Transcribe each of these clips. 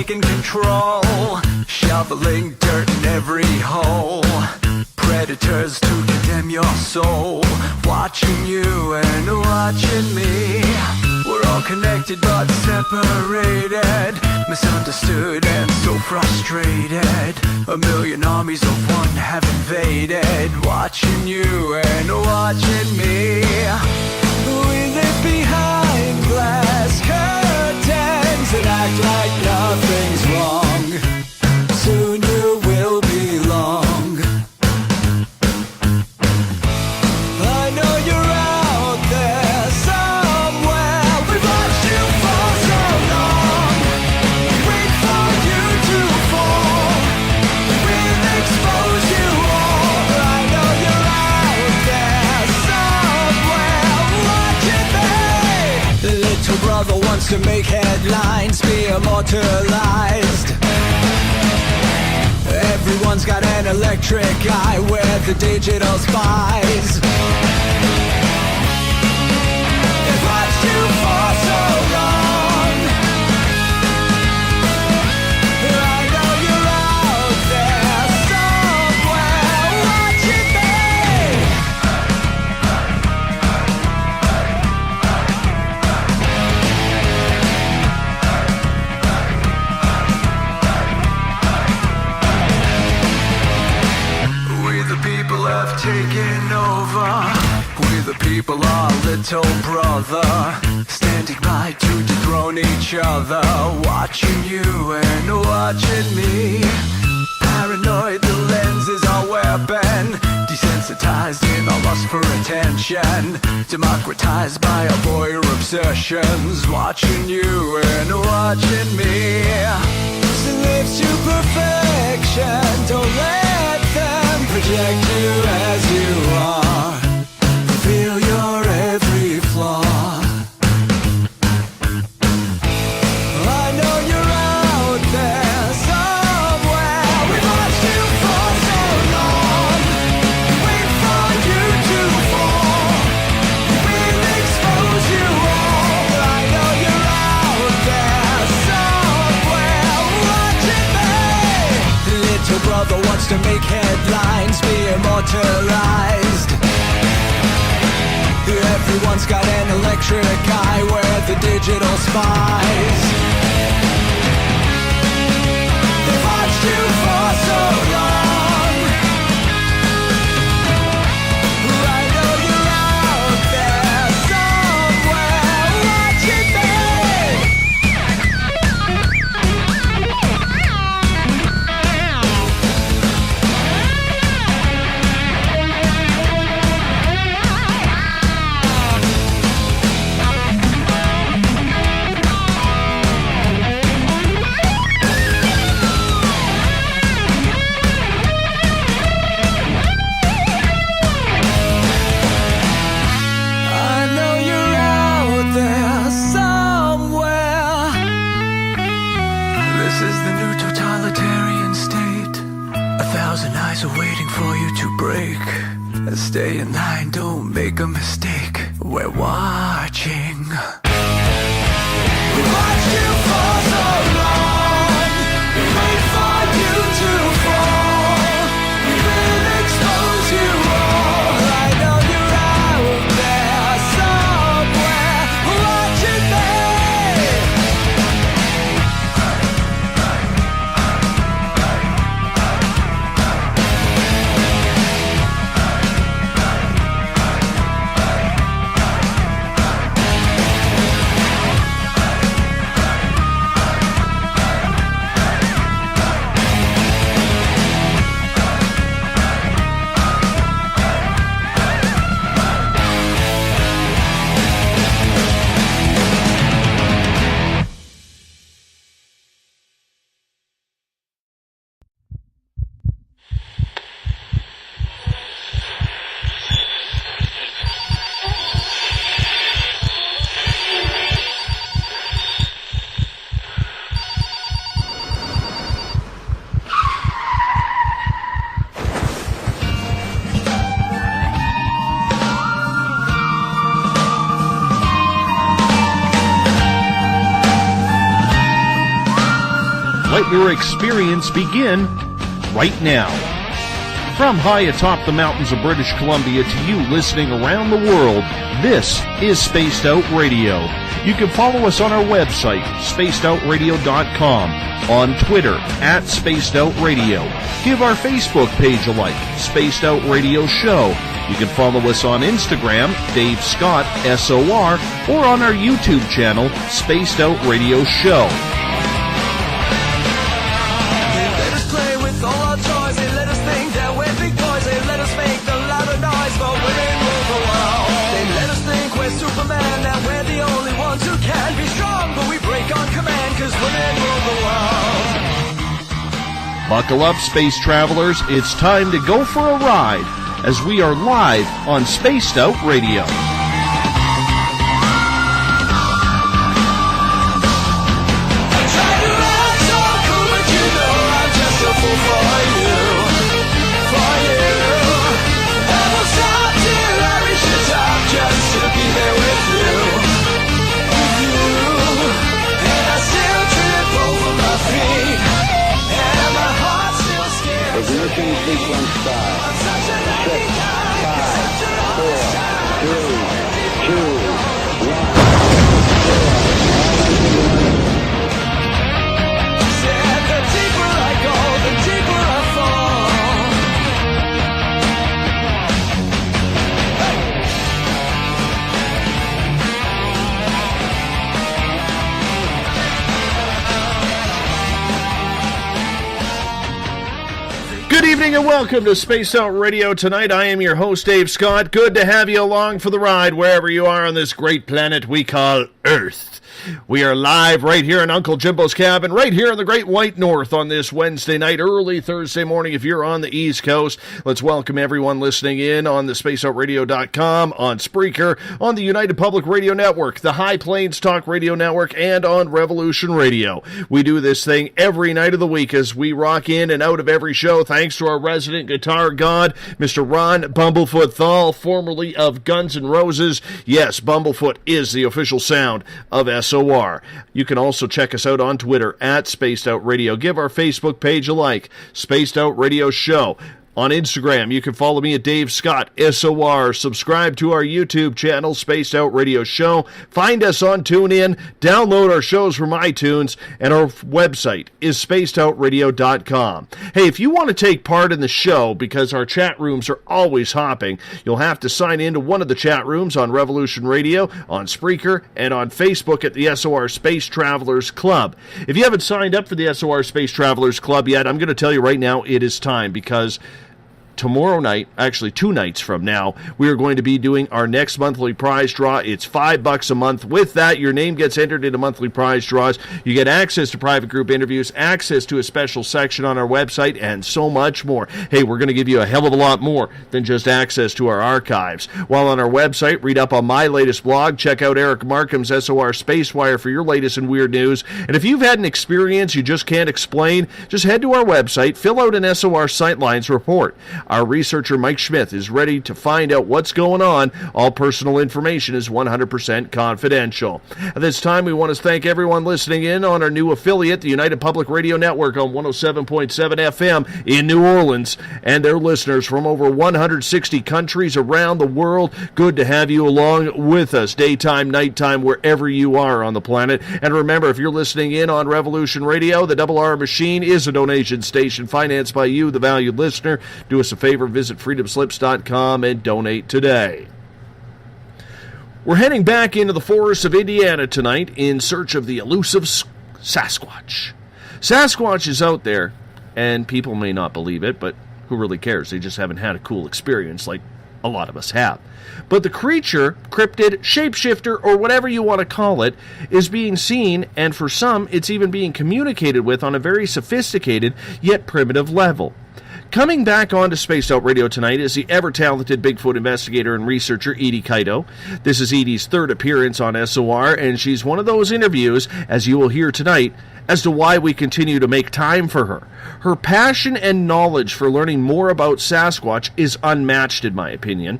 taking control, shoveling dirt in every hole. Predators to condemn your soul, watching you and watching me. We're all connected but separated, misunderstood and so frustrated. A million armies of one have invaded, watching you and watching me. We live behind glass curtains and act like nothing's wrong. Soon you will belong. I know you're out there somewhere. We've watched you for so long. Wait for you to fall. We'll expose you all. I know you're out there somewhere watching me. The little brother wants to make headlines, be immortalized. Everyone's got an electric eye with the digital spies. They've watched you for so long. I know you're out there somewhere watching me. We the people have taken over. We the people are little brother, standing by to dethrone each other, watching you and watching me. Paranoid, the lens is our weapon, desensitized in our lust for attention, democratized by our voyeur obsessions, watching you and watching me. Slaves to perfection, don't let them project you as you are. Feel your every flaw. I know you're out there somewhere. We've watched you for so long. Wait for you to fall. We'll expose you all. I know you're out there somewhere watching me. Little brother wants to make headlines, be immortalized. Everyone's got an electric eye with the digital spies. They've watched you for so long. I know you're out there somewhere watching me. Stay in line, don't make a mistake. We're watching. We watched you for so long. We wait for you to fall. We will expose you all. I know you're out there somewhere watching me. let your experience begin right now. From high atop the mountains of British Columbia to you listening around the world, this is Spaced Out Radio. You can follow us on our website, spacedoutradio.com, on Twitter, @SpacedOutRadio. Give our Facebook page a like, Spaced Out Radio Show. You can follow us on Instagram, Dave Scott, SOR, or on our YouTube channel, Spaced Out Radio Show. Buckle up, space travelers. It's time to go for a ride as we are live on Spaced Out Radio. Ignition sequence start. 6, 5, 4, 3, 2, 1. The deeper I go, the deeper I fall. Good evening and welcome to Spaced Out Radio. Tonight I am your host, Dave Scott. Good to have you along for the ride wherever you are on this great planet we call Earth. We are live right here in Uncle Jimbo's cabin, right here in the Great White North on this Wednesday night, early Thursday morning if you're on the East Coast. Let's welcome everyone listening in on the SpaceOutRadio.com, on Spreaker, on the United Public Radio Network, the High Plains Talk Radio Network, and on Revolution Radio. We do this thing every night of the week as we rock in and out of every show, thanks to our resident guitar god, Mr. Ron Bumblefoot THAL, formerly of Guns N' Roses. Yes, Bumblefoot is the official sound of SOR. You can also check us out on Twitter @SpacedOutRadio. Give our Facebook page a like, Spaced Out Radio Show. On Instagram, you can follow me at Dave Scott, SOR. Subscribe to our YouTube channel, Spaced Out Radio Show. Find us on TuneIn. Download our shows from iTunes. And our website is spacedoutradio.com. Hey, if you want to take part in the show, because our chat rooms are always hopping, you'll have to sign into one of the chat rooms on Revolution Radio, on Spreaker, and on Facebook at the SOR Space Travelers Club. If you haven't signed up for the SOR Space Travelers Club yet, I'm going to tell you right now it is time, because tomorrow night, actually 2 nights from now, we are going to be doing our next monthly prize draw. It's $5 a month. With that, your name gets entered into monthly prize draws. You get access to private group interviews, access to a special section on our website, and so much more. Hey, we're going to give you a hell of a lot more than just access to our archives. While on our website, read up on my latest blog, check out Eric Markham's SOR Spacewire for your latest and weird news. And if you've had an experience you just can't explain, just head to our website, fill out an SOR Sightlines report. Our researcher, Mike Schmidt, is ready to find out what's going on. All personal information is 100% confidential. At this time, we want to thank everyone listening in on our new affiliate, the United Public Radio Network on 107.7 FM in New Orleans, and their listeners from over 160 countries around the world. Good to have you along with us, daytime, nighttime, wherever you are on the planet. And remember, if you're listening in on Revolution Radio, the Double R Machine is a donation station financed by you, the valued listener. Do us a favor, visit freedomslips.com and donate today. We're heading back into the forests of Indiana tonight in search of the elusive Sasquatch. Sasquatch is out there, and people may not believe it, but who really cares? They just haven't had a cool experience like a lot of us have. But the creature, cryptid, shapeshifter, or whatever you want to call it, is being seen, and for some, it's even being communicated with on a very sophisticated yet primitive level. Coming back onto Spaced Out Radio tonight is the ever-talented Bigfoot investigator and researcher, Edie Caito. This is Edie's third appearance on SOR, and she's one of those interviews, as you will hear tonight, as to why we continue to make time for her. Her passion and knowledge for learning more about Sasquatch is unmatched, in my opinion.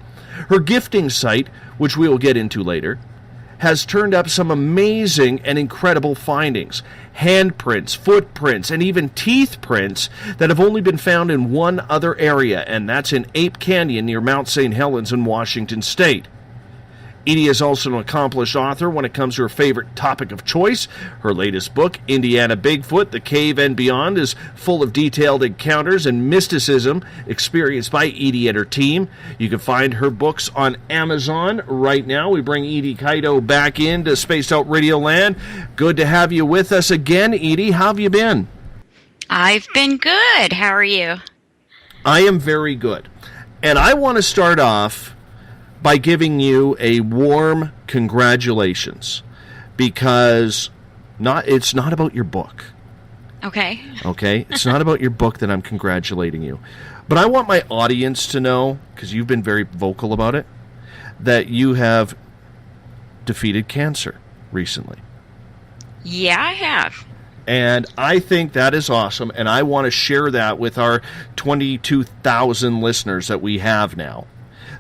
Her gifting site, which we will get into later, has turned up some amazing and incredible findings. Handprints, footprints, and even teeth prints that have only been found in one other area, and that's in Ape Canyon near Mount St. Helens in Washington State. Edie is also an accomplished author when it comes to her favorite topic of choice. Her latest book, Indiana Bigfoot, The Cave and Beyond, is full of detailed encounters and mysticism experienced by Edie and her team. You can find her books on Amazon right now. We bring Edie Caito back into Spaced Out Radio Land. Good to have you with us again, Edie. How have you been? I've been good. How are you? I am very good. And I want to start off by giving you a warm congratulations, because it's not about your book. Okay. Okay? It's not about your book that I'm congratulating you. But I want my audience to know, because you've been very vocal about it, that you have defeated cancer recently. Yeah, I have. And I think that is awesome, and I want to share that with our 22,000 listeners that we have now,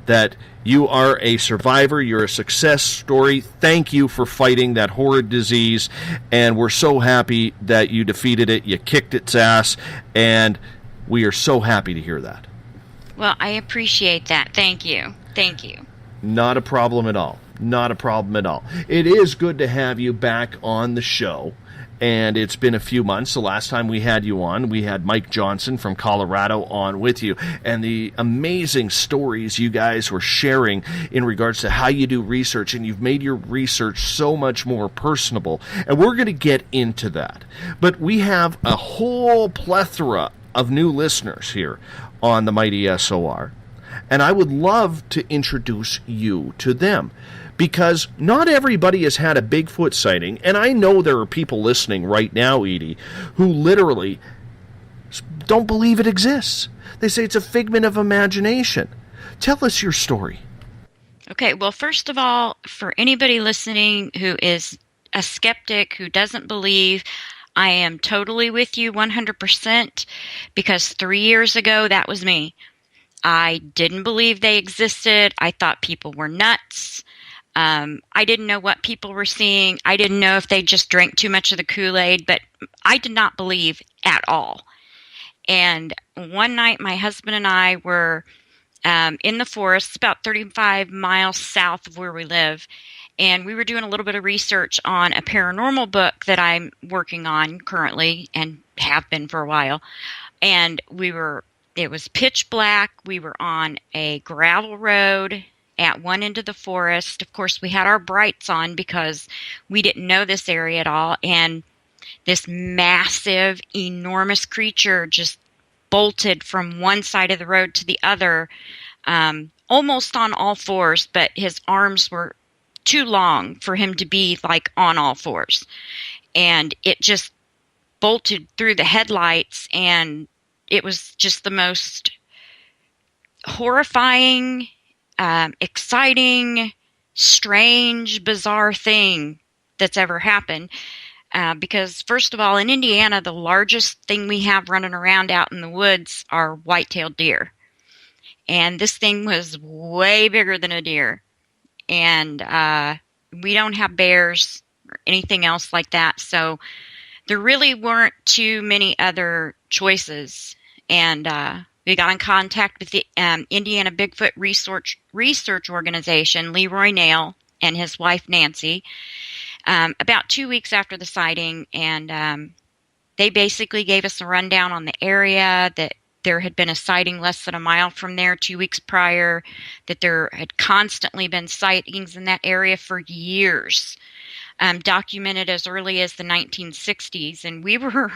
that you are a survivor, you're a success story. Thank you for fighting that horrid disease, and we're so happy that you defeated it, you kicked its ass, and we are so happy to hear that. Well, I appreciate that. Thank you. Thank you. Not a problem at all. Not a problem at all. It is good to have you back on the show. And it's been a few months. The last time we had you on, we had Mike Johnson from Colorado on with you. And the amazing stories you guys were sharing in regards to how you do research. And you've made your research so much more personable. And we're going to get into that. But we have a whole plethora of new listeners here on the Mighty SOR. And I would love to introduce you to them, because not everybody has had a Bigfoot sighting, and I know there are people listening right now, Edie, who literally don't believe it exists. They say it's a figment of imagination. Tell us your story. Okay, well, first of all, for anybody listening who is a skeptic, who doesn't believe, I am totally with you 100%, because 3 years ago, that was me. I didn't believe they existed. I thought people were nuts. I didn't know what people were seeing. I didn't know if they just drank too much of the Kool-Aid, but I did not believe at all. And one night, my husband and I were in the forest, about 35 miles south of where we live, and we were doing a little bit of research on a paranormal book that I'm working on currently and have been for a while. And it was pitch black. We were on a gravel road at one end of the forest. Of course, we had our brights on because we didn't know this area at all. And this massive, enormous creature just bolted from one side of the road to the other, almost on all fours, but his arms were too long for him to be like on all fours. And it just bolted through the headlights, and it was just the most horrifying, exciting, strange, bizarre thing that's ever happened. Because first of all, in Indiana, the largest thing we have running around out in the woods are white-tailed deer. And this thing was way bigger than a deer. And we don't have bears or anything else like that. So there really weren't too many other choices. And we got in contact with the Indiana Bigfoot Research Organization, Leroy Nail, and his wife, Nancy, about 2 weeks after the sighting. And they basically gave us a rundown on the area, that there had been a sighting less than a mile from there 2 weeks prior, that there had constantly been sightings in that area for years, documented as early as the 1960s. And we were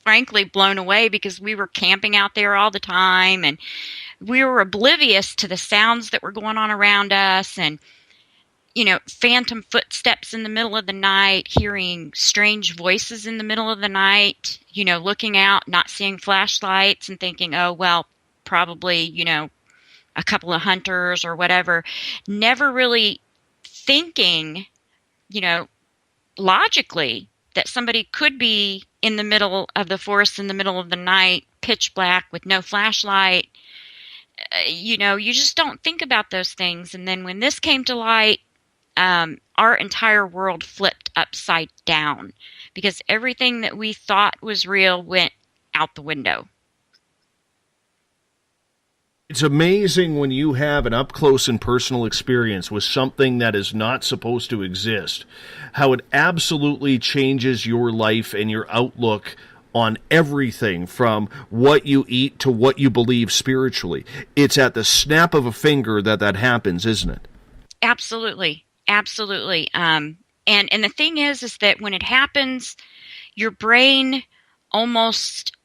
frankly blown away, because we were camping out there all the time, and we were oblivious to the sounds that were going on around us, and phantom footsteps in the middle of the night, hearing strange voices in the middle of the night, looking out, not seeing flashlights and thinking, oh, well, probably, a couple of hunters or whatever. Never really thinking, logically, that somebody could be in the middle of the forest in the middle of the night, pitch black with no flashlight. You just don't think about those things. And then when this came to light, our entire world flipped upside down because everything that we thought was real went out the window. It's amazing when you have an up-close and personal experience with something that is not supposed to exist, how it absolutely changes your life and your outlook on everything from what you eat to what you believe spiritually. It's at the snap of a finger that happens, isn't it? Absolutely. Absolutely. And the thing is that when it happens, your brain almost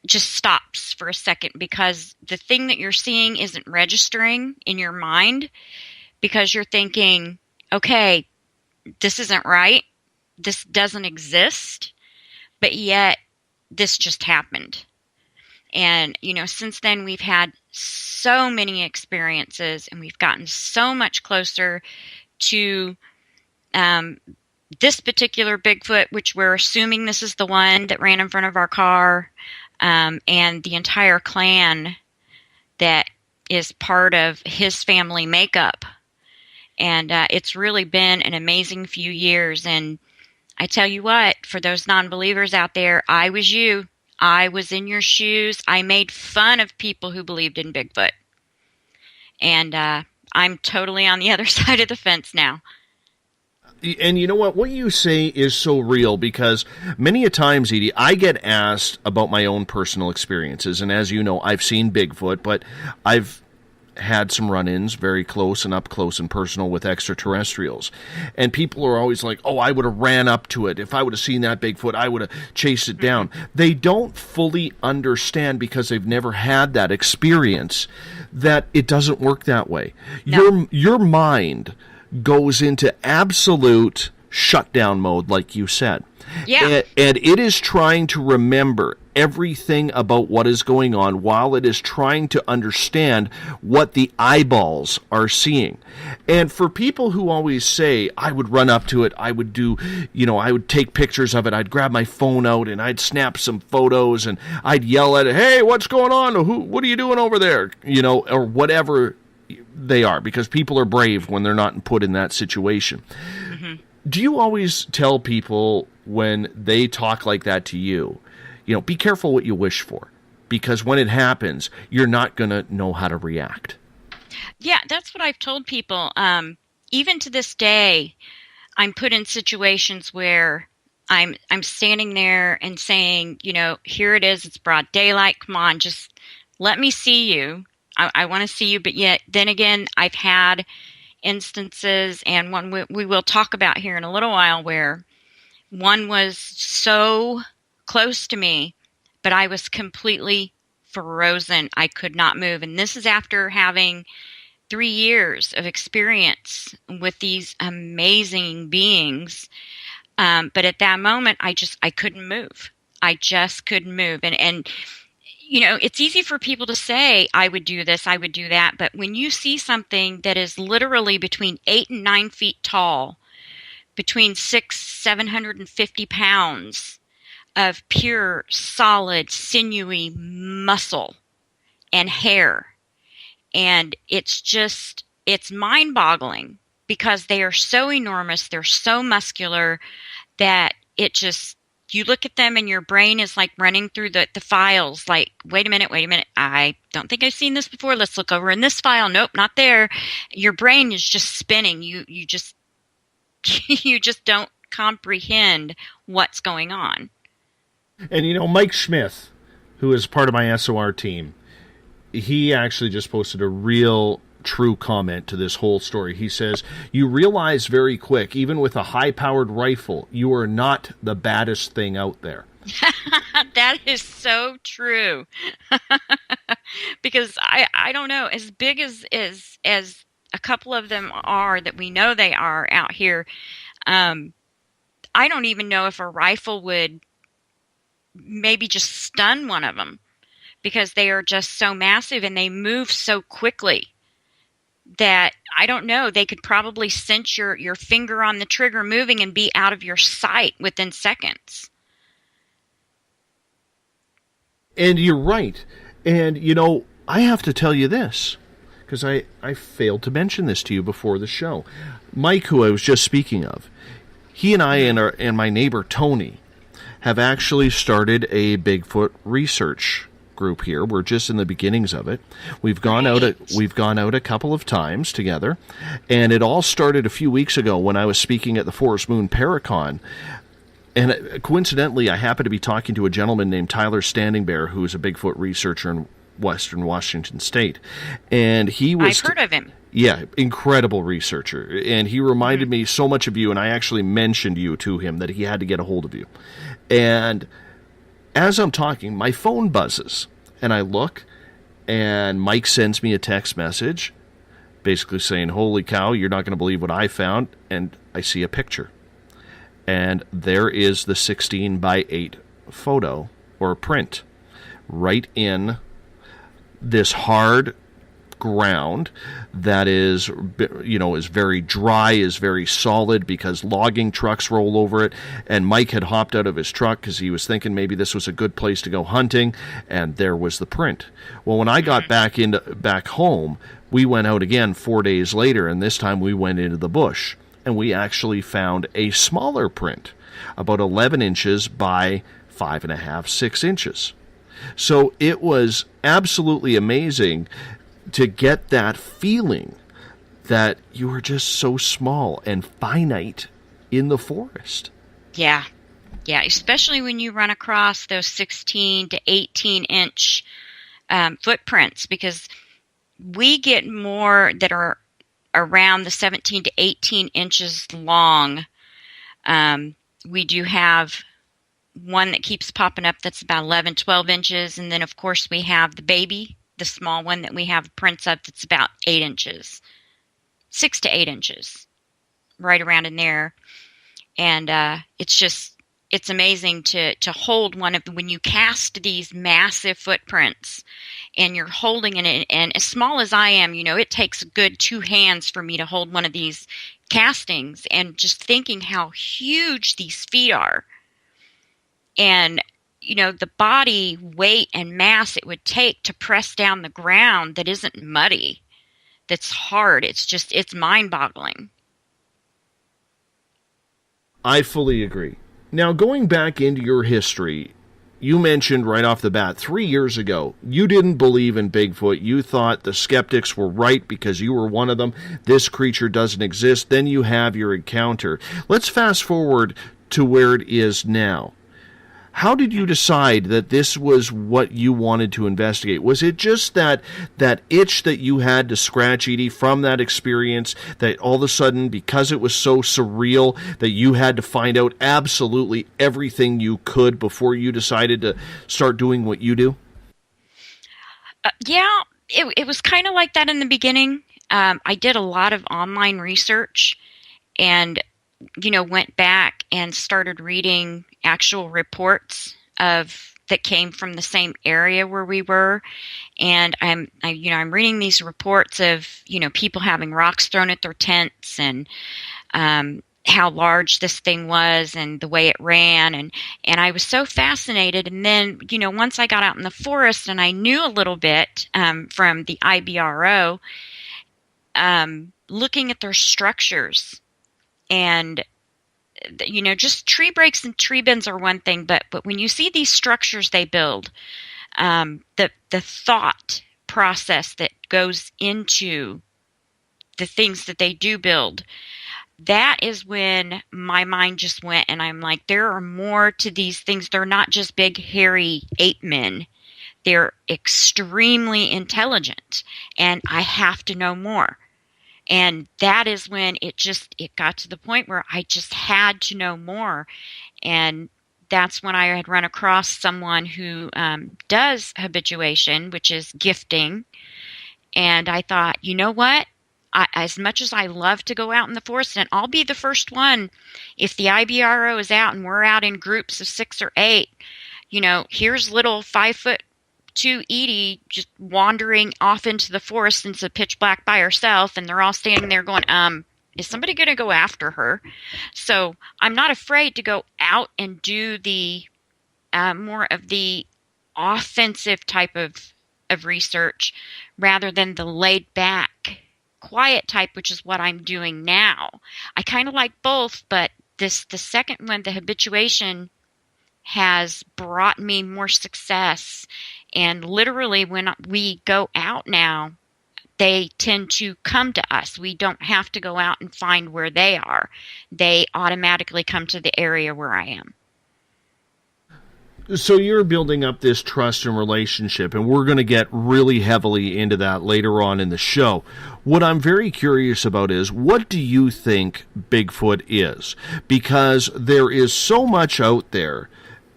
just stops for a second because the thing that you're seeing isn't registering in your mind because you're thinking, okay, this isn't right. This doesn't exist, but yet this just happened. And, since then we've had so many experiences and we've gotten so much closer to this particular Bigfoot, which we're assuming this is the one that ran in front of our car, and the entire clan that is part of his family makeup. And it's really been an amazing few years. And I tell you what, for those non-believers out there, I was you. I was in your shoes. I made fun of people who believed in Bigfoot. And I'm totally on the other side of the fence now. And you know what you say is so real because many a times, Edie, I get asked about my own personal experiences. And as you know, I've seen Bigfoot, but I've had some run-ins very close and up close and personal with extraterrestrials. And people are always like, oh, I would have ran up to it. If I would have seen that Bigfoot, I would have chased it down. They don't fully understand because they've never had that experience that it doesn't work that way. No. Your mind goes into absolute shutdown mode, like you said. Yeah. And it is trying to remember everything about what is going on while it is trying to understand what the eyeballs are seeing. And for people who always say, I would run up to it, I would do, I would take pictures of it, I'd grab my phone out and I'd snap some photos and I'd yell at it, hey, what's going on? What are you doing over there? Or whatever they are, because people are brave when they're not put in that situation. Mm-hmm. Do you always tell people when they talk like that to you, be careful what you wish for, because when it happens, you're not going to know how to react? Yeah, that's what I've told people. Even to this day, I'm put in situations where I'm standing there and saying, here it is, it's broad daylight, come on, just let me see you. I want to see you, but yet then again, I've had instances, and one we will talk about here in a little while, where one was so close to me, but I was completely frozen. I could not move. And this is after having 3 years of experience with these amazing beings. But at that moment, I couldn't move. I just couldn't move. And it's easy for people to say, I would do this, I would do that. But when you see something that is literally between 8 and 9 feet tall, between 750 pounds of pure, solid, sinewy muscle and hair, and it's mind-boggling because they are so enormous, they're so muscular that you look at them and your brain is like running through the files like, wait a minute, I don't think I've seen this before. Let's look over in this file. Nope, not there. Your brain is just spinning. You just don't comprehend what's going on. And Mike Smith, who is part of my SOR team, he actually just posted a real true comment to this whole story. He says, you realize very quick, even with a high-powered rifle, you are not the baddest thing out there. That is so true. Because I don't know, as big as a couple of them are that we know they are out here, I don't even know if a rifle would maybe just stun one of them, because they are just so massive and they move so quickly that I don't know, they could probably sense your finger on the trigger moving and be out of your sight within seconds. And you're right. And, I have to tell you this. because I failed to mention this to you before the show. Mike, who I was just speaking of, he and I and my neighbor Tony have actually started a Bigfoot research group here. We're just in the beginnings of it. We've gone out a couple of times together, and it all started a few weeks ago when I was speaking at the Forest Moon Paracon. And coincidentally, I happened to be talking to a gentleman named Tyler Standing Bear, who is a Bigfoot researcher in Western Washington State, and he was. I've heard of him. Yeah, incredible researcher, and he reminded me so much of you, and I actually mentioned you to him that he had to get a hold of you. And as I'm talking, my phone buzzes, and I look, and Mike sends me a text message basically saying, "Holy cow, you're not going to believe what I found," and I see a picture. And there is the 16 by 8 photo or print right in this hard ground that is, is very dry, is very solid because logging trucks roll over it. And Mike had hopped out of his truck because he was thinking maybe this was a good place to go hunting, and there was the print. Well, when I got back home, we went out again 4 days later, and this time we went into the bush, and we actually found a smaller print, about 11 inches by 5.5, 6 inches. So it was absolutely amazing to get that feeling that you were just so small and finite in the forest. Yeah, especially when you run across those 16 to 18 inch footprints, because we get more that are around the 17 to 18 inches long. We do have one that keeps popping up that's about 11, 12 inches. And then, of course, we have the baby, the small one that we have prints of that's about 8 inches, 6 to 8 inches, right around in there. And it's amazing to hold one of when you cast these massive footprints and you're holding it. And as small as I am, it takes a good 2 hands for me to hold one of these castings, and just thinking how huge these feet are. And, the body weight and mass it would take to press down the ground that isn't muddy, that's hard. It's mind-boggling. I fully agree. Now, going back into your history, you mentioned right off the bat, 3 years ago, you didn't believe in Bigfoot. You thought the skeptics were right because you were one of them. This creature doesn't exist. Then you have your encounter. Let's fast forward to where it is now. How did you decide that this was what you wanted to investigate? Was it just that itch that you had to scratch, Edie, from that experience, that all of a sudden, because it was so surreal, that you had to find out absolutely everything you could before you decided to start doing what you do? Yeah, it was kind of like that in the beginning. I did a lot of online research and went back and started reading actual reports that came from the same area where we were. And I'm reading these reports of, people having rocks thrown at their tents, and how large this thing was and the way it ran. And I was so fascinated. And then, once I got out in the forest and I knew a little bit from the IBRO, looking at their structures, and just tree breaks and tree bends are one thing, but when you see these structures they build, the thought process that goes into the things that they do build, that is when my mind just went, and I'm like, there are more to these things. They're not just big hairy ape men. They're extremely intelligent, and I have to know more. And that is when it got to the point where I just had to know more. And that's when I had run across someone who does habituation, which is gifting. And I thought, you know what? As much as I love to go out in the forest, and I'll be the first one, if the IBRO is out and we're out in groups of 6 or 8, here's little 5'2" Edie just wandering off into the forest into pitch black by herself, and they're all standing there going, is somebody going to go after her? So I'm not afraid to go out and do the more of the offensive type of of research rather than the laid back, quiet type, which is what I'm doing now. I kind of like both, but the second one, the habituation, has brought me more success. And literally when we go out now, they tend to come to us. We don't have to go out and find where they are. They automatically come to the area where I am. So you're building up this trust and relationship, and we're going to get really heavily into that later on in the show. What I'm very curious about is, what do you think Bigfoot is? Because there is so much out there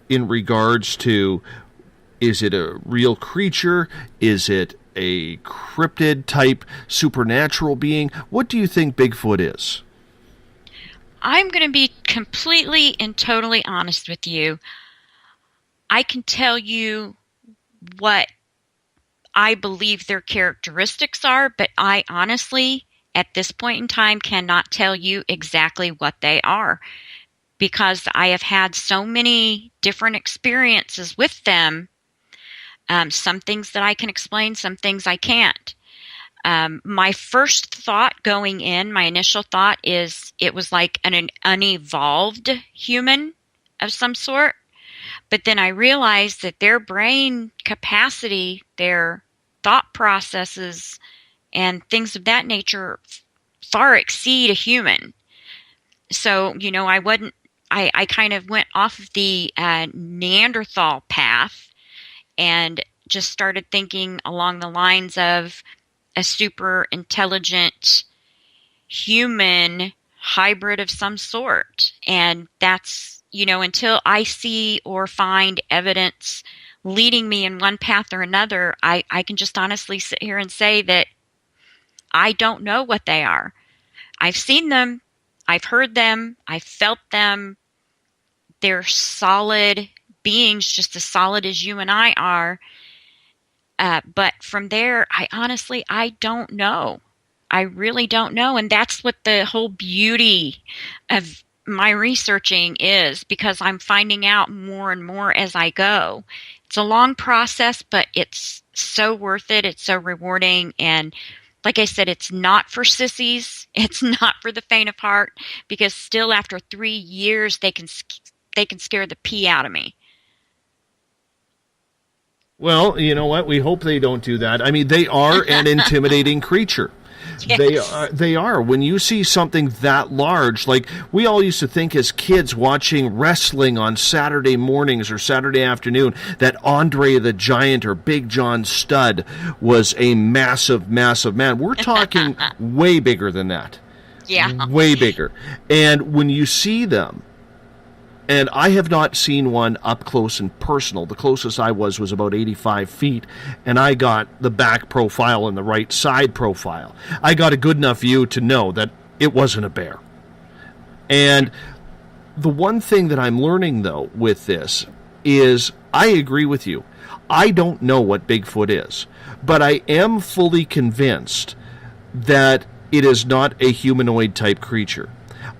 in regards to, is it a real creature? Is it a cryptid type supernatural being? What do you think Bigfoot is? I'm going to be completely and totally honest with you. I can tell you what I believe their characteristics are, but I honestly, at this point in time, cannot tell you exactly what they are, because I have had so many different experiences with them. Some things that I can explain, some things I can't. My first thought going in, my initial thought is it was like an unevolved human of some sort. But then I realized that their brain capacity, their thought processes, and things of that nature far exceed a human. So, I kind of went off of the Neanderthal path and just started thinking along the lines of a super intelligent human hybrid of some sort. And that's, until I see or find evidence leading me in one path or another, I can just honestly sit here and say that I don't know what they are. I've seen them. I've heard them. I've felt them. They're solid beings, just as solid as you and I are. But from there, I don't know. I really don't know. And that's what the whole beauty of my researching is, because I'm finding out more and more as I go. It's a long process, but it's so worth it. It's so rewarding. And like I said, it's not for sissies. It's not for the faint of heart, because still after 3 years, they can scare the pee out of me. Well, you know what? We hope they don't do that. I mean, they are an intimidating creature. Yes. They are. When you see something that large, like we all used to think as kids watching wrestling on Saturday mornings or Saturday afternoon, that Andre the Giant or Big John Studd was a massive, massive man. We're talking way bigger than that. Yeah. Way bigger. And when you see them, and I have not seen one up close and personal. The closest I was about 85 feet, and I got the back profile and the right side profile. I got a good enough view to know that it wasn't a bear. And the one thing that I'm learning, though, with this is I agree with you. I don't know what Bigfoot is, but I am fully convinced that it is not a humanoid-type creature.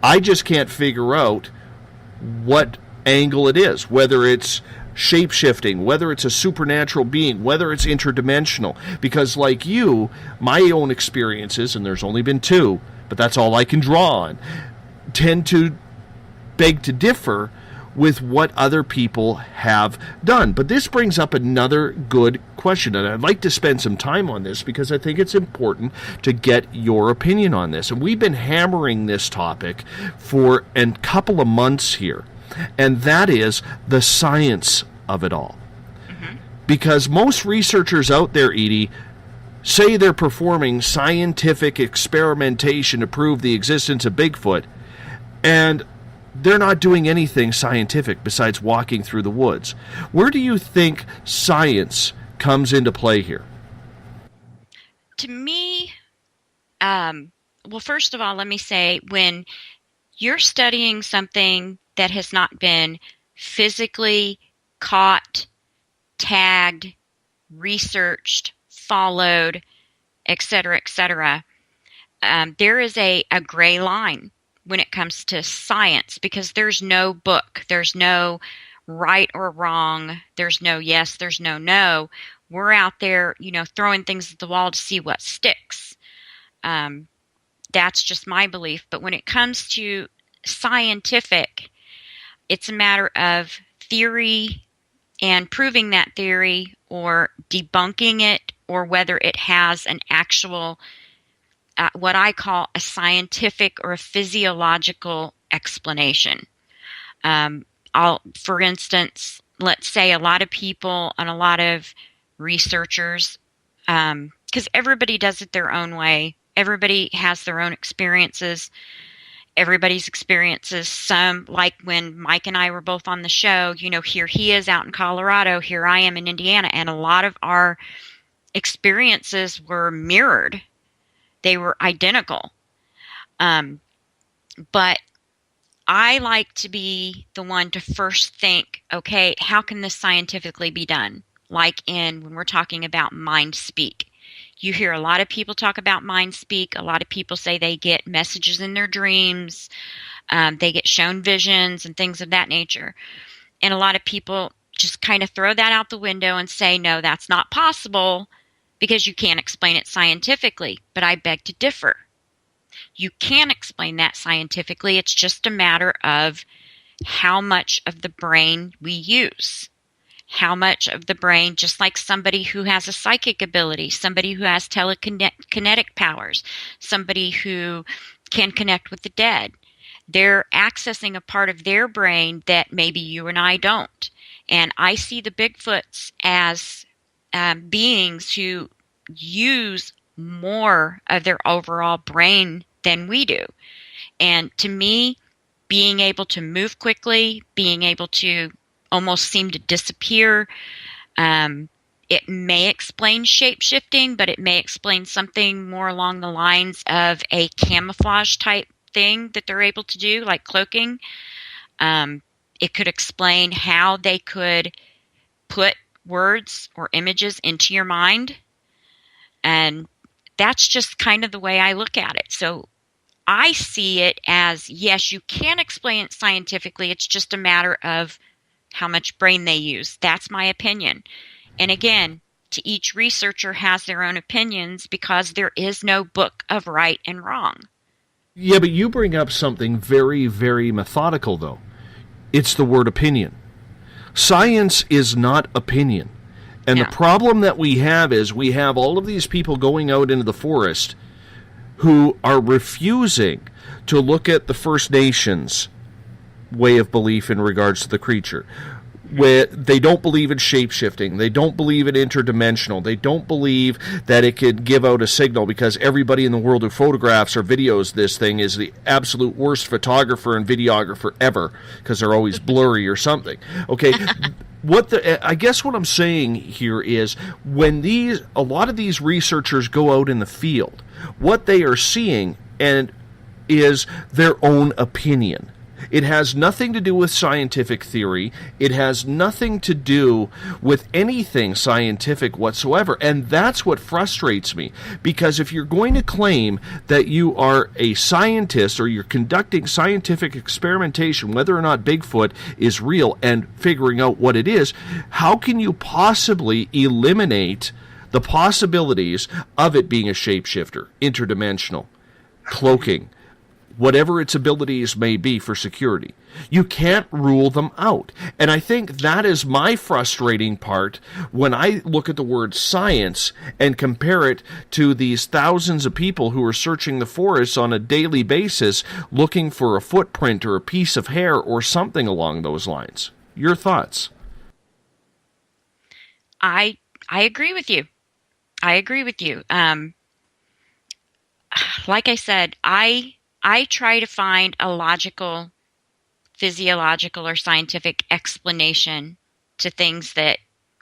I just can't figure out what angle it is, whether it's shape-shifting, whether it's a supernatural being, whether it's interdimensional. Because like you, my own experiences, and there's only been 2, but that's all I can draw on, tend to beg to differ with what other people have done. But this brings up another good question, and I'd like to spend some time on this because I think it's important to get your opinion on this. And we've been hammering this topic for a couple of months here, and that is the science of it all. Mm-hmm. Because most researchers out there, Edie, say they're performing scientific experimentation to prove the existence of Bigfoot, and they're not doing anything scientific besides walking through the woods. Where do you think science comes into play here? To me, well, first of all, let me say, when you're studying something that has not been physically caught, tagged, researched, followed, etc., there is a gray line when it comes to science, because there's no book, there's no right or wrong, there's no yes, there's no no. we're out there, throwing things at the wall to see what sticks. That's just my belief. But when it comes to scientific, it's a matter of theory and proving that theory or debunking it, or whether it has an actual, what I call a scientific or a physiological explanation. For instance, let's say a lot of people and a lot of researchers, because everybody does it their own way. Everybody has their own experiences. Everybody's experiences, some, like when Mike and I were both on the show, here he is out in Colorado, here I am in Indiana, and a lot of our experiences were mirrored. They were identical. But I like to be the one to first think, okay, how can this scientifically be done? Like when we're talking about mind speak. You hear a lot of people talk about mind speak. A lot of people say they get messages in their dreams. They get shown visions and things of that nature. And a lot of people just kind of throw that out the window and say, no, that's not possible because you can't explain it scientifically. But I beg to differ. You can explain that scientifically. It's just a matter of how much of the brain we use. How much of the brain, just like somebody who has a psychic ability, somebody who has telekinetic powers, somebody who can connect with the dead. They're accessing a part of their brain that maybe you and I don't. And I see the Bigfoots as beings who use more of their overall brain than we do. And to me, being able to move quickly, being able to almost seem to disappear, it may explain shape-shifting, but it may explain something more along the lines of a camouflage type thing that they're able to do, like cloaking. It could explain how they could put words or images into your mind. And that's just kind of the way I look at it. So I see it as, yes, you can explain it scientifically. It's just a matter of how much brain they use. That's my opinion. And again, to each researcher has their own opinions because there is no book of right and wrong. Yeah, but you bring up something very, very methodical, though. It's the word opinion. Science is not opinion. And No. the problem that we have is we have all of these people going out into the forest who are refusing to look at the First Nations way of belief in regards to the creature. Where they don't believe in shape-shifting. They don't believe in interdimensional. They don't believe that it could give out a signal because everybody in the world who photographs or videos this thing is the absolute worst photographer and videographer ever because they're always blurry or something. Okay, I guess what I'm saying here is when a lot of these researchers go out in the field, what they are seeing is their own opinion. It has nothing to do with scientific theory. It has nothing to do with anything scientific whatsoever. And that's what frustrates me. Because if you're going to claim that you are a scientist or you're conducting scientific experimentation, whether or not Bigfoot is real and figuring out what it is, how can you possibly eliminate the possibilities of it being a shapeshifter, interdimensional, cloaking, whatever its abilities may be for security? You can't rule them out. And I think that is my frustrating part when I look at the word science and compare it to these thousands of people who are searching the forests on a daily basis looking for a footprint or a piece of hair or something along those lines. Your thoughts? I agree with you. I agree with you. Like I said, I try to find a logical, physiological, or scientific explanation to things that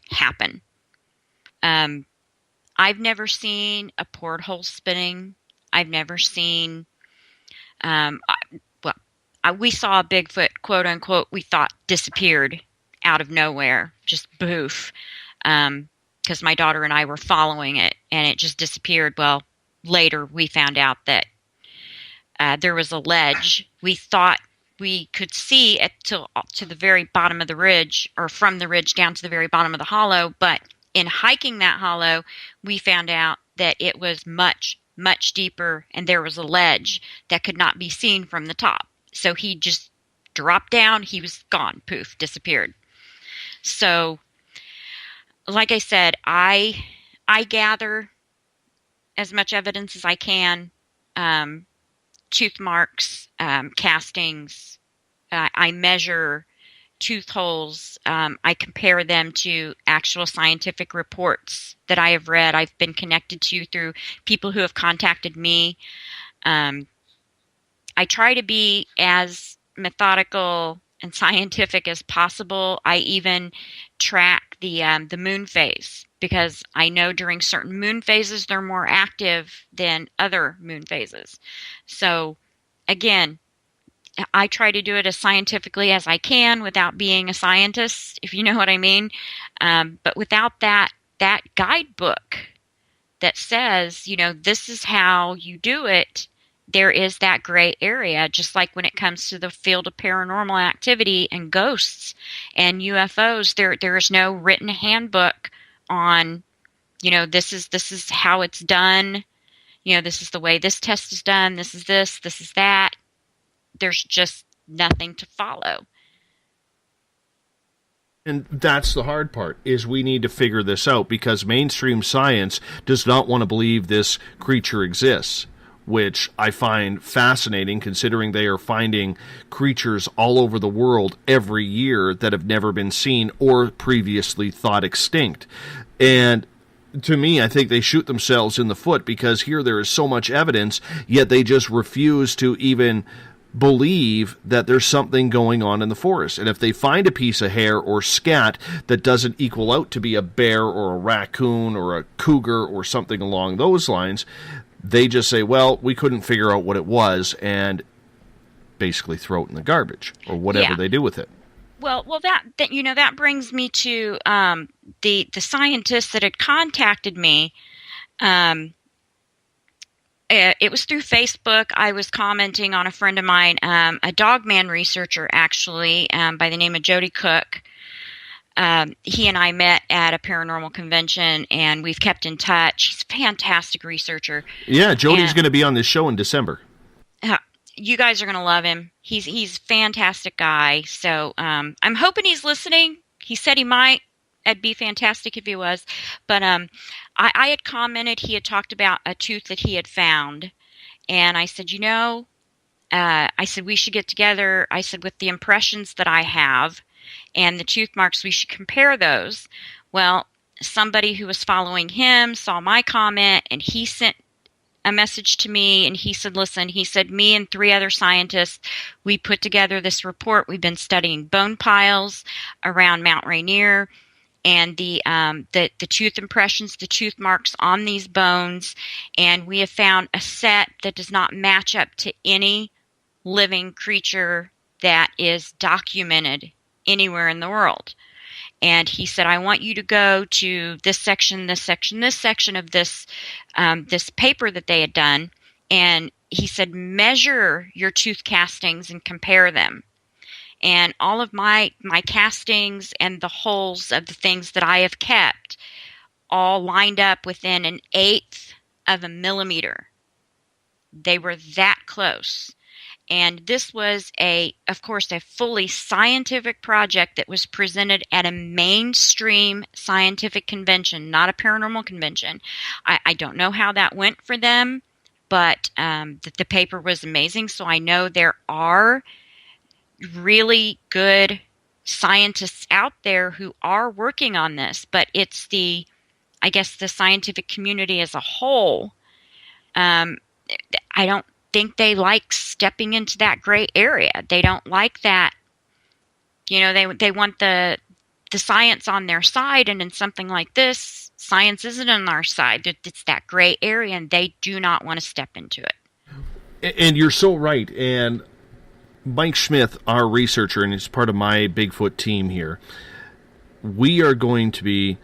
happen. I've never seen a porthole spinning. I've never seen, we saw a Bigfoot, quote unquote, we thought disappeared out of nowhere, just boof, because my daughter and I were following it, and it just disappeared. Well, later we found out that there was a ledge. We thought we could see it to the very bottom of the ridge, or from the ridge down to the very bottom of the hollow, but in hiking that hollow, we found out that it was much, much deeper, and there was a ledge that could not be seen from the top. So he just dropped down. He was gone. Poof, disappeared. So, like I said, I gather as much evidence as I can, tooth marks, castings. I measure tooth holes. I compare them to actual scientific reports that I have read. I've been connected to through people who have contacted me. I try to be as methodical and scientific as possible. I even track the moon phase, because I know during certain moon phases they're more active than other moon phases. So again, I try to do it as scientifically as I can without being a scientist, if you know what I mean. But without that guidebook that says, this is how you do it, there is that gray area, just like when it comes to the field of paranormal activity and ghosts and UFOs. There is no written handbook on, this is how it's done. This is the way this test is done. This is that. There's just nothing to follow. And that's the hard part, is we need to figure this out, because mainstream science does not want to believe this creature exists, which I find fascinating, considering they are finding creatures all over the world every year that have never been seen or previously thought extinct. And to me, I think they shoot themselves in the foot, because here there is so much evidence, yet they just refuse to even believe that there's something going on in the forest. And if they find a piece of hair or scat that doesn't equal out to be a bear or a raccoon or a cougar or something along those lines, they just say, well, we couldn't figure out what it was, and basically throw it in the garbage or whatever they do with it. Well, that brings me to the scientist that had contacted me. It was through Facebook. I was commenting on a friend of mine, a dogman researcher, actually, by the name of Jody Cook. He and I met at a paranormal convention, and we've kept in touch. He's a fantastic researcher. Yeah, Jody's going to be on this show in December. You guys are going to love him. He's a fantastic guy. So I'm hoping he's listening. He said he might. It'd be fantastic if he was. But I had commented, he had talked about a tooth that he had found. And I said, I said, we should get together. I said, with the impressions that I have and the tooth marks, we should compare those. Well, somebody who was following him saw my comment, and he sent a message to me, and he said, listen, he said, me and 3 other scientists, we put together this report. We've been studying bone piles around Mount Rainier, and the tooth impressions, the tooth marks on these bones, and we have found a set that does not match up to any living creature that is documented anywhere in the world. And he said, I want you to go to this section, this section, this section of this paper that they had done. And he said, measure your tooth castings and compare them. And all of my castings and the holes of the things that I have kept all lined up within 1/8 of a millimeter. They were that close. And this was, of course, a fully scientific project that was presented at a mainstream scientific convention, not a paranormal convention. I don't know how that went for them, but the paper was amazing. So I know there are really good scientists out there who are working on this, but it's the scientific community as a whole. I don't think they like stepping into that gray area. They don't like that. They want the science on their side, and in something like this, science isn't on our side. It's that gray area, and they do not want to step into it. And you're so right. And Mike Smith, our researcher, and he's part of my Bigfoot team here, we are going to be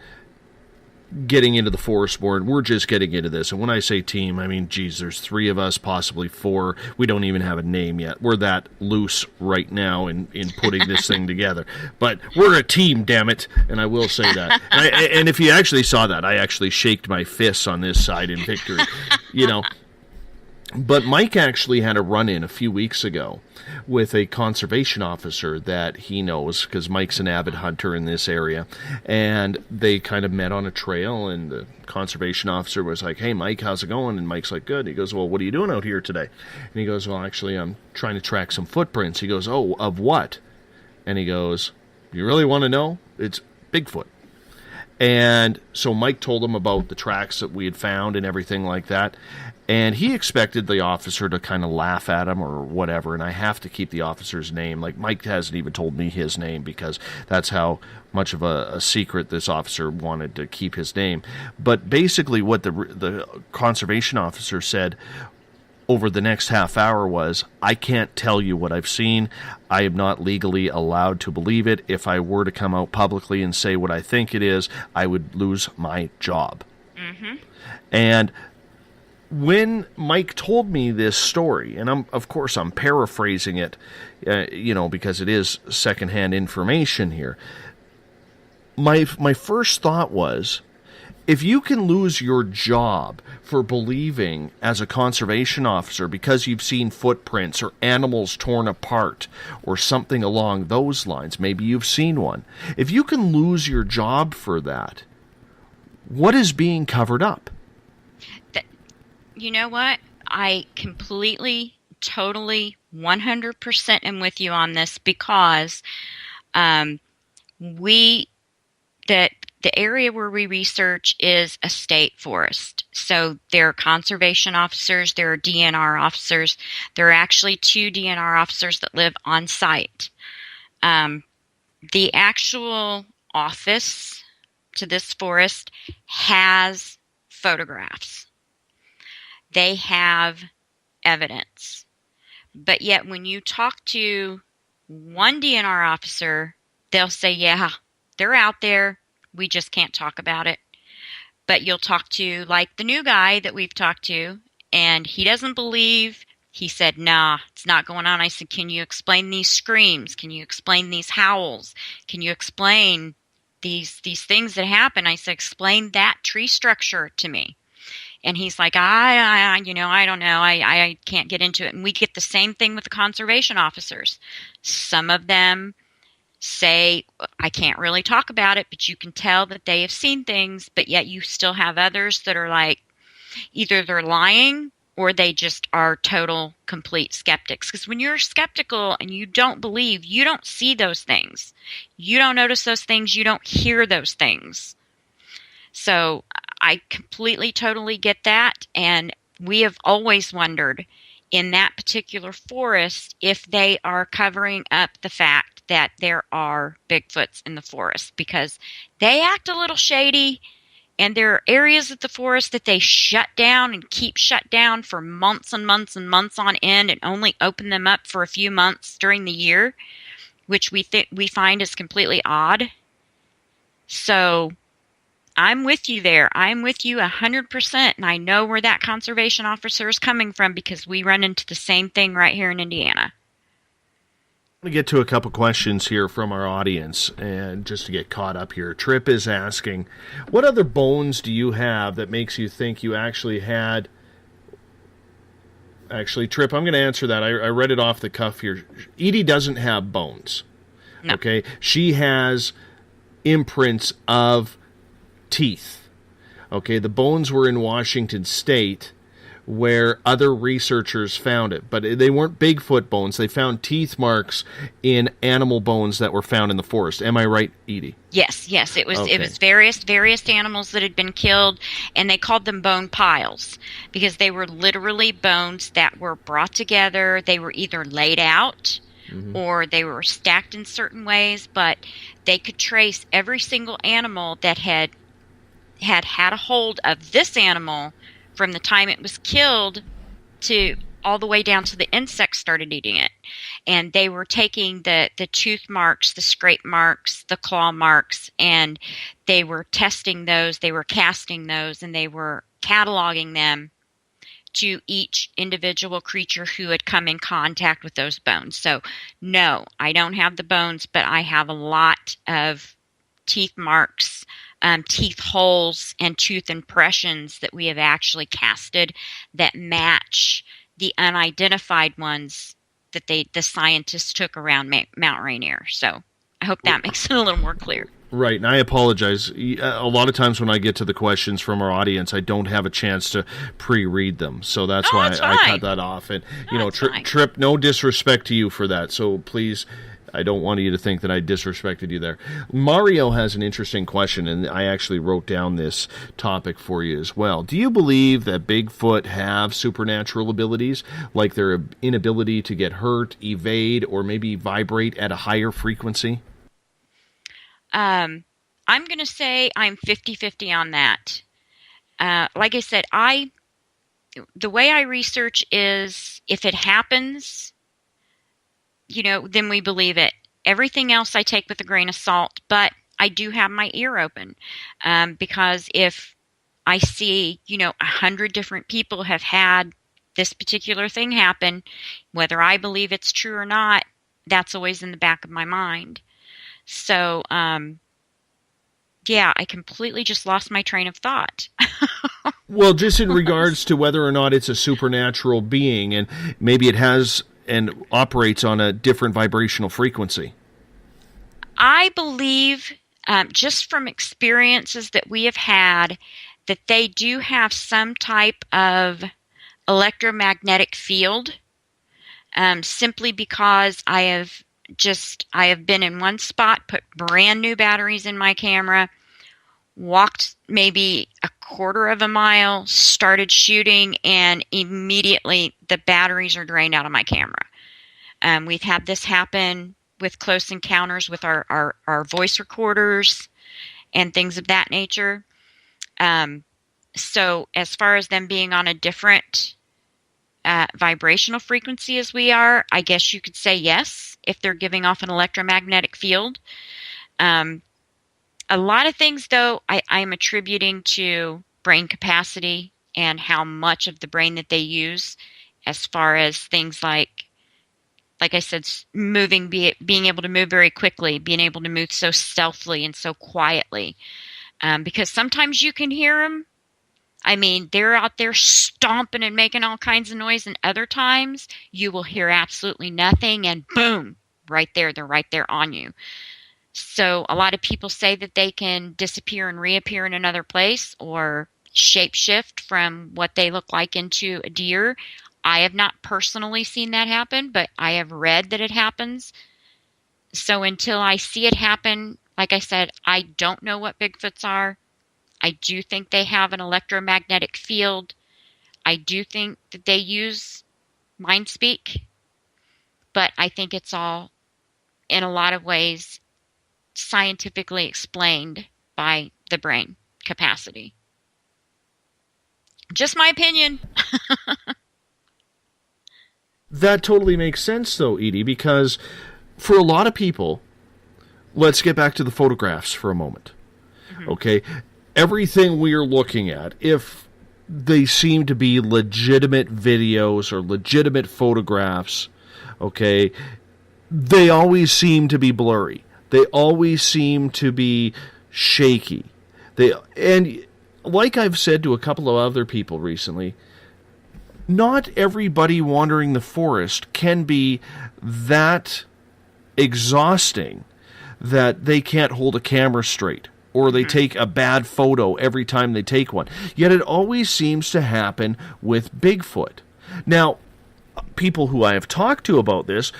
getting into the forest more, and we're just getting into this. And when I say team, I mean, geez, there's 3 of us, possibly 4. We don't even have a name yet. We're that loose right now in putting this thing together. But we're a team, damn it, and I will say that. And if you actually saw that, I actually shaked my fists on this side in victory, you know. But Mike actually had a run-in a few weeks ago with a conservation officer that he knows, because Mike's an avid hunter in this area, and they kind of met on a trail, and the conservation officer was like, "Hey, Mike, how's it going?" And Mike's like, "Good." He goes, "Well, what are you doing out here today?" And he goes, "Well, actually, I'm trying to track some footprints." He goes, "Oh, of what?" And he goes, "You really want to know? It's Bigfoot." And so Mike told him about the tracks that we had found and everything like that. And he expected the officer to kind of laugh at him or whatever, and I have to keep the officer's name. Like, Mike hasn't even told me his name because that's how much of a secret this officer wanted to keep his name. But basically what the conservation officer said over the next half hour was, "I can't tell you what I've seen. I am not legally allowed to believe it. If I were to come out publicly and say what I think it is, I would lose my job." Mm-hmm. And when Mike told me this story, and of course I'm paraphrasing it, because it is secondhand information here, my first thought was, if you can lose your job for believing as a conservation officer because you've seen footprints or animals torn apart or something along those lines, maybe you've seen one, if you can lose your job for that, what is being covered up? You know what? I completely, totally, 100% am with you on this, because the area where we research is a state forest. So there are conservation officers, there are DNR officers. There are actually 2 DNR officers that live on site. The actual office to this forest has photographs. They have evidence. But yet when you talk to one DNR officer, they'll say, yeah, they're out there. We just can't talk about it. But you'll talk to, like, the new guy that we've talked to, and he doesn't believe. He said, nah, it's not going on. I said, can you explain these screams? Can you explain these howls? Can you explain these things that happen? I said, explain that tree structure to me. And he's like, I don't know. I can't get into it. And we get the same thing with the conservation officers. Some of them say, I can't really talk about it, but you can tell that they have seen things. But yet you still have others that are like, either they're lying or they just are total, complete skeptics. Because when you're skeptical and you don't believe, you don't see those things. You don't notice those things. You don't hear those things. So I completely, totally get that. And we have always wondered in that particular forest if they are covering up the fact that there are Bigfoots in the forest, because they act a little shady. And there are areas of the forest that they shut down and keep shut down for months and months and months on end, and only open them up for a few months during the year, which we find is completely odd. So I'm with you there. I'm with you 100%, and I know where that conservation officer is coming from, because we run into the same thing right here in Indiana. I'm going to get to a couple questions here from our audience, and just to get caught up here, Trip is asking, what other bones do you have that makes you think you actually had... Actually, Trip, I'm going to answer that. I read it off the cuff here. Edie doesn't have bones. No. Okay? She has imprints of teeth. Okay, the bones were in Washington State, where other researchers found it, but they weren't Bigfoot bones. They found teeth marks in animal bones that were found in the forest. Am I right, Edie? Yes. It was Okay. It was various animals that had been killed, and they called them bone piles because they were literally bones that were brought together. They were either laid out or they were stacked in certain ways, but they could trace every single animal that had a hold of this animal from the time it was killed to all the way down to the insects started eating it. And they were taking the tooth marks, the scrape marks, the claw marks, and they were testing those, they were casting those, and they were cataloging them to each individual creature who had come in contact with those bones. So, no, I don't have the bones, but I have a lot of teeth marks, teeth holes, and tooth impressions that we have actually casted that match the unidentified ones that the scientists took around Mount Rainier. So I hope that makes it a little more clear. Right, and I apologize. A lot of times when I get to the questions from our audience, I don't have a chance to pre-read them, so that's why I cut that off. And Trip, no disrespect to you for that. So please, I don't want you to think that I disrespected you there. Mario has an interesting question, and I actually wrote down this topic for you as well. Do you believe that Bigfoot have supernatural abilities, like their inability to get hurt, evade, or maybe vibrate at a higher frequency? I'm going to say I'm 50-50 on that. Like I said, the way I research is if it happens, then we believe it. Everything else I take with a grain of salt, but I do have my ear open because if I see, 100 different people have had this particular thing happen, whether I believe it's true or not, that's always in the back of my mind. So, yeah, I completely just lost my train of thought. Well, just in regards to whether or not it's a supernatural being, and maybe it has and operates on a different vibrational frequency. I believe, just from experiences that we have had, that they do have some type of electromagnetic field, simply because I have been in one spot, put brand new batteries in my camera, walked maybe a quarter of a mile, started shooting, and immediately the batteries are drained out of my camera. We've had this happen with close encounters with our voice recorders and things of that nature. So as far as them being on a different vibrational frequency as we are, I guess you could say yes, if they're giving off an electromagnetic field. A lot of things, though, I'm attributing to brain capacity and how much of the brain that they use, as far as things like I said, being able to move very quickly, being able to move so stealthily and so quietly. Because sometimes you can hear them. I mean, they're out there stomping and making all kinds of noise, and other times you will hear absolutely nothing, and boom, right there, they're right there on you. So a lot of people say that they can disappear and reappear in another place or shapeshift from what they look like into a deer. I have not personally seen that happen, but I have read that it happens. So until I see it happen, like I said, I don't know what Bigfoots are. I do think they have an electromagnetic field. I do think that they use mind speak, but I think it's all, in a lot of ways, scientifically explained by the brain capacity. Just my opinion. That totally makes sense, though, Edie, because for a lot of people, let's get back to the photographs for a moment. Mm-hmm. Okay? Everything we are looking at, if they seem to be legitimate videos or legitimate photographs, okay, they always seem to be blurry. They always seem to be shaky. And like I've said to a couple of other people recently, not everybody wandering the forest can be that exhausting that they can't hold a camera straight, or they take a bad photo every time they take one. Yet it always seems to happen with Bigfoot. Now, people who I have talked to about this,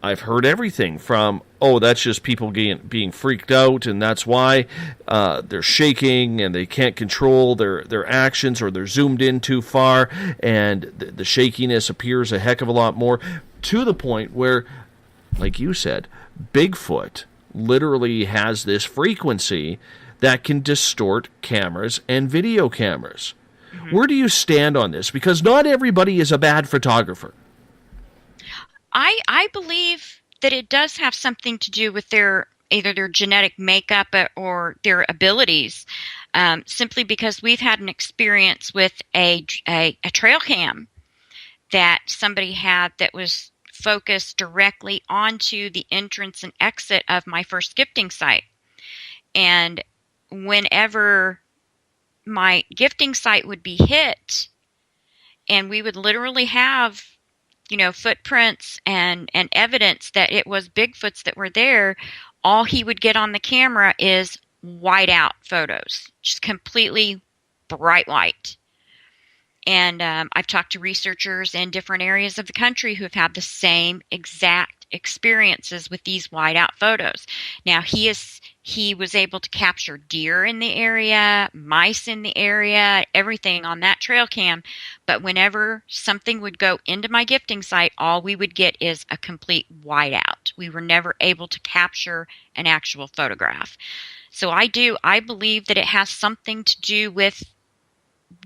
I've heard everything from, that's just people being freaked out, and that's why they're shaking, and they can't control their actions, or they're zoomed in too far, and the shakiness appears a heck of a lot more, to the point where, like you said, Bigfoot literally has this frequency that can distort cameras and video cameras. Where do you stand on this? Because not everybody is a bad photographer. I believe that it does have something to do with either their genetic makeup or their abilities. Simply because we've had an experience with a trail cam that somebody had that was focused directly onto the entrance and exit of my first gifting site. And whenever my gifting site would be hit, and we would literally have, footprints and evidence that it was Bigfoots that were there, all he would get on the camera is white out photos, just completely bright white. And I've talked to researchers in different areas of the country who have had the same exact experiences with these white out photos. Now, he was able to capture deer in the area, mice in the area, everything on that trail cam. But whenever something would go into my gifting site, all we would get is a complete white out. We were never able to capture an actual photograph. So I believe that it has something to do with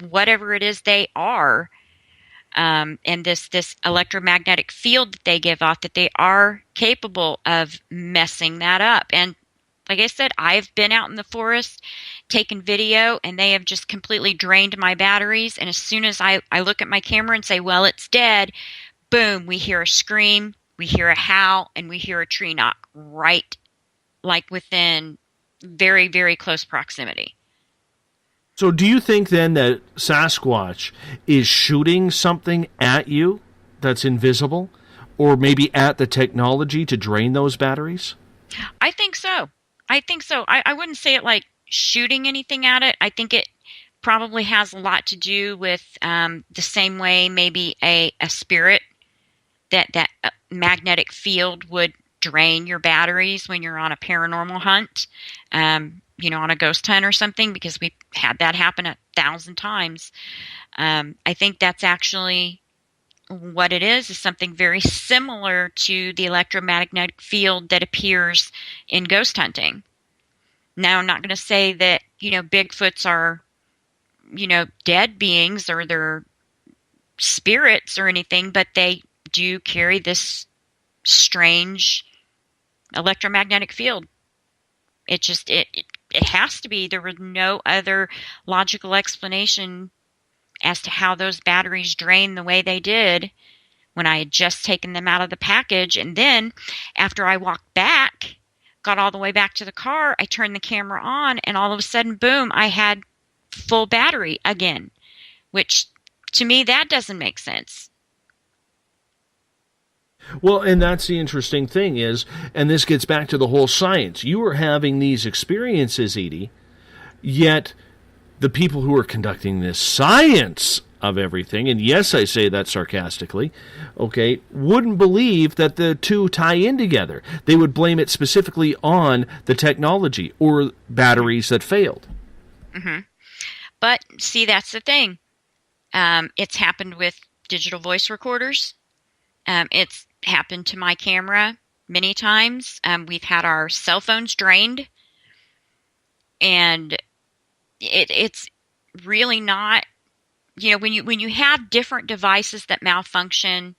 whatever it is they are, and this electromagnetic field that they give off, that they are capable of messing that up. And like I said, I've been out in the forest, taken video, and they have just completely drained my batteries. And as soon as I look at my camera and say, well, it's dead, boom, we hear a scream, we hear a howl, and we hear a tree knock right, like within very, very close proximity. So do you think then that Sasquatch is shooting something at you that's invisible, or maybe at the technology to drain those batteries? I think so. I wouldn't say it like shooting anything at it. I think it probably has a lot to do with the same way maybe a spirit, that magnetic field would drain your batteries when you're on a paranormal hunt. On a ghost hunt or something, because we've had that happen 1,000 times. I think that's actually what it is something very similar to the electromagnetic field that appears in ghost hunting. Now, I'm not going to say that, Bigfoots are, dead beings or they're spirits or anything, but they do carry this strange electromagnetic field. It just, it has to be. There was no other logical explanation as to how those batteries drained the way they did when I had just taken them out of the package. And then after I walked back, got all the way back to the car, I turned the camera on, and all of a sudden, boom, I had full battery again, which to me, that doesn't make sense. Well, and that's the interesting thing is, and this gets back to the whole science. You were having these experiences, Edie, yet the people who are conducting this science of everything, and yes, I say that sarcastically, okay, wouldn't believe that the two tie in together. They would blame it specifically on the technology or batteries that failed. Mm-hmm. But see, that's the thing. It's happened with digital voice recorders. It's happened to my camera many times. We've had our cell phones drained, and it's really not, when you have different devices that malfunction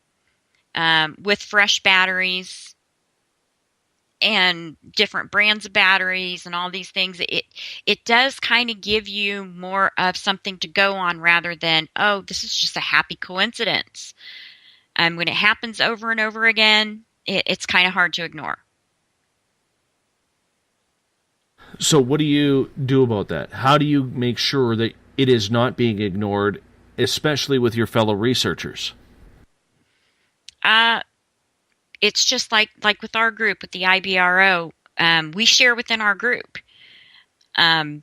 with fresh batteries and different brands of batteries and all these things, it does kind of give you more of something to go on rather than, oh, this is just a happy coincidence. And when it happens over and over again, it's kind of hard to ignore. So what do you do about that? How do you make sure that it is not being ignored, especially with your fellow researchers? It's just like with our group, with the IBRO, we share within our group. And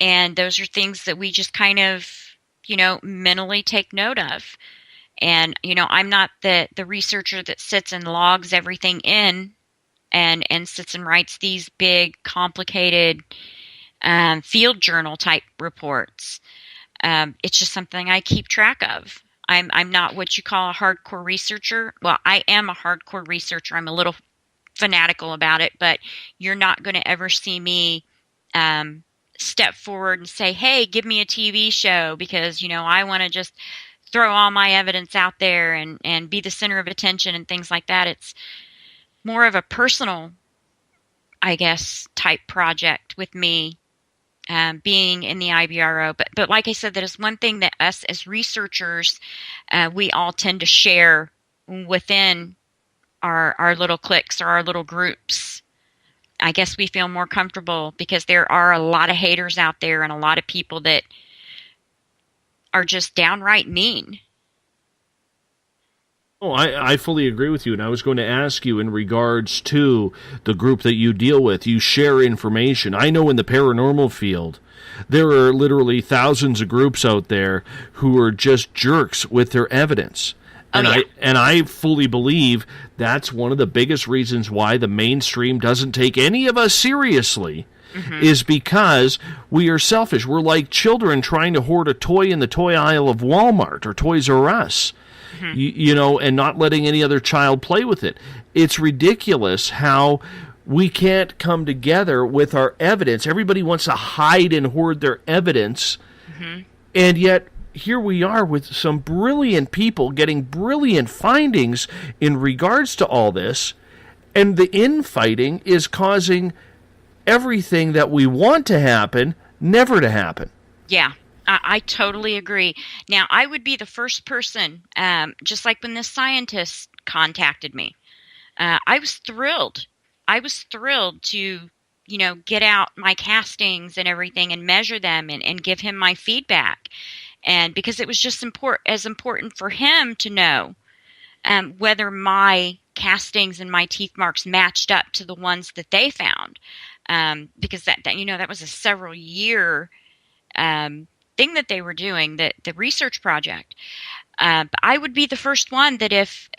those are things that we just kind of, mentally take note of. And, I'm not the researcher that sits and logs everything in and sits and writes these big, complicated field journal type reports. It's just something I keep track of. I'm not what you call a hardcore researcher. Well, I am a hardcore researcher. I'm a little fanatical about it, but you're not going to ever see me step forward and say, hey, give me a TV show because, I want to just throw all my evidence out there and be the center of attention and things like that. It's more of a personal, I guess, type project with me, being in the IBRO. But like I said, that is one thing that us as researchers, we all tend to share within our little cliques or our little groups. I guess we feel more comfortable because there are a lot of haters out there and a lot of people that are just downright mean. Oh, I fully agree with you, and I was going to ask you in regards to the group that you deal with. You share information. I know in the paranormal field, there are literally thousands of groups out there who are just jerks with their evidence. And I fully believe that's one of the biggest reasons why the mainstream doesn't take any of us seriously, is because we are selfish. We're like children trying to hoard a toy in the toy aisle of Walmart or Toys R Us, and not letting any other child play with it. It's ridiculous how we can't come together with our evidence. Everybody wants to hide and hoard their evidence, and yet here we are with some brilliant people getting brilliant findings in regards to all this, and the infighting is causing everything that we want to happen never to happen. Yeah, I totally agree. Now, I would be the first person, just like when this scientist contacted me, I was thrilled. I was thrilled to, get out my castings and everything and measure them and give him my feedback. And because it was just important for him to know whether my castings and my teeth marks matched up to the ones that they found. Because that was a several year thing that they were doing, the research project. But I would be the first one that if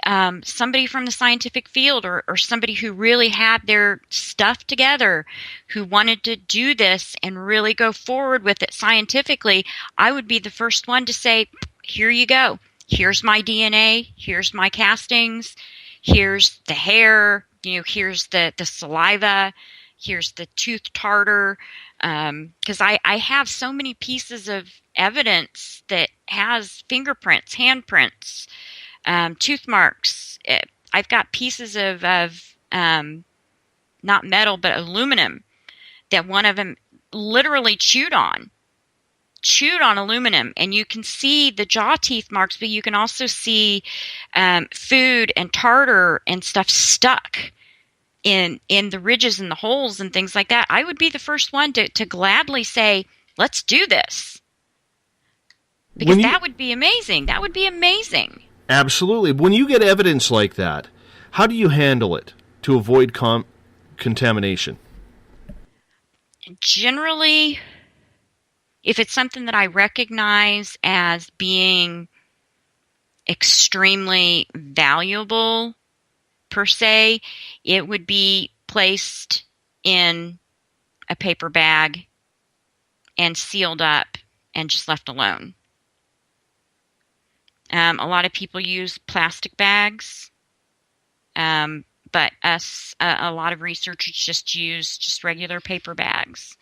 somebody from the scientific field or somebody who really had their stuff together, who wanted to do this and really go forward with it scientifically, I would be the first one to say, here you go. Here's my DNA. Here's my castings. Here's the hair. Here's the saliva. Here's the tooth tartar. Because I have so many pieces of evidence that has fingerprints, handprints, tooth marks. I've got pieces of not metal, but aluminum that one of them literally chewed on aluminum. And you can see the jaw teeth marks, but you can also see food and tartar and stuff stuck in the ridges and the holes and things like that. I would be the first one to gladly say, let's do this. Because that would be amazing. That would be amazing. Absolutely. When you get evidence like that, how do you handle it to avoid contamination? Generally, if it's something that I recognize as being extremely valuable, per se, it would be placed in a paper bag and sealed up and just left alone. A lot of people use plastic bags, but a lot of researchers just use regular paper bags.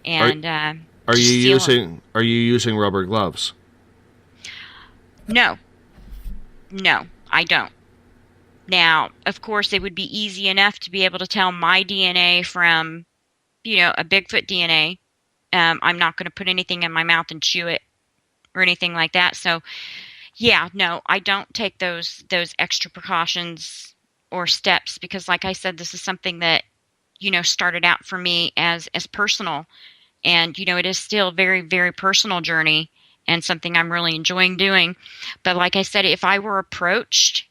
And are you using rubber gloves? No, I don't. Now, of course, it would be easy enough to be able to tell my DNA from, a Bigfoot DNA. I'm not going to put anything in my mouth and chew it or anything like that. So, yeah, no, I don't take those extra precautions or steps because, like I said, this is something that, started out for me as personal. And, it is still a very, very personal journey and something I'm really enjoying doing. But like I said, if I were approached,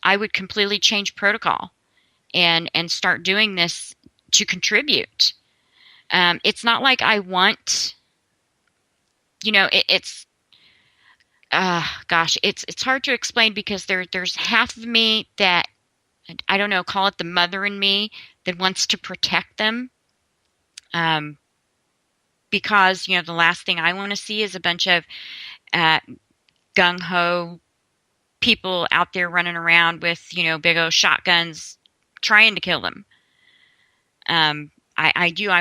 I would completely change protocol and start doing this to contribute. It's not like I want, it's hard to explain because there's half of me that, I don't know, call it the mother in me that wants to protect them. Because, the last thing I want to see is a bunch of gung-ho people out there running around with, big old shotguns trying to kill them. I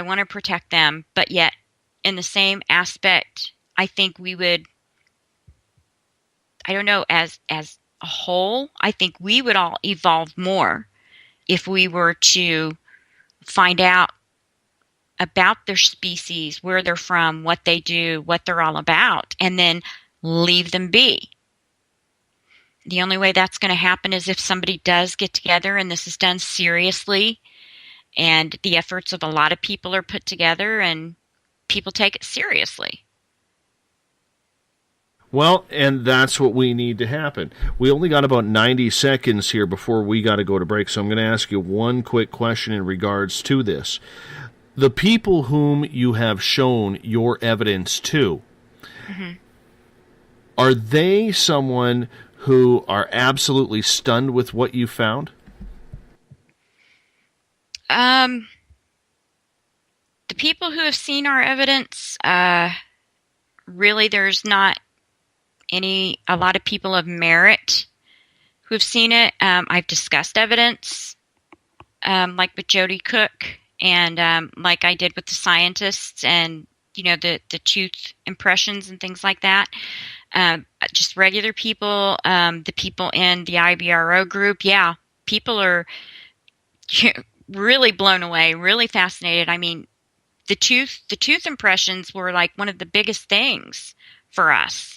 want to protect them, but yet in the same aspect, I think we would, I don't know, as a whole, I think we would all evolve more if we were to find out about their species, where they're from, what they do, what they're all about, and then leave them be. The only way that's going to happen is if somebody does get together and this is done seriously and the efforts of a lot of people are put together and people take it seriously. Well, and that's what we need to happen. We only got about 90 seconds here before we got to go to break, so I'm going to ask you one quick question in regards to this. The people whom you have shown your evidence to, are they someone who are absolutely stunned with what you found? The people who have seen our evidence, really there's not a lot of people of merit who have seen it. I've discussed evidence, like with Jody Cook, and like I did with the scientists, and the tooth impressions and things like that. Just regular people, the people in the IBRO group, yeah, people are really blown away, really fascinated. I mean, the tooth impressions were like one of the biggest things for us.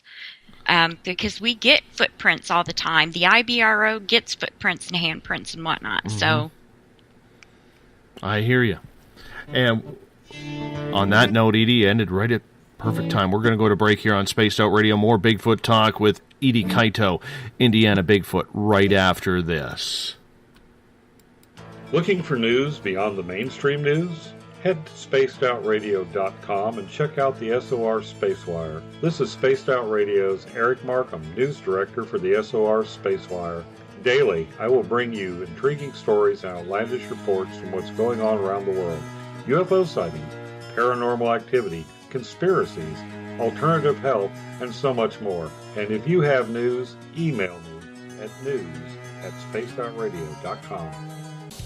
Because we get footprints all the time. The IBRO gets footprints and handprints and whatnot. So, I hear you. And on that note, Edie ended right at perfect time. We're going to go to break here on Spaced Out Radio. More Bigfoot talk with Edie Caito, Indiana Bigfoot, right after this. Looking for news beyond the mainstream news? Head to spacedoutradio.com and check out the SOR Spacewire. This is Spaced Out Radio's Eric Markham, News Director for the SOR Spacewire. Daily, I will bring you intriguing stories and outlandish reports from what's going on around the world. UFO sightings, paranormal activity, conspiracies, alternative health, and so much more. And if you have news, email me at news@spacedoutradio.com.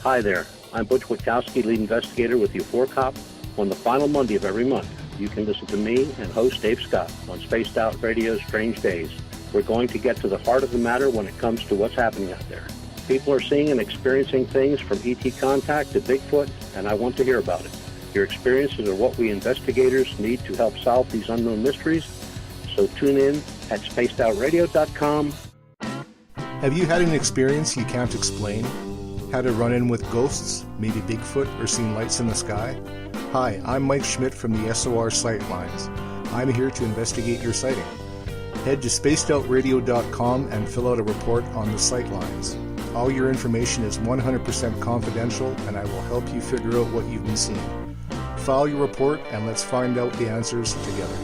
Hi there. I'm Butch Witkowski, lead investigator with U4Cop. On the final Monday of every month, you can listen to me and host Dave Scott on Spaced Out Radio's Strange Days. We're going to get to the heart of the matter when it comes to what's happening out there. People are seeing and experiencing things from ET contact to Bigfoot, and I want to hear about it. Your experiences are what we investigators need to help solve these unknown mysteries. So tune in at spacedoutradio.com. Have you had an experience you can't explain? Had a run-in with ghosts, maybe Bigfoot, or seen lights in the sky? Hi, I'm Mike Schmidt from the SOR Sightlines. I'm here to investigate your sighting. Head to spacedoutradio.com and fill out a report on the Sightlines. All your information is 100% confidential, and I will help you figure out what you've been seeing. File your report, and let's find out the answers together.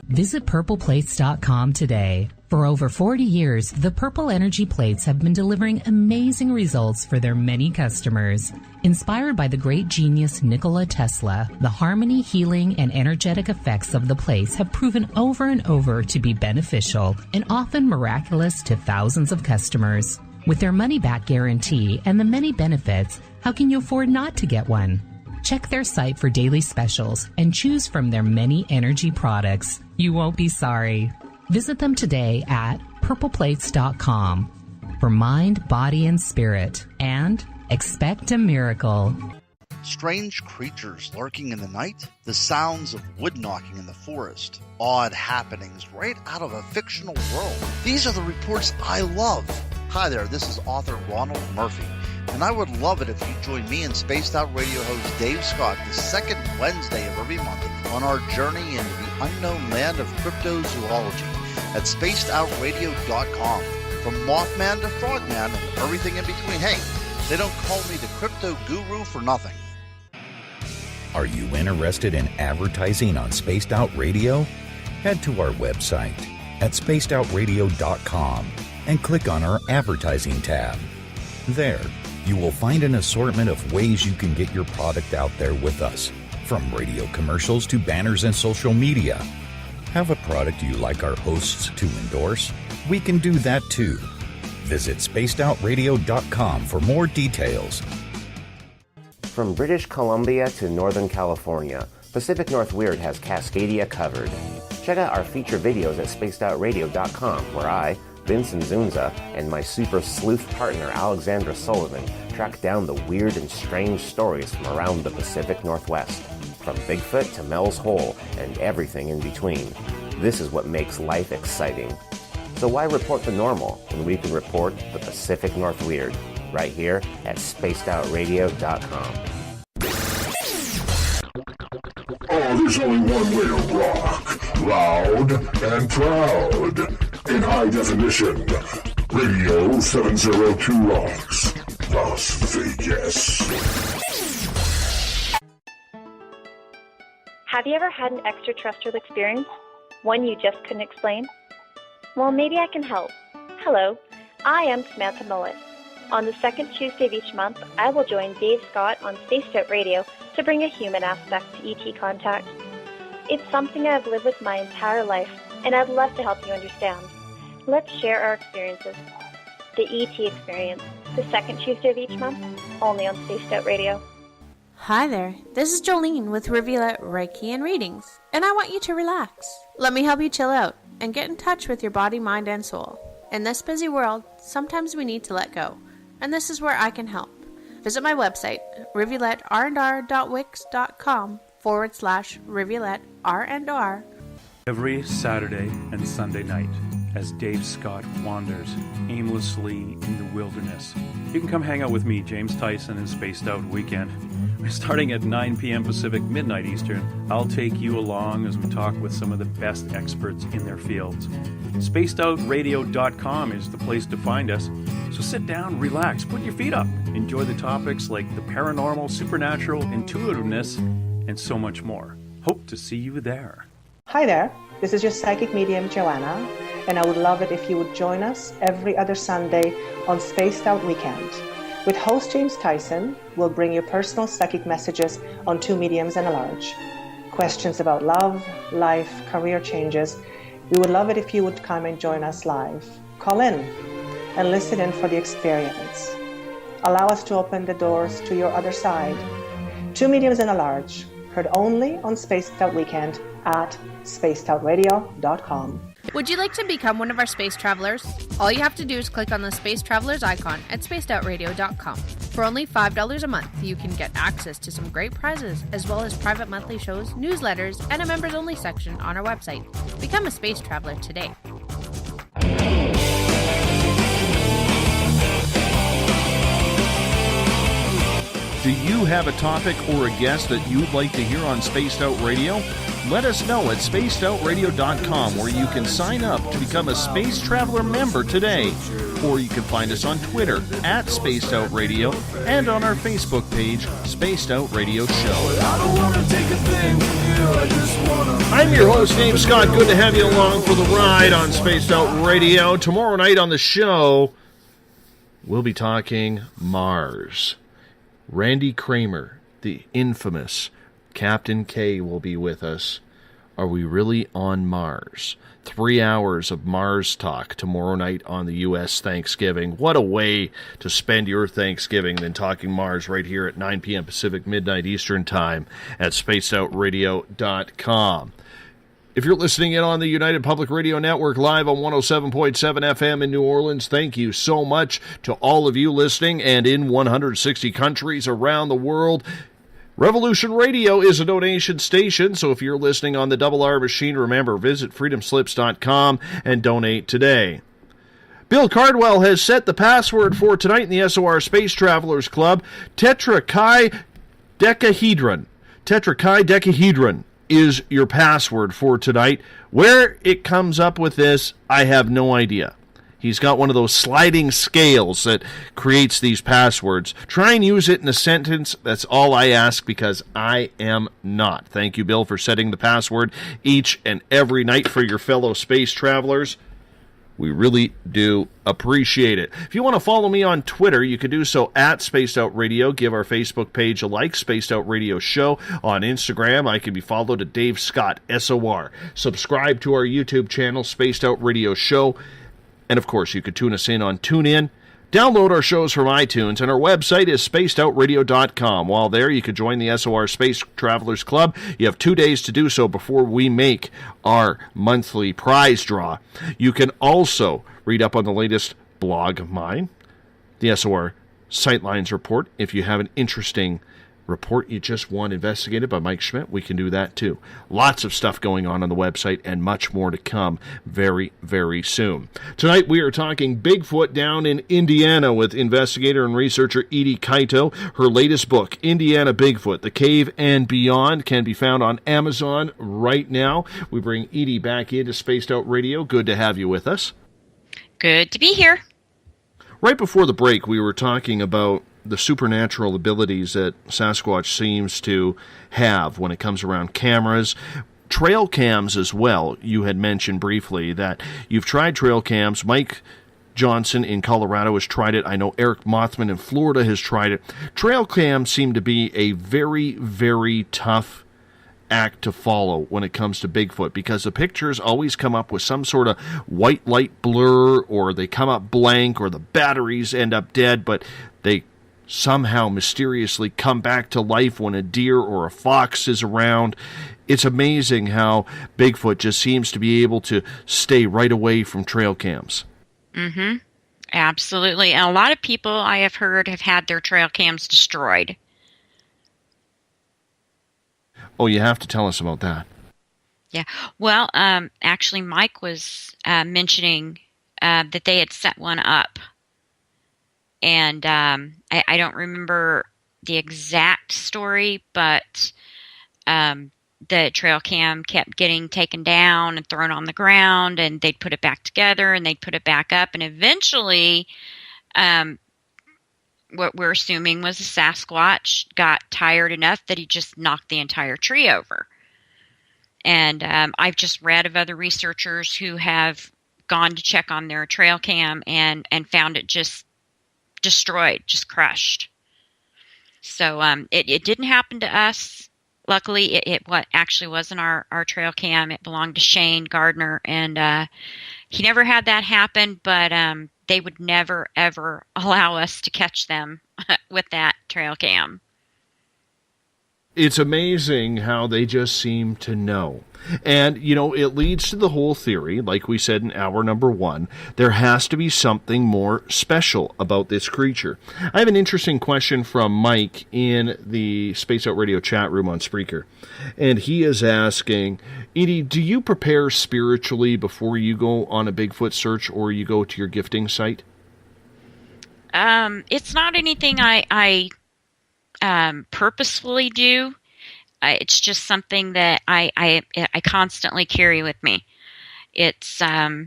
Visit purpleplates.com today. For over 40 years, the Purple Energy Plates have been delivering amazing results for their many customers. Inspired by the great genius Nikola Tesla, the harmony, healing, and energetic effects of the plates have proven over and over to be beneficial and often miraculous to thousands of customers. With their money-back guarantee and the many benefits, how can you afford not to get one? Check their site for daily specials and choose from their many energy products. You won't be sorry. Visit them today at purpleplates.com for mind, body, and spirit, and expect a miracle. Strange creatures lurking in the night, the sounds of wood knocking in the forest, odd happenings right out of a fictional world. These are the reports I love. Hi there, this is author Ronald Murphy, and I would love it if you join me and Spaced Out Radio host Dave Scott the second Wednesday of every month on our journey into the unknown land of cryptozoology at spacedoutradio.com. From Mothman to Frogman and everything in between. Hey, they don't call me the crypto guru for nothing. Are you interested in advertising on Spaced Out Radio? Head to our website at spacedoutradio.com and click on our advertising tab. There, you will find an assortment of ways you can get your product out there with us, from radio commercials to banners and social media. Have a product you like our hosts to endorse? We can do that too. Visit spacedoutradio.com for more details. From British Columbia to Northern California, Pacific North Weird has Cascadia covered. Check out our feature videos at spacedoutradio.com, where I, Vincent Zunza, and my super sleuth partner Alexandra Sullivan track down the weird and strange stories from around the Pacific Northwest. From Bigfoot to Mel's Hole and everything in between. This is what makes life exciting. So why report the normal when we can report the Pacific North Weird? Right here at spacedoutradio.com. Oh, there's only one way to rock. Loud and proud. In high definition. Radio 702 rocks. Las Vegas. Have you ever had an extraterrestrial experience? One you just couldn't explain? Well, maybe I can help. Hello, I am Samantha Mullet. On the second Tuesday of each month, I will join Dave Scott on Spaced Out Radio to bring a human aspect to ET contact. It's something I've lived with my entire life, and I'd love to help you understand. Let's share our experiences. The ET Experience, the second Tuesday of each month, only on Spaced Out Radio. Hi there, this is Jolene with Revealette Reiki and Readings, and I want you to relax. Let me help you chill out and get in touch with your body, mind, and soul. In this busy world, sometimes we need to let go, and this is where I can help. Visit my website, revealetteR&R.wix.com/RevealetteR&R. Every Saturday and Sunday night, as Dave Scott wanders aimlessly in the wilderness, you can come hang out with me, James Tyson, in Spaced Out Weekend. Starting at 9 p.m. Pacific, midnight Eastern, I'll take you along as we talk with some of the best experts in their fields. SpacedOutRadio.com is the place to find us. So sit down, relax, put your feet up. Enjoy the topics like the paranormal, supernatural, intuitiveness, and so much more. Hope to see you there. Hi there, this is your psychic medium, Joanna, and I would love it if you would join us every other Sunday on Spaced Out Weekend. With host James Tyson, we'll bring you personal psychic messages on two mediums and a large. Questions about love, life, career changes. We would love it if you would come and join us live. Call in and listen in for the experience. Allow us to open the doors to your other side. Two mediums and a large, heard only on Spaced Out Weekend at spacedoutradio.com. Would you like to become one of our space travelers? All you have to do is click on the Space Travelers icon at spacedoutradio.com. For only $5 a month, you can get access to some great prizes, as well as private monthly shows, newsletters, and a members-only section on our website. Become a space traveler today. Do you have a topic or a guest that you'd like to hear on Spaced Out Radio? Let us know at spacedoutradio.com, where you can sign up to become a Space Traveler member today. Or you can find us on Twitter at Spaced Out Radio and on our Facebook page, Spaced Out Radio Show. I'm your host, Dave Scott. Good to have you along for the ride on Spaced Out Radio. Tomorrow night on the show, we'll be talking Mars. Randy Kramer, the infamous Captain K, will be with us. Are we really on Mars? 3 hours of Mars talk tomorrow night on the U.S. Thanksgiving. What a way to spend your Thanksgiving than talking Mars right here at 9 p.m. Pacific, midnight Eastern Time at spacedoutradio.com. If you're listening in on the United Public Radio Network live on 107.7 FM in New Orleans, thank you so much to all of you listening, and in 160 countries around the world. Revolution Radio is a donation station, so if you're listening on the Double R machine, remember, visit freedomslips.com and donate today. Bill Cardwell has set the password for tonight in the SOR Space Travelers Club, tetrachydecahedron. Tetrachydecahedron is your password for tonight. Where it comes up with this, I have no idea. He's got one of those sliding scales that creates these passwords. Try and use it in a sentence. That's all I ask, because I am not. Thank you, Bill, for setting the password each and every night for your fellow space travelers. We really do appreciate it. If you want to follow me on Twitter, you can do so at Spaced Out Radio. Give our Facebook page a like, Spaced Out Radio Show. On Instagram, I can be followed at Dave Scott, SOR. Subscribe to our YouTube channel, Spaced Out Radio Show. And, of course, you could tune us in on TuneIn, Download our shows from iTunes, and our website is spacedoutradio.com. While there, you can join the SOR Space Travelers Club. You have 2 days to do so before we make our monthly prize draw. You can also read up on the latest blog of mine, the SOR Sightlines Report. If you have an interesting report you just want investigated by Mike Schmidt, we can do that too. Lots of stuff going on the website and much more to come very, very soon. Tonight we are talking Bigfoot down in Indiana with investigator and researcher Edie Caito. Her latest book, Indiana Bigfoot, The Cave and Beyond, can be found on Amazon right now. We bring Edie back into Spaced Out Radio. Good to have you with us. Good to be here. Right before the break, we were talking about the supernatural abilities that Sasquatch seems to have when it comes around cameras. Trail cams as well. You had mentioned briefly that you've tried trail cams. Mike Johnson in Colorado has tried it. I know Eric Mothman in Florida has tried it. Trail cams seem to be a very, very tough act to follow when it comes to Bigfoot, because the pictures always come up with some sort of white light blur, or they come up blank, or the batteries end up dead, but they somehow mysteriously come back to life when a deer or a fox is around. It's amazing how Bigfoot just seems to be able to stay right away from trail cams. Mm-hmm. Absolutely. And a lot of people I have heard have had their trail cams destroyed. Oh, you have to tell us about that. Yeah. Well, actually, Mike was mentioning that they had set one up. And I don't remember the exact story, but the trail cam kept getting taken down and thrown on the ground, and they'd put it back together, and they'd put it back up. And eventually, what we're assuming was a Sasquatch got tired enough that he just knocked the entire tree over. And I've just read of other researchers who have gone to check on their trail cam and found it just destroyed, just crushed. So it didn't happen to us. Luckily, it what actually wasn't our trail cam. It belonged to Shane Gardner, and he never had that happen, but they would never, ever allow us to catch them with that trail cam. It's amazing how they just seem to know. And, you know, it leads to the whole theory, like we said in hour number 1, there has to be something more special about this creature. I have an interesting question from Mike in the Space Out Radio chat room on Spreaker. And he is asking, Edie, do you prepare spiritually before you go on a Bigfoot search or you go to your gifting site? It's not anything I purposefully do. It's just something that I constantly carry with me. It's, I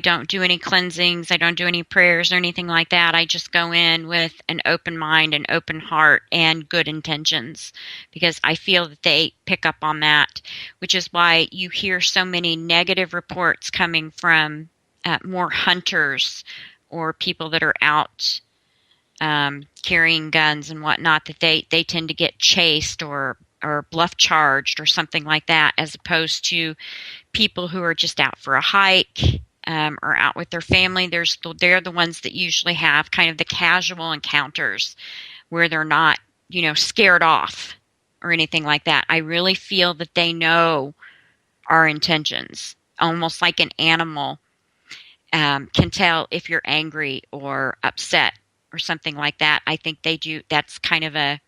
don't do any cleansings. I don't do any prayers or anything like that. I just go in with an open mind, an open heart, and good intentions, because I feel that they pick up on that, which is why you hear so many negative reports coming from more hunters or people that are out carrying guns and whatnot, that they tend to get chased or bluff charged or something like that, as opposed to people who are just out for a hike or out with their family. They're the ones that usually have kind of the casual encounters where they're not, scared off or anything like that. I really feel that they know our intentions, almost like an animal can tell if you're angry or upset or something like that. I think they do. That's kind of it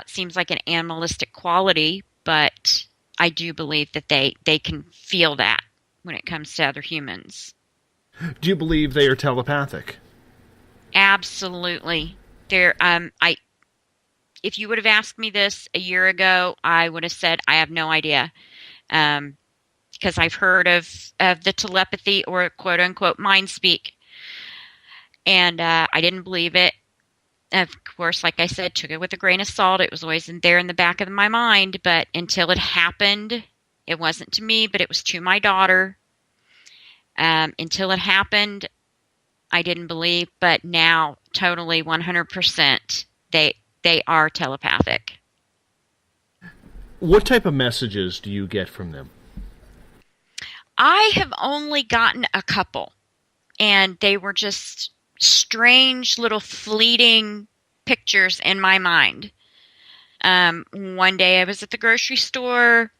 seems like an animalistic quality, but I do believe that they can feel that when it comes to other humans. Do you believe they are telepathic? Absolutely. If you would have asked me this a year ago, I would have said I have no idea. Because I've heard of the telepathy or quote unquote mind speak. And I didn't believe it. Of course, like I said, took it with a grain of salt. It was always there in the back of my mind. But until it happened, it wasn't to me, but it was to my daughter. Until it happened, I didn't believe. But now, totally 100%, they are telepathic. What type of messages do you get from them? I have only gotten a couple. and they were just strange little fleeting pictures in my mind. One day I was at the grocery store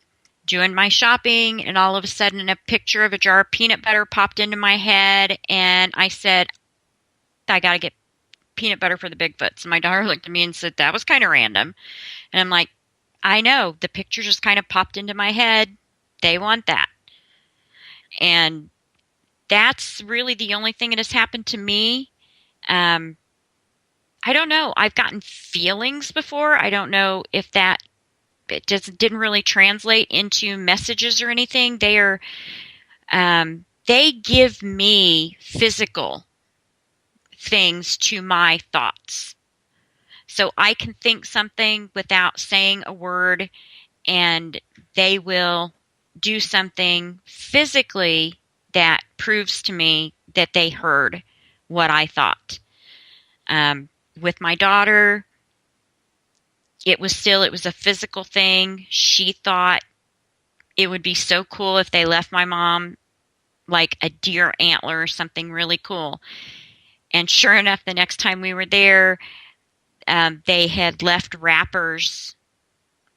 doing my shopping, and all of a sudden a picture of a jar of peanut butter popped into my head, and I said, I got to get peanut butter for the Bigfoots. And my daughter looked at me and said, that was kind of random. And I'm like, I know, the picture just kind of popped into my head. They want that. And that's really the only thing that has happened to me. I don't know. I've gotten feelings before. I don't know if that it just didn't really translate into messages or anything. They are, they give me physical things to my thoughts. So I can think something without saying a word, and they will do something physically that proves to me that they heard what I thought. With my daughter, it was a physical thing. She thought it would be so cool if they left my mom like a deer antler or something really cool. And sure enough, the next time we were there, they had left wrappers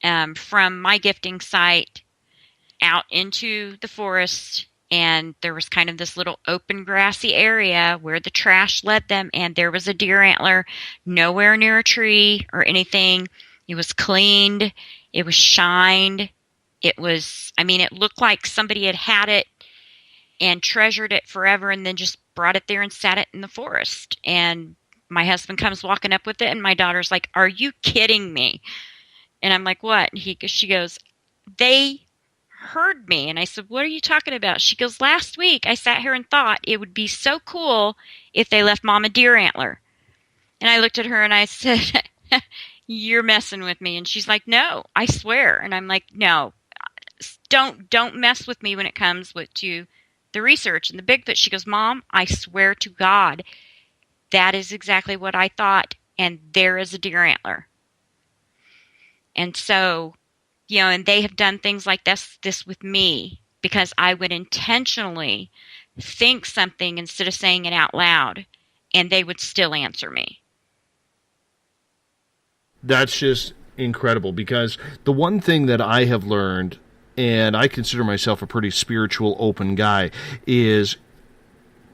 from my gifting site out into the forest, and there was kind of this little open grassy area where the trash led them, and there was a deer antler nowhere near a tree or anything. It was cleaned. It was shined. It looked like somebody had it and treasured it forever and then just brought it there and sat it in the forest. And my husband comes walking up with it, and my daughter's like, are you kidding me? And I'm like, what? And she goes, they heard me. And I said, what are you talking about? She goes, last week I sat here and thought it would be so cool if they left Mom a deer antler. And I looked at her and I said, you're messing with me. And she's like, no, I swear. And I'm like, no, don't mess with me when it comes to the research and the Bigfoot. She goes, Mom, I swear to God, that is exactly what I thought. And there is a deer antler. And so, and they have done things like this with me because I would intentionally think something instead of saying it out loud, and they would still answer me. That's just incredible, because the one thing that I have learned, and I consider myself a pretty spiritual, open guy, is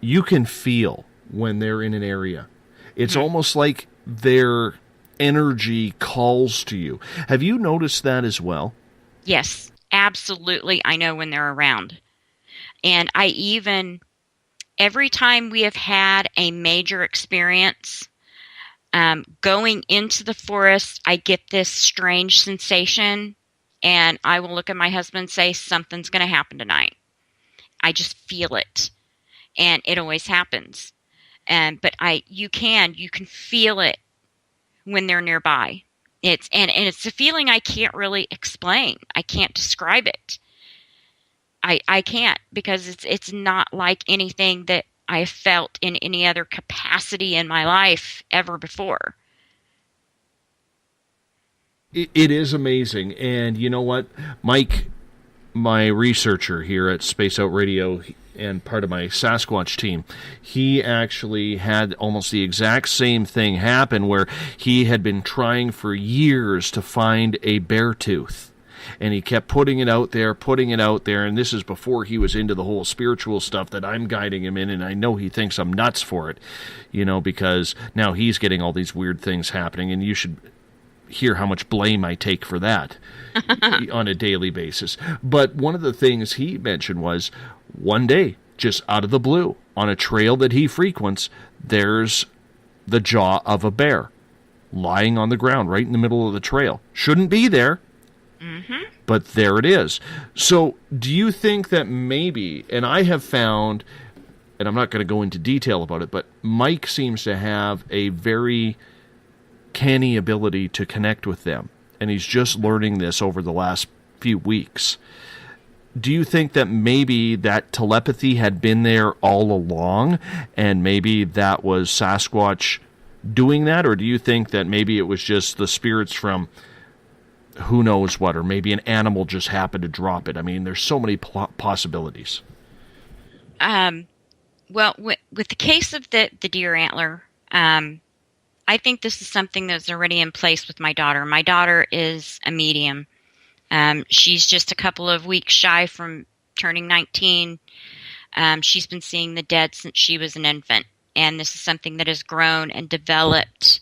you can feel when they're in an area. It's almost like their energy calls to you. Have you noticed that as well? Yes, absolutely. I know when they're around. And every time we have had a major experience, going into the forest, I get this strange sensation, and I will look at my husband and say, something's going to happen tonight. I just feel it. And it always happens. But you can feel it when they're nearby. It's a feeling I can't really explain. I can't describe it. I can't, because it's not like anything that I have felt in any other capacity in my life ever before. It is amazing. And you know what? Mike, my researcher here at Space Out Radio and part of my Sasquatch team, he actually had almost the exact same thing happen, where he had been trying for years to find a bear tooth. And he kept putting it out there, and this is before he was into the whole spiritual stuff that I'm guiding him in, and I know he thinks I'm nuts for it, because now he's getting all these weird things happening, and you should hear how much blame I take for that on a daily basis. But one of the things he mentioned was, one day, just out of the blue, on a trail that he frequents, there's the jaw of a bear lying on the ground right in the middle of the trail. Shouldn't be there. Mm-hmm. But there it is. So do you think that maybe, and I have found, and I'm not going to go into detail about it, but Mike seems to have a very canny ability to connect with them, and he's just learning this over the last few weeks. Do you think that maybe that telepathy had been there all along, and maybe that was Sasquatch doing that? Or do you think that maybe it was just the spirits from who knows what, or maybe an animal just happened to drop it? I mean, there's so many possibilities. Well, with the case of the deer antler, I think this is something that's already in place with my daughter. My daughter is a medium. She's just a couple of weeks shy from turning 19. She's been seeing the dead since she was an infant. And this is something that has grown and developed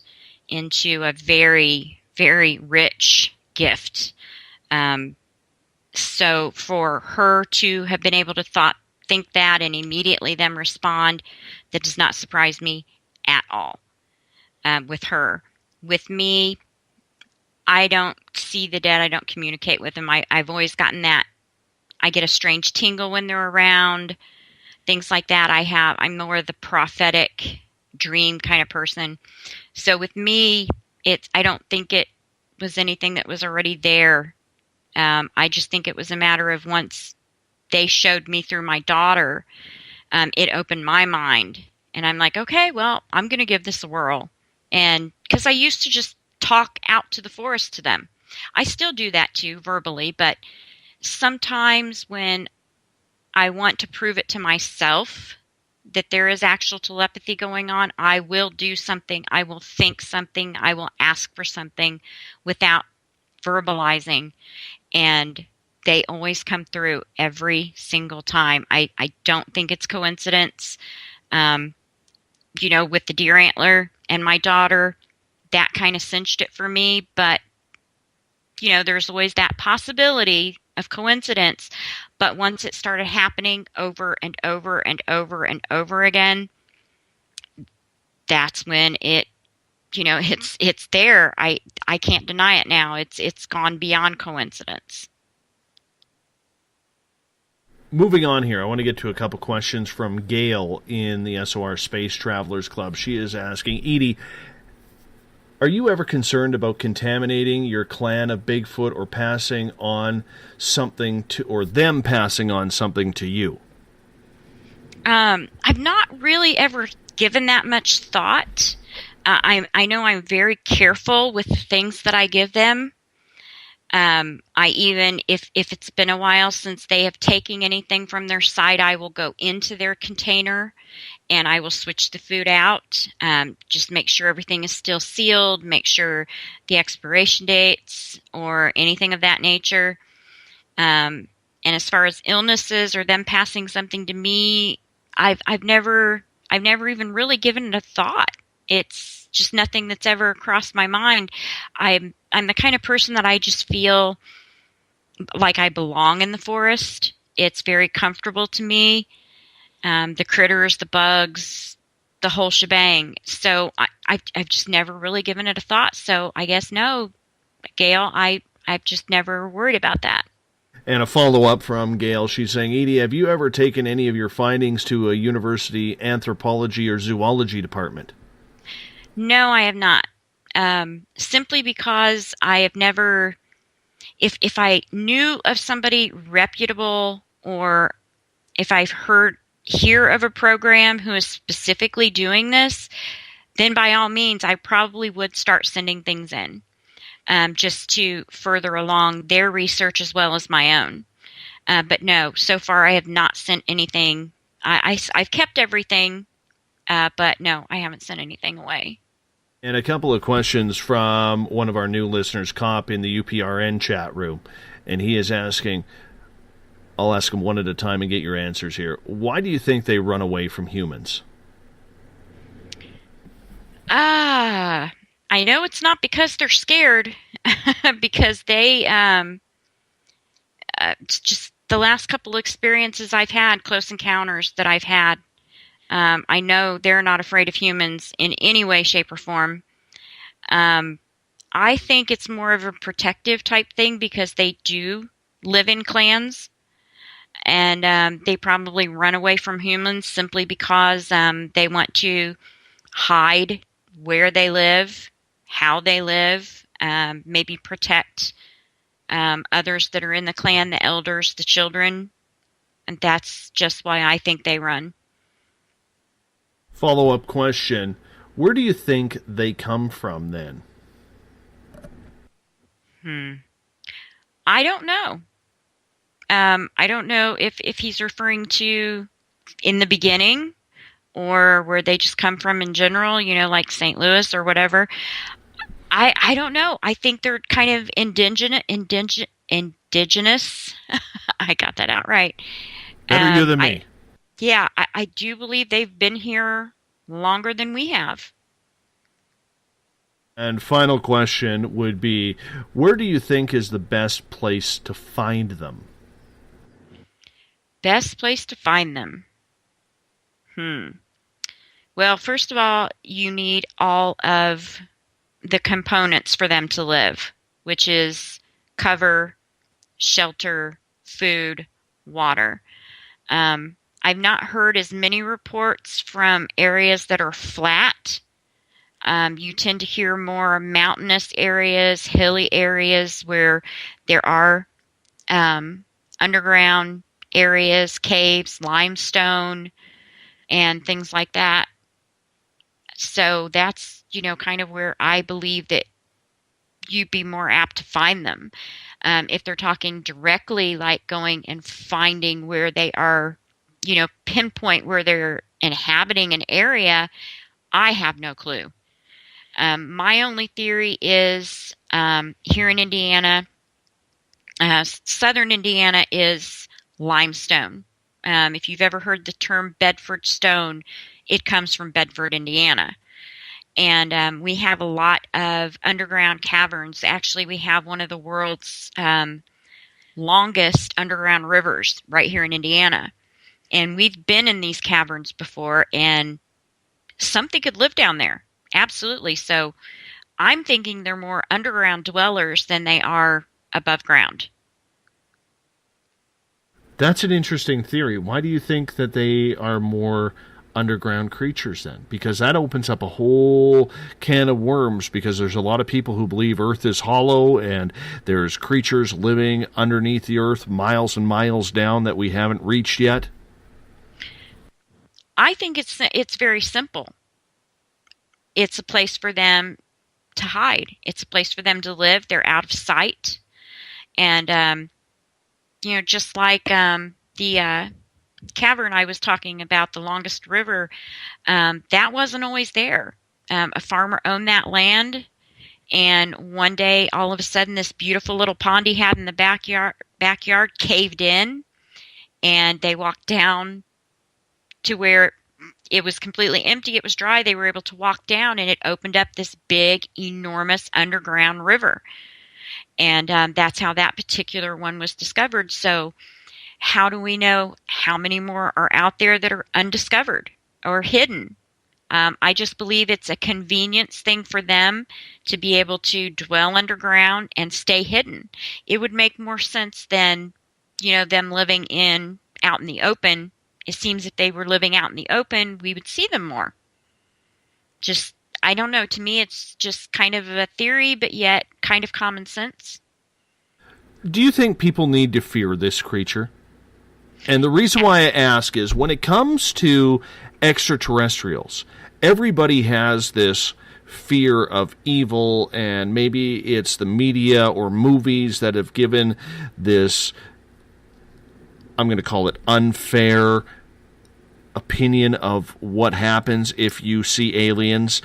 into a very, very rich gift. So for her to have been able to think that and immediately then respond, that does not surprise me at all. With her. With me, I don't see the dead. I don't communicate with them. I've always gotten that. I get a strange tingle when they're around, things like that. I'm more the prophetic dream kind of person. So with me, I don't think it was anything that was already there. I just think it was a matter of once they showed me through my daughter, it opened my mind. And I'm like, okay, well, I'm going to give this a whirl. And because I used to just talk out to the forest to them. I still do that too, verbally, but sometimes when I want to prove it to myself that there is actual telepathy going on, I will do something, I will think something, I will ask for something without verbalizing, and they always come through every single time. I don't think it's coincidence. With the deer antler and my daughter, that kind of cinched it for me. But, there's always that possibility of coincidence. But once it started happening over and over and over and over again, that's when it's there. I can't deny it now. It's gone beyond coincidence. Moving on here, I want to get to a couple questions from Gail in the SOR Space Travelers Club. She is asking, Edie, are you ever concerned about contaminating your clan of Bigfoot or passing on something or them passing on something to you? I've not really ever given that much thought. I know I'm very careful with the things that I give them. I even, if it's been a while since they have taken anything from their side, I will go into their container and I will switch the food out. Just make sure everything is still sealed, make sure the expiration dates or anything of that nature. And as far as illnesses or them passing something to me, I've never even really given it a thought. It's just nothing that's ever crossed my mind. I'm the kind of person that I just feel like I belong in the forest. It's very comfortable to me. The critters, the bugs, the whole shebang. So I've just never really given it a thought. So I guess no, Gail, I've just never worried about that. And a follow-up from Gail, she's saying, Edie, have you ever taken any of your findings to a university anthropology or zoology department? No, I have not. Simply because I have never, if I knew of somebody reputable or if I've hear of a program who is specifically doing this, then by all means, I probably would start sending things in. Just to further along their research as well as my own. But no, so far I have not sent anything. I've kept everything, but no, I haven't sent anything away. And a couple of questions from one of our new listeners, Cop, in the UPRN chat room. And he is asking, I'll ask them one at a time and get your answers here. Why do you think they run away from humans? I know it's not because they're scared, because they, just the last couple experiences I've had, close encounters that I've had, I know they're not afraid of humans in any way, shape, or form. I think it's more of a protective type thing because they do live in clans, and they probably run away from humans simply because they want to hide where they live, how they live, maybe protect others that are in the clan, the elders, the children. And that's just why I think they run. Follow-up question. Where do you think they come from then? I don't know. I don't know if he's referring to in the beginning or where they just come from in general, like St. Louis or whatever. I don't know. I think they're kind of indigenous. I got that out right. Better you than me. I do believe they've been here longer than we have. And final question would be, where do you think is the best place to find them? Best place to find them? Well, first of all, you need all of the components for them to live, which is cover, shelter, food, water. I've not heard as many reports from areas that are flat. You tend to hear more mountainous areas, hilly areas where there are underground areas, caves, limestone, and things like that. So that's, kind of where I believe that you'd be more apt to find them. If they're talking directly, like going and finding where they are, pinpoint where they're inhabiting an area, I have no clue. My only theory is here in Indiana, southern Indiana is limestone. If you've ever heard the term Bedford stone, it comes from Bedford, Indiana. And we have a lot of underground caverns. Actually, we have one of the world's longest underground rivers right here in Indiana. And we've been in these caverns before, and something could live down there. Absolutely. So I'm thinking they're more underground dwellers than they are above ground. That's an interesting theory. Why do you think that they are more underground creatures then? Because that opens up a whole can of worms, because there's a lot of people who believe Earth is hollow and there's creatures living underneath the Earth miles and miles down that we haven't reached yet. I think it's very simple. It's a place for them to hide. It's a place for them to live. They're out of sight. And, just like the cavern I was talking about, the longest river, that wasn't always there. A farmer owned that land, and one day, all of a sudden, this beautiful little pond he had in the backyard caved in, and they walked down to where it was completely empty. It was dry. They were able to walk down, and it opened up this big, enormous underground river. And that's how that particular one was discovered. So how do we know how many more are out there that are undiscovered or hidden? I just believe it's a convenience thing for them to be able to dwell underground and stay hidden. It would make more sense than, them living out in the open. It seems if they were living out in the open, we would see them more. Just, I don't know. To me, it's just kind of a theory, but yet kind of common sense. Do you think people need to fear this creature? And the reason why I ask is when it comes to extraterrestrials, everybody has this fear of evil, and maybe it's the media or movies that have given this, I'm going to call it unfair opinion of what happens if you see aliens.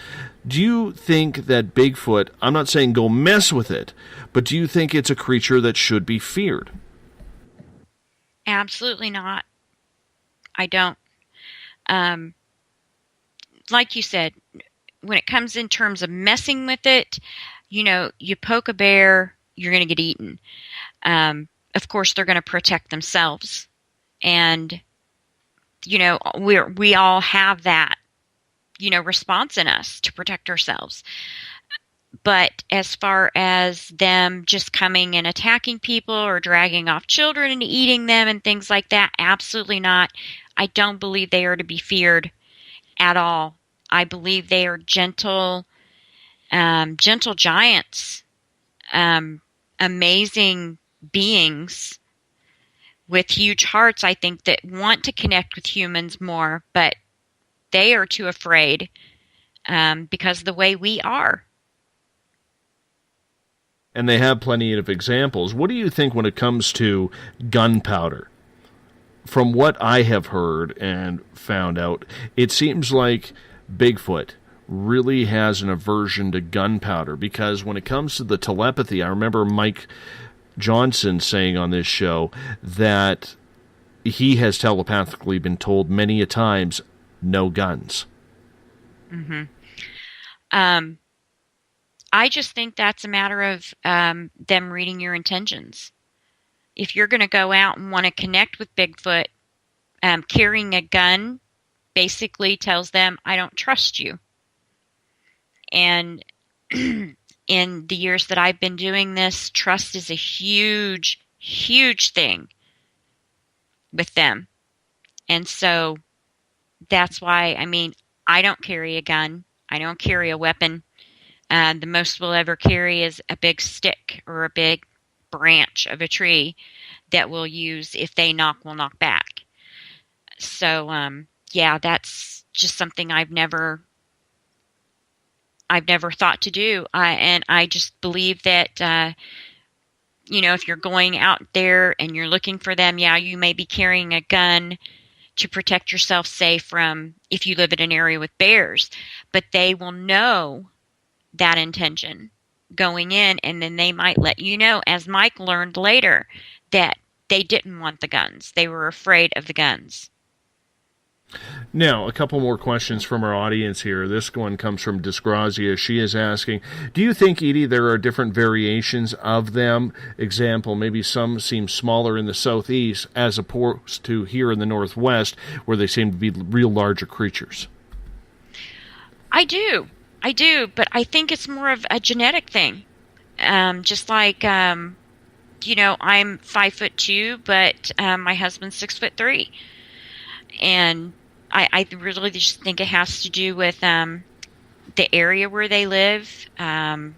Do you think that Bigfoot, I'm not saying go mess with it, but do you think it's a creature that should be feared? Absolutely not. I don't. Like you said, when it comes in terms of messing with it, you poke a bear, you're going to get eaten. Of course, they're going to protect themselves. And, we all have that, response in us to protect ourselves. But as far as them just coming and attacking people or dragging off children and eating them and things like that, absolutely not. I don't believe they are to be feared at all. I believe they are gentle giants, amazing beings with huge hearts, I think, that want to connect with humans more, but they are too afraid because of the way we are. And they have plenty of examples. What do you think when it comes to gunpowder? from what I have heard and found out, it seems like Bigfoot really has an aversion to gunpowder, because when it comes to the telepathy, I remember Mike Johnson saying on this show that he has telepathically been told many a times, no guns. Mm-hmm. I just think that's a matter of them reading your intentions. If you're going to go out and want to connect with Bigfoot, carrying a gun basically tells them, I don't trust you. And in the years that I've been doing this, trust is a huge, huge thing with them. And so that's why, I mean, I don't carry a gun. I don't carry a weapon. The most we'll ever carry is a big stick or a big branch of a tree that we'll use. If they knock, we'll knock back. So, yeah, that's just something I've never thought to do. And I just believe that, if you're going out there and you're looking for them, yeah, you may be carrying a gun to protect yourself, say, from if you live in an area with bears, but they will know that intention going in, and then they might let you know, as Mike learned later, that they didn't want the guns. They were afraid of the guns. Now, a couple more questions from our audience here. This one comes from Disgrazia. She is asking, do you think, Edie, there are different variations of them? Example, maybe some seem smaller in the southeast as opposed to here in the northwest, where they seem to be real larger creatures. I do, but I think it's more of a genetic thing. Just like, I'm 5'2", but my husband's 6'3", and I really just think it has to do with the area where they live, I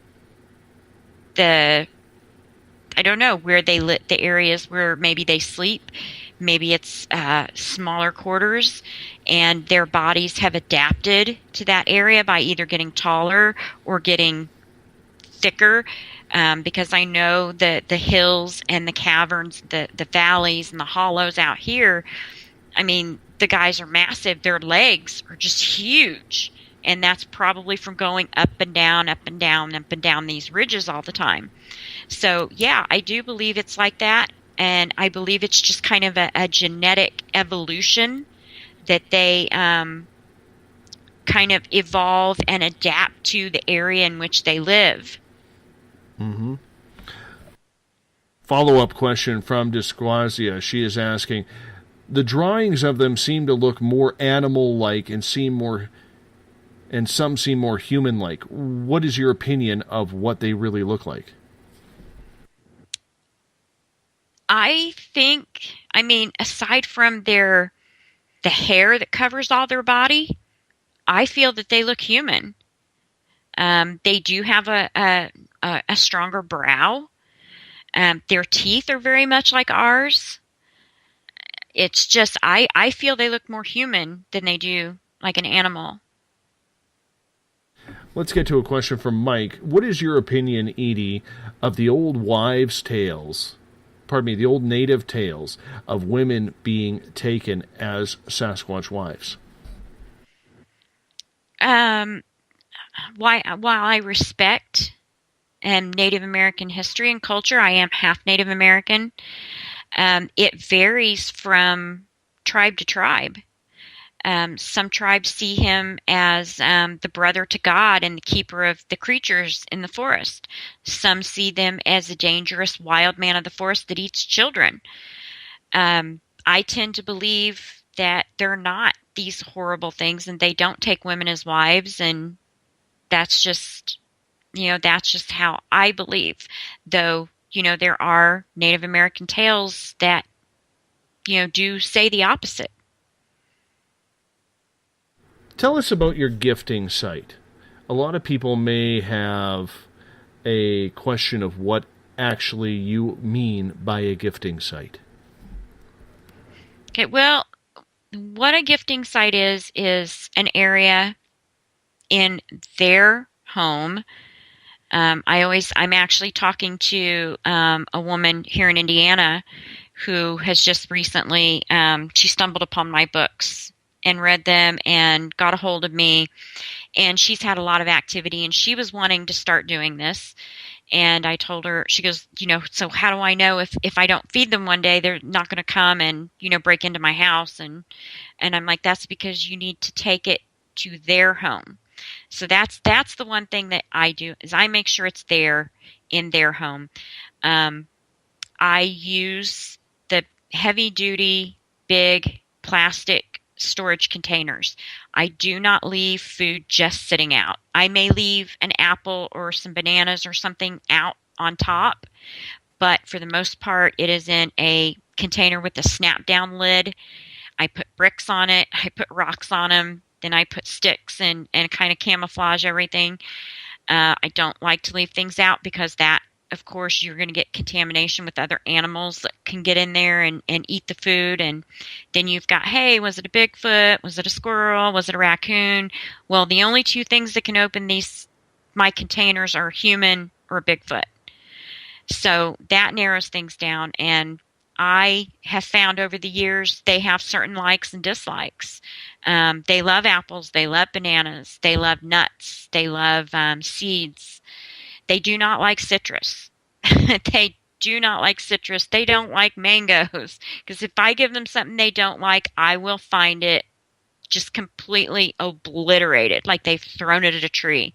don't know where they live, the areas where maybe they sleep. Maybe it's smaller quarters, and their bodies have adapted to that area by either getting taller or getting thicker. Because I know that the hills and the caverns, the valleys and the hollows out here, I mean, the guys are massive. Their legs are just huge. And that's probably from going up and down, up and down, up and down these ridges all the time. So, yeah, I do believe it's like that. And I believe it's just kind of a genetic evolution that they kind of evolve and adapt to the area in which they live. Mm-hmm. Follow-up question from Disquasia. She is asking, the drawings of them seem to look more animal-like and some seem more human-like. What is your opinion of what they really look like? I think, aside from the hair that covers all their body, I feel that they look human. They do have a stronger brow. Their teeth are very much like ours. It's just, I feel they look more human than they do like an animal. Let's get to a question from Mike. What is your opinion, Edie, of the old the old native tales of women being taken as Sasquatch wives? While I respect Native American history and culture, I am half Native American. It varies from tribe to tribe. Some tribes see him as the brother to God and the keeper of the creatures in the forest. Some see them as a dangerous wild man of the forest that eats children. I tend to believe that they're not these horrible things, and they don't take women as wives, and that's just how I believe. Though, there are Native American tales that, do say the opposite. Tell us about your gifting site. A lot of people may have a question of what actually you mean by a gifting site. Okay, well, what a gifting site is an area in their home. I'm actually talking to a woman here in Indiana who has just recently, she stumbled upon my books and read them and got a hold of me. And she's had a lot of activity, and she was wanting to start doing this. And I told her, she goes, so how do I know if I don't feed them one day, they're not going to come and, break into my house? And I'm like, that's because you need to take it to their home. So that's the one thing that I do, is I make sure it's there in their home. I use the heavy duty, big plastic storage containers. I do not leave food just sitting out. I may leave an apple or some bananas or something out on top, but for the most part, it is in a container with a snap down lid. I put bricks on it. I put rocks on them. Then I put sticks and kind of camouflage everything. I don't like to leave things out because that, of course, you're going to get contamination with other animals that can get in there and eat the food. And then you've got, hey, was it a Bigfoot? Was it a squirrel? Was it a raccoon? Well, the only two things that can open my containers are human or Bigfoot. So that narrows things down. And I have found over the years they have certain likes and dislikes. They love apples. They love bananas. They love nuts. They love seeds. They do not like citrus. They do not like citrus. They don't like mangoes. Because if I give them something they don't like, I will find it just completely obliterated, like they've thrown it at a tree.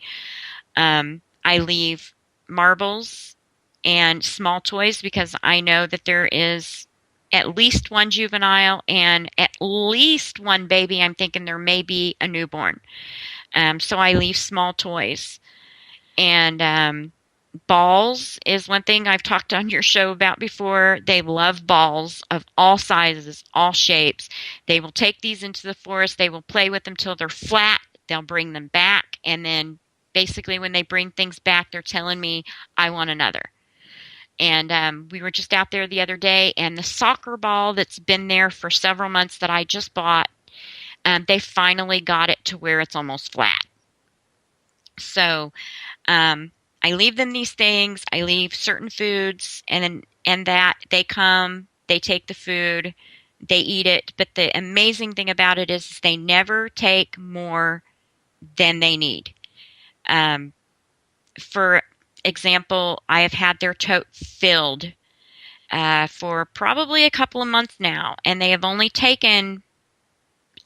I leave marbles and small toys because I know that there is at least one juvenile and at least one baby. I'm thinking there may be a newborn. So I leave small toys. And balls is one thing I've talked on your show about before. They love balls of all sizes, all shapes. They will take these into the forest. They will play with them till they're flat. They'll bring them back. And then basically when they bring things back, they're telling me, I want another. And we were just out there the other day, and the soccer ball that's been there for several months that I just bought, they finally got it to where it's almost flat. So I leave them these things. I leave certain foods, and that they come, they take the food, they eat it. But the amazing thing about it is they never take more than they need. For example, I have had their tote filled for probably a couple of months now, and they have only taken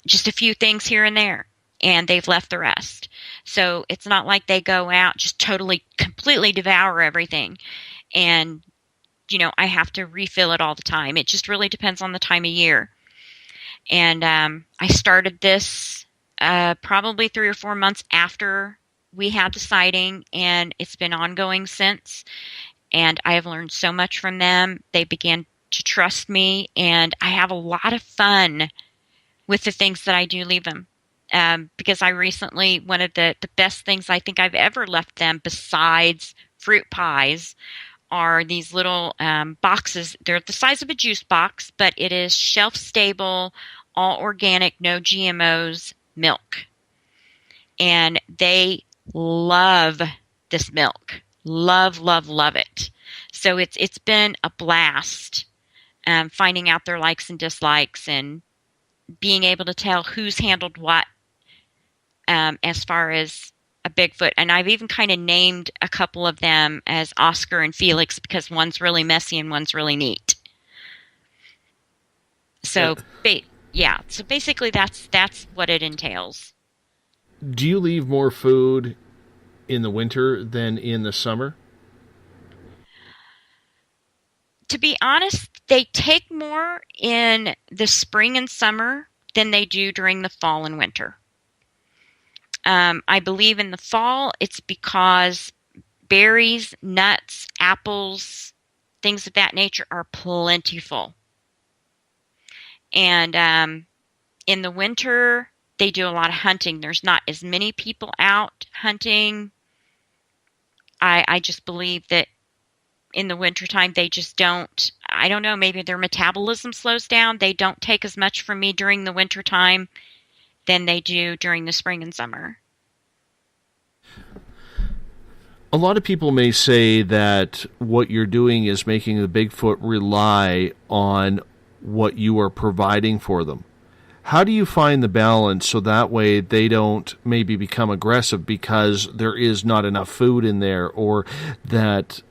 just a few things here and there, and they've left the rest. So it's not like they go out just totally, completely devour everything. And, I have to refill it all the time. It just really depends on the time of year. And I started this probably 3 or 4 months after we had the sighting, and it's been ongoing since. And I have learned so much from them. They began to trust me, and I have a lot of fun with the things that I do leave them. Because I recently, one of the best things I think I've ever left them besides fruit pies are these little boxes. They're the size of a juice box, but it is shelf-stable, all organic, no GMOs milk. And they love this milk. Love, love, love it. So it's been a blast finding out their likes and dislikes and being able to tell who's handled what as far as a Bigfoot. And I've even kind of named a couple of them as Oscar and Felix because one's really messy and one's really neat. So, so basically that's what it entails. Do you leave more food in the winter than in the summer? To be honest, they take more in the spring and summer than they do during the fall and winter. I believe in the fall it's because berries, nuts, apples, things of that nature are plentiful. And in the winter, they do a lot of hunting. There's not as many people out hunting. I just believe that in the wintertime, they just don't, I don't know, maybe their metabolism slows down. They don't take as much from me during the wintertime than they do during the spring and summer. A lot of people may say that what you're doing is making the Bigfoot rely on what you are providing for them. How do you find the balance so that way they don't maybe become aggressive because there is not enough food in there, or that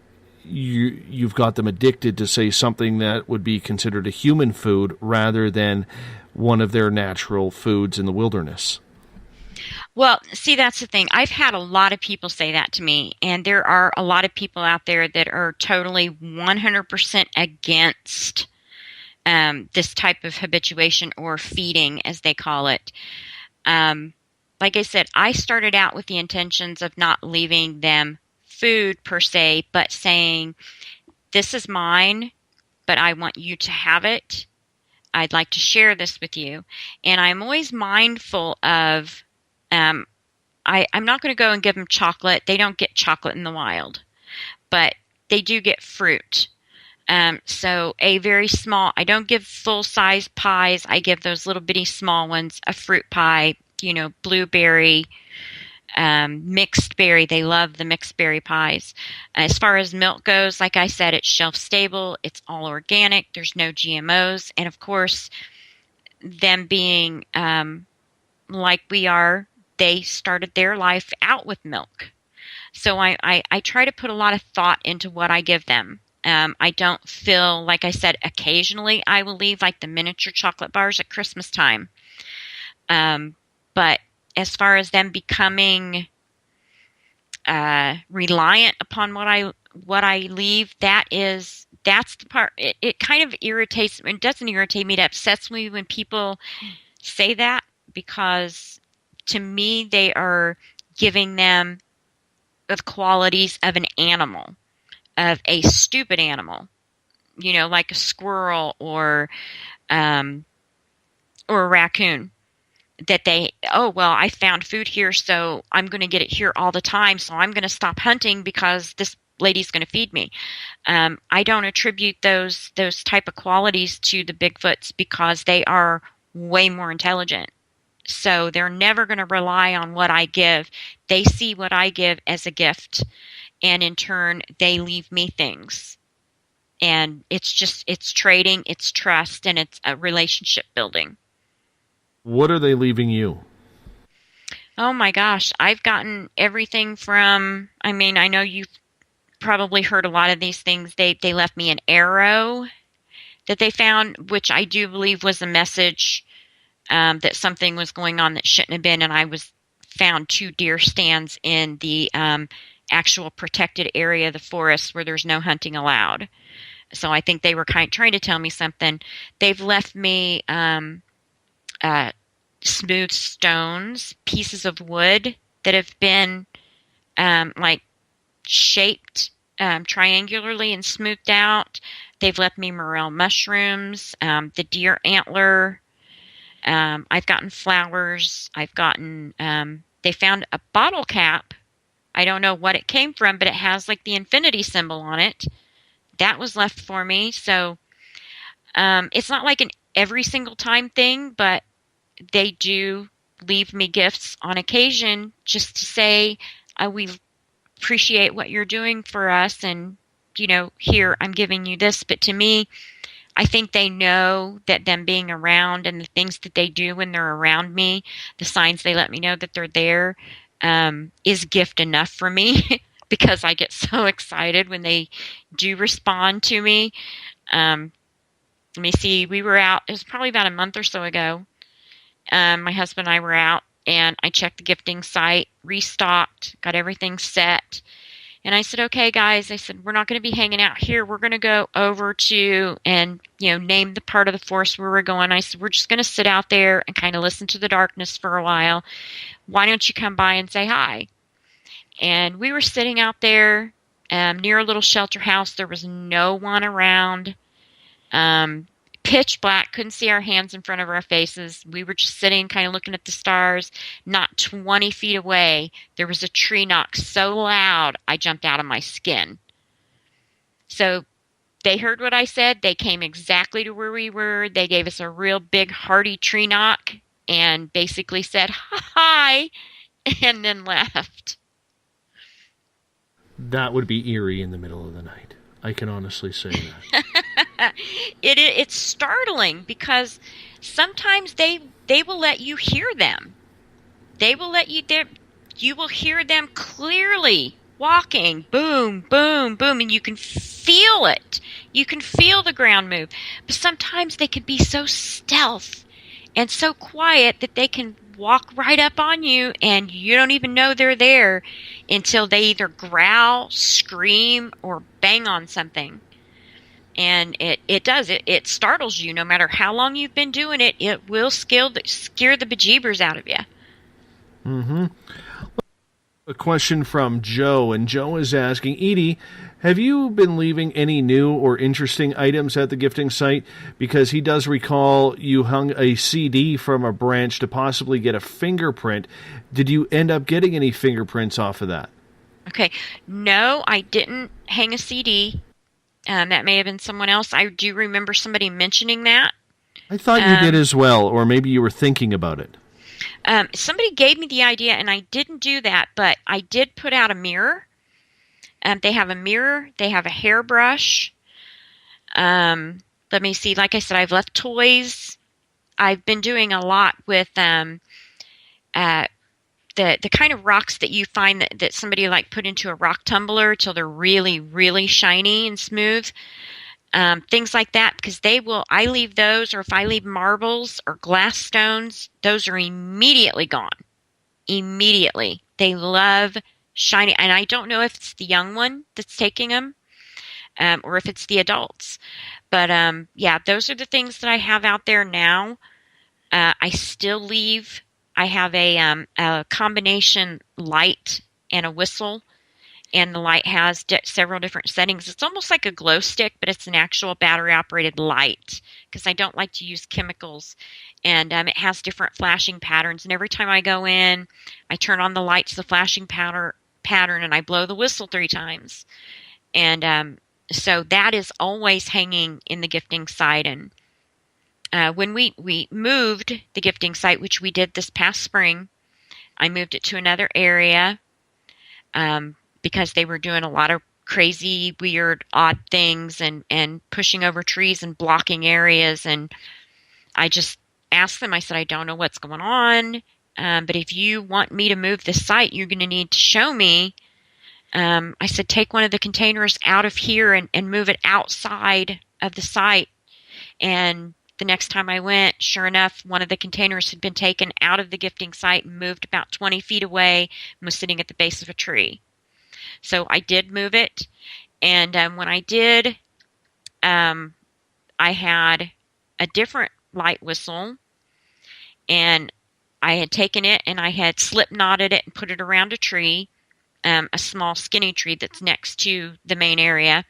you've got them addicted to, say, something that would be considered a human food rather than one of their natural foods in the wilderness? Well, see, that's the thing. I've had a lot of people say that to me, and there are a lot of people out there that are totally 100% against this type of habituation, or feeding, as they call it. Like I said, I started out with the intentions of not leaving them food per se, but saying, this is mine, but I want you to have it. I'd like to share this with you. And I'm always mindful of, I'm not going to go and give them chocolate. They don't get chocolate in the wild, but they do get fruit. So a very small, I don't give full-size pies. I give those little bitty small ones a fruit pie, blueberry, mixed berry. They love the mixed berry pies. As far as milk goes, like I said, it's shelf stable. It's all organic. There's no GMOs. And of course, them being like we are, they started their life out with milk. So I try to put a lot of thought into what I give them. I don't feel, like I said, occasionally I will leave like the miniature chocolate bars at Christmas time. But as far as them becoming reliant upon what I leave, that's the part. It kind of irritates me. It doesn't irritate me. It upsets me when people say that, because to me they are giving them the qualities of an animal, of a stupid animal, like a squirrel or a raccoon. That I found food here, so I'm going to get it here all the time, so I'm going to stop hunting because this lady's going to feed me. I don't attribute those type of qualities to the Bigfoots, because they are way more intelligent. So they're never going to rely on what I give. They see what I give as a gift, and in turn, they leave me things. And it's trading, it's trust, and it's a relationship building. What are they leaving you? Oh my gosh, I've gotten everything from, I know you've probably heard a lot of these things. They left me an arrow that they found, which I do believe was a message that something was going on that shouldn't have been, and I found 2 deer stands in the actual protected area of the forest where there's no hunting allowed. So I think they were trying to tell me something. They've left me smooth stones, pieces of wood that have been shaped triangularly and smoothed out. They've left me morel mushrooms, the deer antler. I've gotten flowers. I've gotten, they found a bottle cap. I don't know what it came from, but it has like the infinity symbol on it. That was left for me. So it's not like an every single time thing, but they do leave me gifts on occasion just to say, we appreciate what you're doing for us, and, here, I'm giving you this. But to me, I think they know that them being around and the things that they do when they're around me, the signs they let me know that they're there, is gift enough for me because I get so excited when they do respond to me. Let me see, we were out, it was probably about a month or so ago. My husband and I were out, and I checked the gifting site, restocked, got everything set. And I said, okay, guys, I said, we're not going to be hanging out here. We're going to go over to and, name the part of the forest where we're going. I said, we're just going to sit out there and kind of listen to the darkness for a while. Why don't you come by and say hi? And we were sitting out there near a little shelter house. There was no one around. Pitch black, couldn't see our hands in front of our faces. We were just sitting, kind of looking at the stars. Not 20 feet away, there was a tree knock so loud, I jumped out of my skin. So they heard what I said. They came exactly to where we were. They gave us a real big, hearty tree knock and basically said, hi, and then left. That would be eerie in the middle of the night. I can honestly say that. It's startling because sometimes they will let you hear them. They will let you there. You will hear them clearly walking, boom, boom, boom, and you can feel it. You can feel the ground move. But sometimes they can be so stealth and so quiet that they can walk right up on you and you don't even know they're there until they either growl, scream, or bang on something. And it startles you. No matter how long you've been doing it, it will scare the bejeebers out of you. Mm-hmm. A question from Joe, and Joe is asking, Edie, have you been leaving any new or interesting items at the gifting site? Because he does recall you hung a CD from a branch to possibly get a fingerprint. Did you end up getting any fingerprints off of that? Okay. No, I didn't hang a CD. That may have been someone else. I do remember somebody mentioning that. I thought you did as well, or maybe you were thinking about it. Somebody gave me the idea, and I didn't do that, but I did put out a mirror. They have a mirror. They have a hairbrush. Let me see. Like I said, I've left toys. I've been doing a lot with the kind of rocks that you find that somebody like put into a rock tumbler till they're really, really shiny and smooth. Things like that, because I leave those, or if I leave marbles or glass stones, those are immediately gone. Immediately. They love shiny, and I don't know if it's the young one that's taking them, or if it's the adults. But, yeah, those are the things that I have out there now. I still leave. I have a combination light and a whistle. And the light has several different settings. It's almost like a glow stick, but it's an actual battery-operated light because I don't like to use chemicals. And it has different flashing patterns. And every time I go in, I turn on the light to the flashing pattern, and I blow the whistle 3 times. And so that is always hanging in the gifting site. And when we moved the gifting site, which we did this past spring, I moved it to another area. Because they were doing a lot of crazy, weird, odd things and pushing over trees and blocking areas. And I just asked them, I said, I don't know what's going on, but if you want me to move this site, you're going to need to show me. I said, take one of the containers out of here and move it outside of the site. And the next time I went, sure enough, one of the containers had been taken out of the gifting site and moved about 20 feet away and was sitting at the base of a tree. So I did move it, and when I did, I had a different light whistle, and I had taken it and I had slip knotted it and put it around a tree, a small skinny tree that's next to the main area,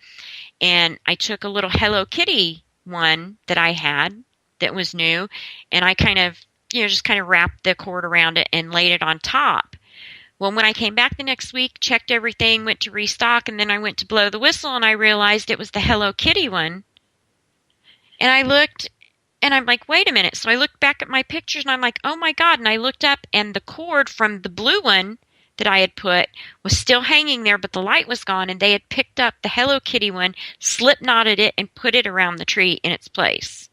and I took a little Hello Kitty one that I had that was new, and I kind of, just kind of wrapped the cord around it and laid it on top. Well, when I came back the next week, checked everything, went to restock, and then I went to blow the whistle, and I realized it was the Hello Kitty one. And I looked, and I'm like, wait a minute. So I looked back at my pictures, and I'm like, oh, my God. And I looked up, and the cord from the blue one that I had put was still hanging there, but the light was gone, and they had picked up the Hello Kitty one, slip knotted it, and put it around the tree in its place.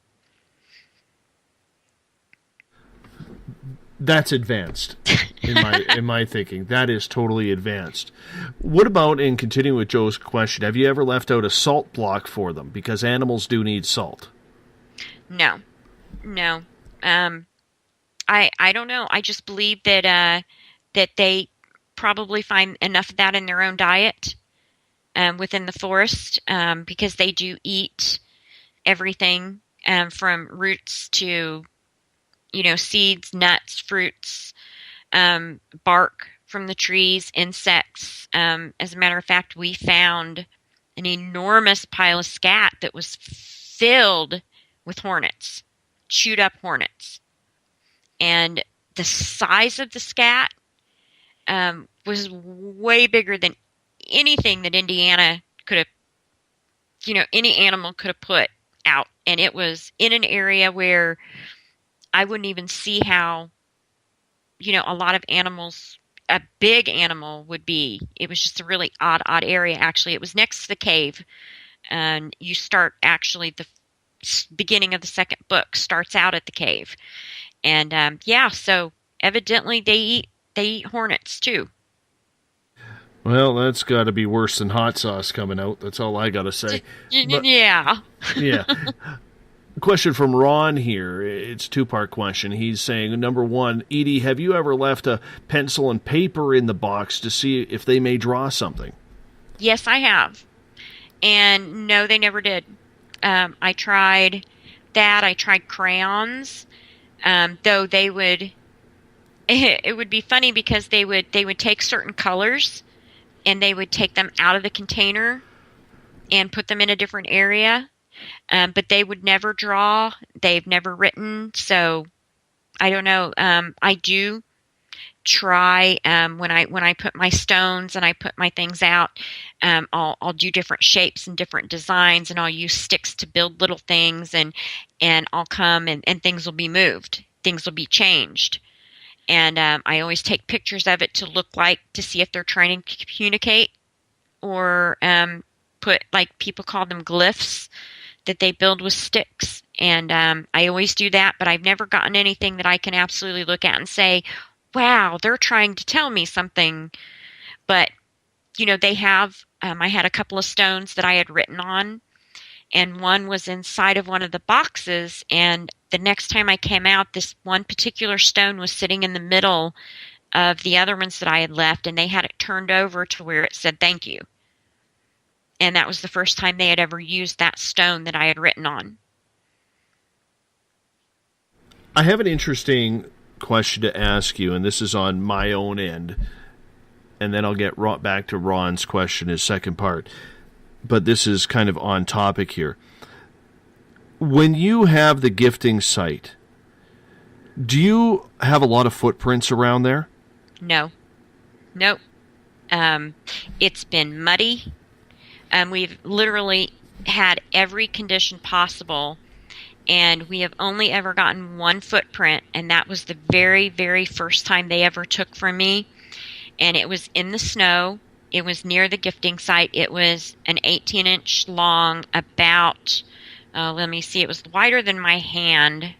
That's advanced in my thinking. That is totally advanced. What about, in continuing with Joe's question, have you ever left out a salt block for them? Because animals do need salt. No. I don't know. I just believe that they probably find enough of that in their own diet within the forest because they do eat everything from roots to seeds, nuts, fruits, bark from the trees, insects. As a matter of fact, we found an enormous pile of scat that was filled with hornets, chewed up hornets. And the size of the scat was way bigger than anything that Indiana could have, any animal could have put out. And it was in an area where I wouldn't even see how, a lot of animals a big animal would be. It was just a really odd area. Actually, it was next to the cave, and you start actually the beginning of the second book starts out at the cave, and so evidently they eat hornets too. Well, that's got to be worse than hot sauce coming out. That's all I got to say. Yeah. Yeah. Question from Ron here. It's a two-part question. He's saying, number one, Edie, have you ever left a pencil and paper in the box to see if they may draw something? Yes, I have. And no, they never did. I tried that. I tried crayons, though they would. It would be funny because they would take certain colors and they would take them out of the container and put them in a different area. But they would never draw. They've never written. So I don't know. I do try when I put my stones and I put my things out. I'll do different shapes and different designs, and I'll use sticks to build little things, and I'll come and things will be moved. Things will be changed. And I always take pictures of it to see if they're trying to communicate, or put, like, people call them glyphs that they build with sticks. And I always do that, but I've never gotten anything that I can absolutely look at and say, wow, they're trying to tell me something. But, they have, I had a couple of stones that I had written on, and one was inside of one of the boxes, and the next time I came out, this one particular stone was sitting in the middle of the other ones that I had left, and they had it turned over to where it said thank you. And that was the first time they had ever used that stone that I had written on. I have an interesting question to ask you, and this is on my own end, and then I'll get back to Ron's question, his second part. But this is kind of on topic here. When you have the gifting site, do you have a lot of footprints around there? No. Nope. It's been muddy. We've literally had every condition possible, and we have only ever gotten one footprint, and that was the very, very first time they ever took from me, and it was in the snow. It was near the gifting site. It was an 18-inch long, about, let me see, it was wider than my hand,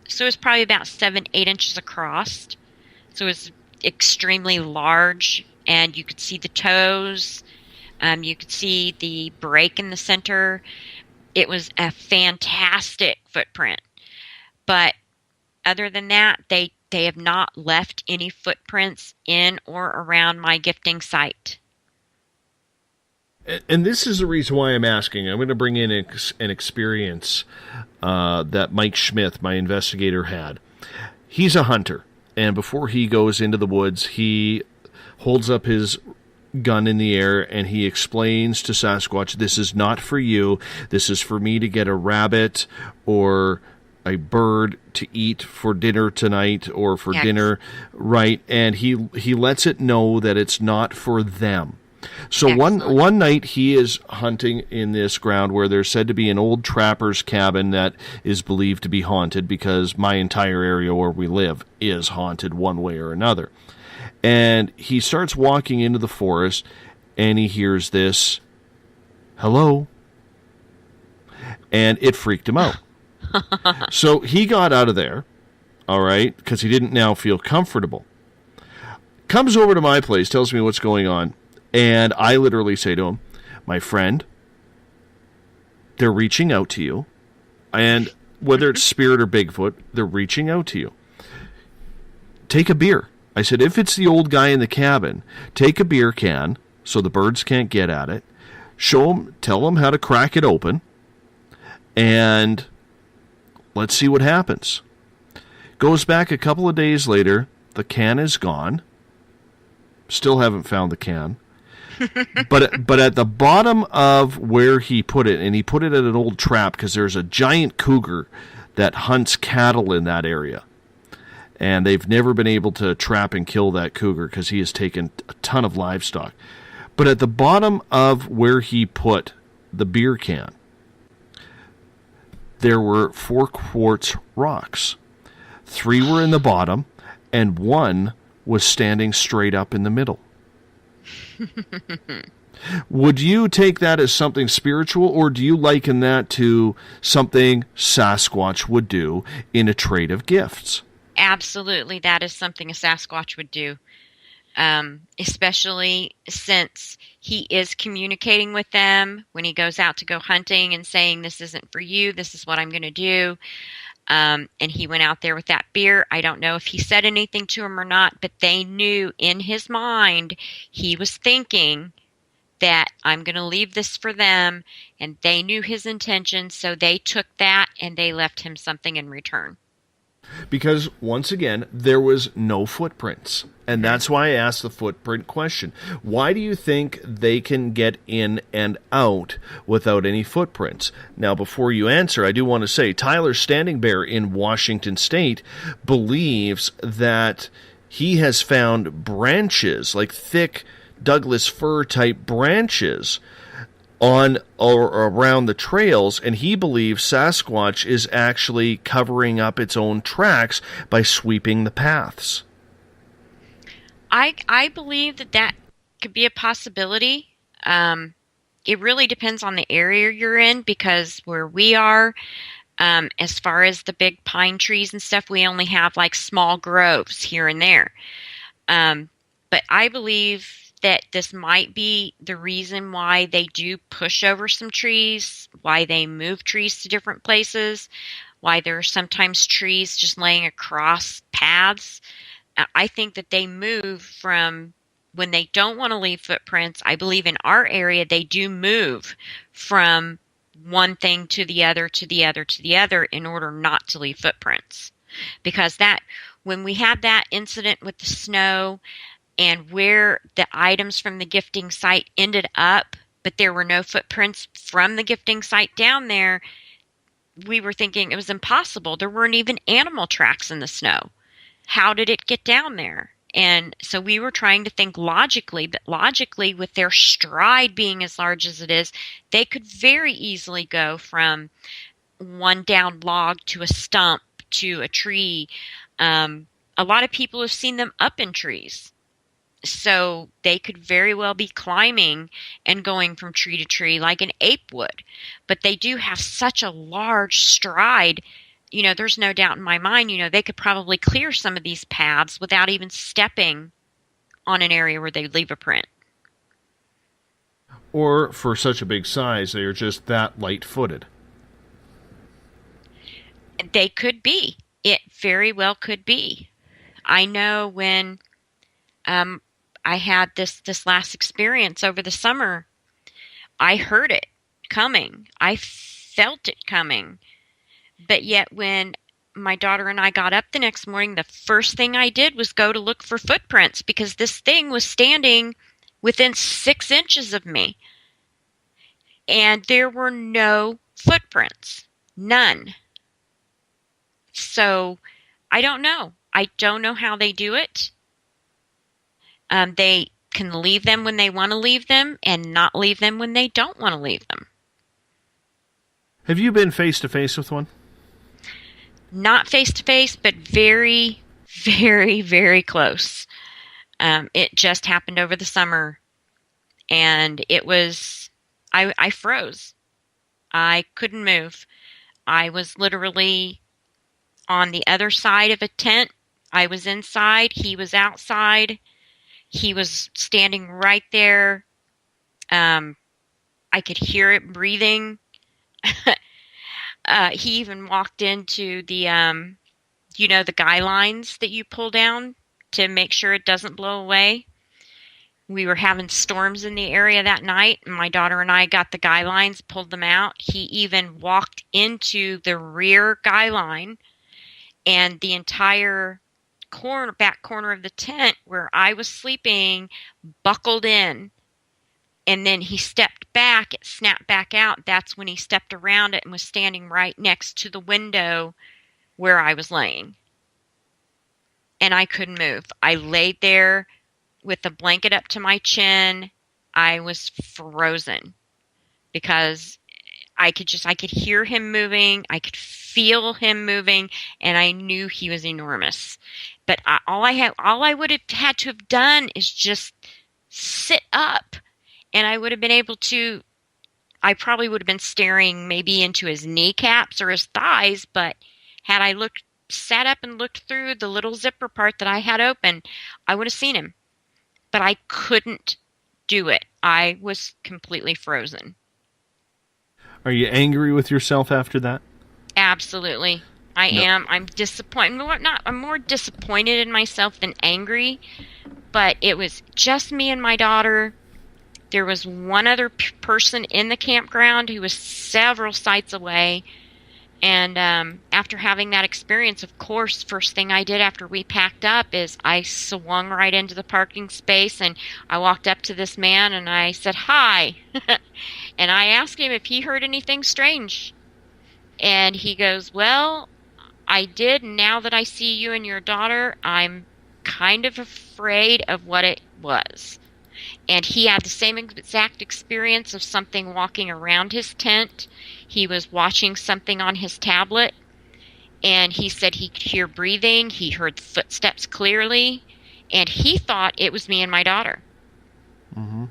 so it was probably about 7-8 inches across. So it was extremely large, and you could see the toes. You could see the break in the center. It was a fantastic footprint. But other than that, they have not left any footprints in or around my gifting site. And this is the reason why I'm asking. I'm going to bring in an experience that Mike Schmidt, my investigator, had. He's a hunter, and before he goes into the woods, he holds up his gun in the air and he explains to Sasquatch, this is not for you. This is for me to get a rabbit or a bird to eat for dinner tonight or for dinner, right? And he lets it know that it's not for them. So one night he is hunting in this ground where there's said to be an old trapper's cabin that is believed to be haunted, because my entire area where we live is haunted one way or another. And he starts walking into the forest and he hears this, hello. And it freaked him out. So he got out of there, all right, because he didn't now feel comfortable. Comes over to my place, tells me what's going on. And I literally say to him, my friend, they're reaching out to you. And whether it's spirit or Bigfoot, they're reaching out to you. Take a beer. I said, if it's the old guy in the cabin, take a beer can so the birds can't get at it. Tell them how to crack it open. And let's see what happens. Goes back a couple of days later. The can is gone. Still haven't found the can. But at the bottom of where he put it, and he put it at an old trap because there's a giant cougar that hunts cattle in that area. And they've never been able to trap and kill that cougar because he has taken a ton of livestock. But at the bottom of where he put the beer can, there were 4 quartz rocks. 3 were in the bottom, and 1 was standing straight up in the middle. Would you take that as something spiritual, or do you liken that to something Sasquatch would do in a trade of gifts? Absolutely, that is something a Sasquatch would do, especially since he is communicating with them when he goes out to go hunting and saying, this isn't for you, this is what I'm going to do. And he went out there with that beer. I don't know if he said anything to him or not, but they knew in his mind he was thinking that I'm going to leave this for them, and they knew his intentions, so they took that and they left him something in return. Because, once again, there was no footprints. And that's why I asked the footprint question. Why do you think they can get in and out without any footprints? Now, before you answer, I do want to say Tyler Standing Bear in Washington State believes that he has found branches, like thick Douglas fir type branches, on or around the trails, and he believes Sasquatch is actually covering up its own tracks by sweeping the paths. I believe that could be a possibility. It really depends on the area you're in, because where we are, as far as the big pine trees and stuff, we only have like small groves here and there. But I believe that this might be the reason why they do push over some trees, why they move trees to different places, why there are sometimes trees just laying across paths. I think that they move from when they don't want to leave footprints. I believe in our area they do move from one thing to the other, to the other, to the other in order not to leave footprints. Because that, when we had that incident with the snow, and where the items from the gifting site ended up, but there were no footprints from the gifting site down there, we were thinking it was impossible. There weren't even animal tracks in the snow. How did it get down there? And so we were trying to think logically, but logically, with their stride being as large as it is, they could very easily go from one down log to a stump to a tree. A lot of people have seen them up in trees. So they could very well be climbing and going from tree to tree like an ape would. But they do have such a large stride. You know, there's no doubt in my mind, you know, they could probably clear some of these paths without even stepping on an area where they leave a print. Or for such a big size, they are just that light-footed. They could be. It very well could be. I know when I had this last experience over the summer, I heard it coming. I felt it coming. But yet when my daughter and I got up the next morning, the first thing I did was go to look for footprints, because this thing was standing within 6 inches of me. And there were no footprints. None. So I don't know. I don't know how they do it. They can leave them when they want to leave them and not leave them when they don't want to leave them. Have you been face-to-face with one? Not face-to-face, but very, very, very close. It just happened over the summer, and it was, I froze. I couldn't move. I was literally on the other side of a tent. I was inside. He was outside. He was standing right there. I could hear it breathing. He even walked into the, the guy lines that you pull down to make sure it doesn't blow away. We were having storms in the area that night, and my daughter and I got the guy lines, pulled them out. He even walked into the rear guy line, and the entire back corner of the tent where I was sleeping buckled in. And then he stepped back, it snapped back out. That's when he stepped around it and was standing right next to the window where I was laying. And I couldn't move. I laid there with a blanket up to my chin. I was frozen because I could hear him moving. I could feel him moving, and I knew he was enormous. But all I would have had to have done is just sit up, and I would have been able to. I probably would have been staring maybe into his kneecaps or his thighs, but had I sat up and looked through the little zipper part that I had open, I would have seen him. But I couldn't do it. I was completely frozen. Are you angry with yourself after that? Absolutely. I am. I'm disappointed. I'm more disappointed in myself than angry, but it was just me and my daughter. There was one other person in the campground who was several sites away. And after having that experience, of course, first thing I did after we packed up is I swung right into the parking space, and I walked up to this man and I said, "Hi." And I asked him if he heard anything strange. And he goes, "Well, I did. Now that I see you and your daughter, I'm kind of afraid of what it was." And he had the same exact experience of something walking around his tent. He was watching something on his tablet, and he said he could hear breathing. He heard footsteps clearly, and he thought it was me and my daughter. Mm-hmm.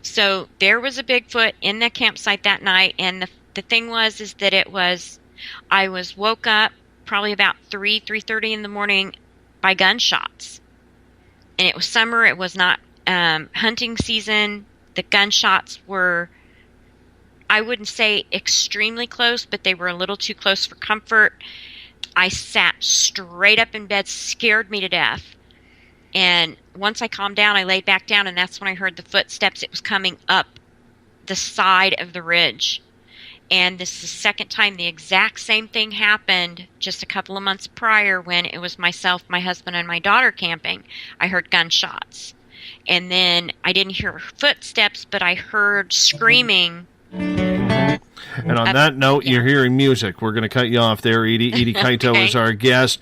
So there was a Bigfoot in the campsite that night, and the thing is that I was woke up probably about 3:30 in the morning by gunshots. And it was summer. It was not hunting season. The gunshots were, I wouldn't say extremely close, but they were a little too close for comfort. I sat straight up in bed, scared me to death. And once I calmed down, I laid back down, and that's when I heard the footsteps. It was coming up the side of the ridge. And this is the second time the exact same thing happened just a couple of months prior when it was myself, my husband, and my daughter camping. I heard gunshots. And then I didn't hear footsteps, but I heard screaming. And on that note, you're hearing music. We're going to cut you off there, Edie. Edie Caito is our guest.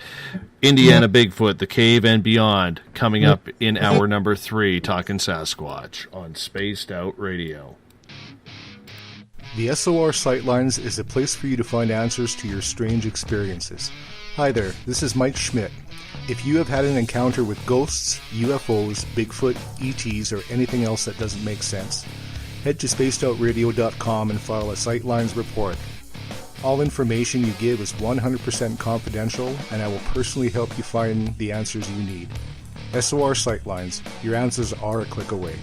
Indiana Bigfoot, The Cave and Beyond, coming up in hour number 3, talking Sasquatch on Spaced Out Radio. The SOR Sightlines is a place for you to find answers to your strange experiences. Hi there, this is Mike Schmidt. If you have had an encounter with ghosts, UFOs, Bigfoot, ETs, or anything else that doesn't make sense, head to spacedoutradio.com and file a Sightlines report. All information you give is 100% confidential, and I will personally help you find the answers you need. SOR Sightlines, your answers are a click away.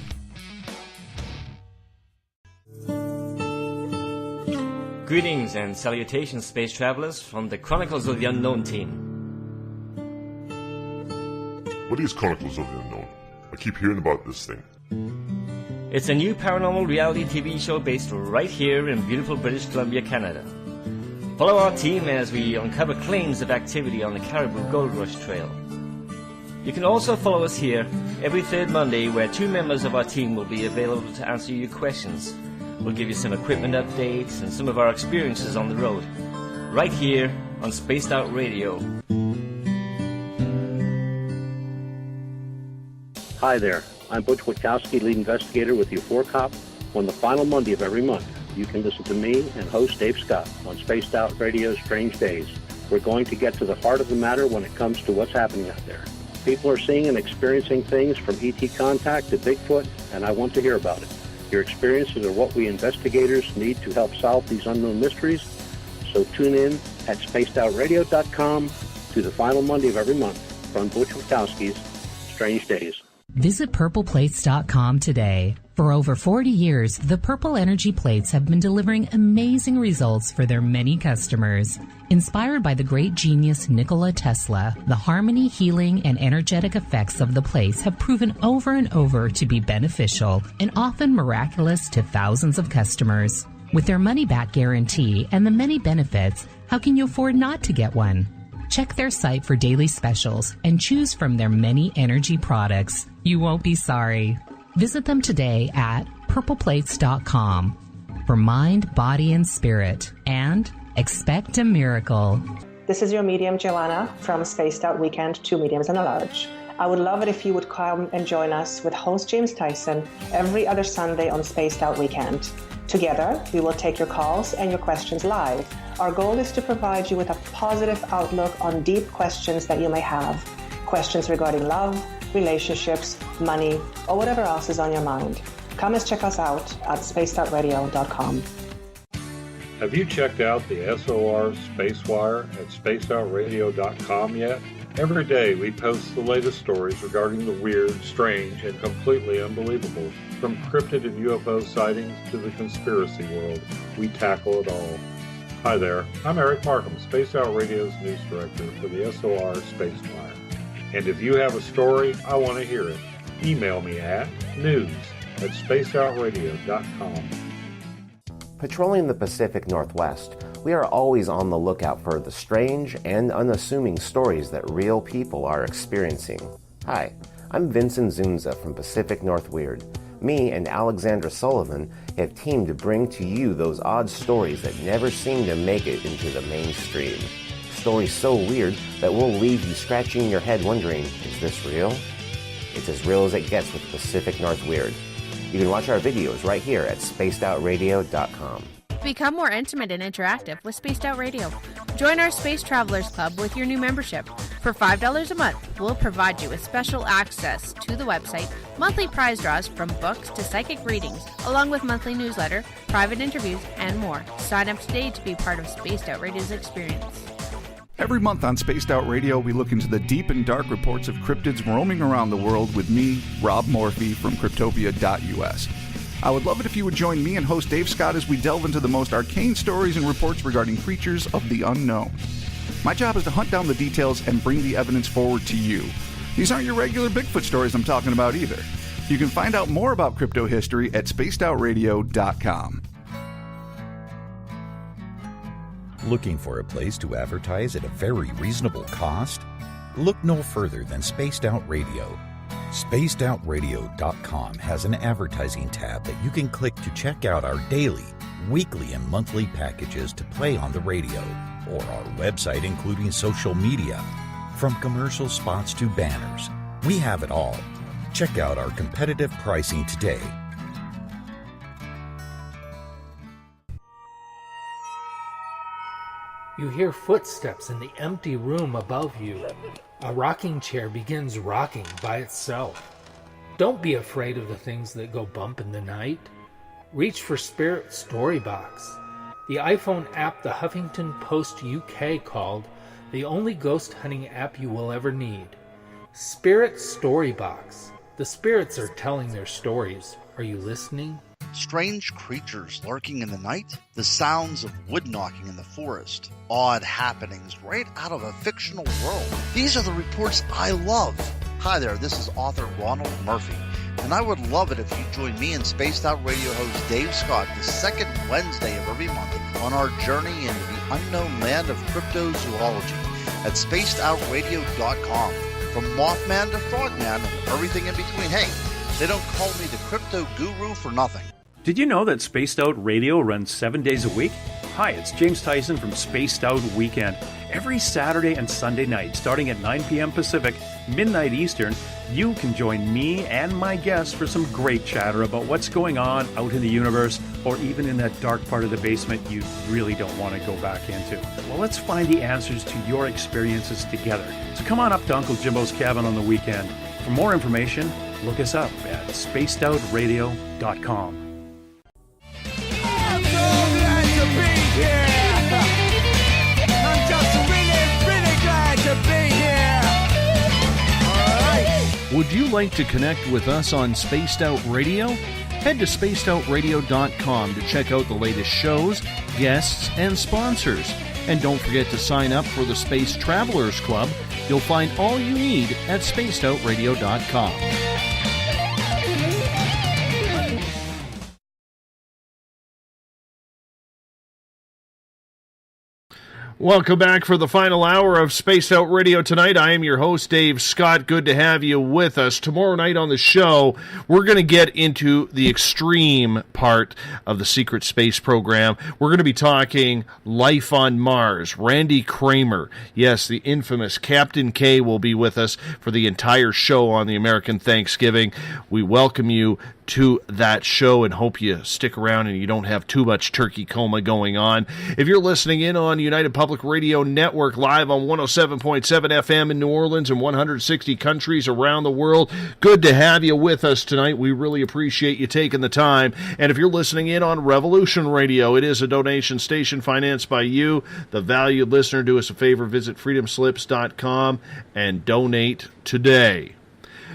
Greetings and salutations, space travelers, from the Chronicles of the Unknown team. What is Chronicles of the Unknown? I keep hearing about this thing. It's a new paranormal reality TV show based right here in beautiful British Columbia, Canada. Follow our team as we uncover claims of activity on the Caribou Gold Rush Trail. You can also follow us here every third Monday, where 2 members of our team will be available to answer your questions. We'll give you some equipment updates and some of our experiences on the road, right here on Spaced Out Radio. Hi there, I'm Butch Witkowski, lead investigator with the UFO-COP. On the final Monday of every month, you can listen to me and host Dave Scott on Spaced Out Radio's Strange Days. We're going to get to the heart of the matter when it comes to what's happening out there. People are seeing and experiencing things from ET contact to Bigfoot, and I want to hear about it. Your experiences are what we investigators need to help solve these unknown mysteries. So tune in at spacedoutradio.com to the final Monday of every month from Butch Witkowski's Strange Days. Visit purpleplates.com today. For over 40 years, the Purple Energy Plates have been delivering amazing results for their many customers. Inspired by the great genius Nikola Tesla, the harmony, healing, and energetic effects of the plates have proven over and over to be beneficial and often miraculous to thousands of customers. With their money-back guarantee and the many benefits, how can you afford not to get one? Check their site for daily specials and choose from their many energy products. You won't be sorry. Visit them today at purpleplates.com for mind, body, and spirit, and expect a miracle. This is your medium, Joanna, from Spaced Out Weekend, 2 mediums and a large. I would love it if you would come and join us with host James Tyson every other Sunday on Spaced Out Weekend. Together, we will take your calls and your questions live. Our goal is to provide you with a positive outlook on deep questions that you may have. questions regarding love, relationships, money, or whatever else is on your mind. Come and check us out at spacedoutradio.com. Have you checked out the SOR Spacewire at spacedoutradio.com yet? Every day we post the latest stories regarding the weird, strange, and completely unbelievable. From cryptid and UFO sightings to the conspiracy world, we tackle it all. Hi there, I'm Eric Markham, Spaced Out Radio's news director for the SOR Spacewire. And if you have a story, I want to hear it. Email me at news@spacedoutradio.com. Patrolling the Pacific Northwest, we are always on the lookout for the strange and unassuming stories that real people are experiencing. Hi, I'm Vincent Zunza from Pacific North Weird. Me and Alexandra Sullivan have teamed to bring to you those odd stories that never seem to make it into the mainstream. Stories so weird that will leave you scratching your head wondering, is this real? It's as real as it gets with Pacific North Weird. You can watch our videos right here at spacedoutradio.com. Become more intimate and interactive with Spaced Out Radio. Join our Space Travelers Club with your new membership. For $5 a month, we'll provide you with special access to the website, monthly prize draws from books to psychic readings, along with monthly newsletter, private interviews, and more. Sign up today to be part of Spaced Out Radio's experience. Every month on Spaced Out Radio, we look into the deep and dark reports of cryptids roaming around the world with me, Rob Morphy from Cryptopia.us. I would love it if you would join me and host Dave Scott as we delve into the most arcane stories and reports regarding creatures of the unknown. My job is to hunt down the details and bring the evidence forward to you. These aren't your regular Bigfoot stories I'm talking about either. You can find out more about crypto history at spacedoutradio.com. Looking for a place to advertise at a very reasonable cost? Look no further than Spaced Out Radio. SpacedOutRadio.com has an advertising tab that you can click to check out our daily, weekly, and monthly packages to play on the radio, or our website including social media. From commercial spots to banners, we have it all. Check out our competitive pricing today. You hear footsteps in the empty room above you. A rocking chair begins rocking by itself. Don't be afraid of the things that go bump in the night. Reach for Spirit Storybox, the iPhone app the Huffington Post UK called the only ghost hunting app you will ever need. Spirit Storybox. The spirits are telling their stories. Are you listening? Strange creatures lurking in the night, the sounds of wood knocking in the forest, odd happenings right out of a fictional world. These are the reports I love. Hi there, this is author Ronald Murphy, and I would love it if you join me and Spaced Out Radio host Dave Scott the second Wednesday of every month on our journey into the unknown land of cryptozoology at spacedoutradio.com. From Mothman to Frogman and everything in between. Hey, they don't call me the crypto guru for nothing. Did you know that Spaced Out Radio runs 7 days a week? Hi, it's James Tyson from Spaced Out Weekend. Every Saturday and Sunday night, starting at 9 p.m. Pacific, midnight Eastern, you can join me and my guests for some great chatter about what's going on out in the universe, or even in that dark part of the basement you really don't want to go back into. Well, let's find the answers to your experiences together. So come on up to Uncle Jimbo's cabin on the weekend. For more information, look us up at spacedoutradio.com. Would you like to connect with us on Spaced Out Radio? Head to spacedoutradio.com to check out the latest shows, guests, and sponsors. And don't forget to sign up for the Space Travelers Club. You'll find all you need at spacedoutradio.com. Welcome back for the final hour of Spaced Out Radio tonight. I am your host, Dave Scott. Good to have you with us. Tomorrow night on the show, we're going to get into the extreme part of the secret space program. We're going to be talking life on Mars. Randy Kramer, yes, the infamous Captain K, will be with us for the entire show on the American Thanksgiving. We welcome you to that show, and hope you stick around and you don't have too much turkey coma going on. If you're listening in on United Public Radio Network live on 107.7 FM in New Orleans and 160 countries around the world, good to have you with us tonight. We really appreciate you taking the time. And if you're listening in on Revolution Radio, it is a donation station financed by you, the valued listener. Do us a favor, visit freedomslips.com and donate today.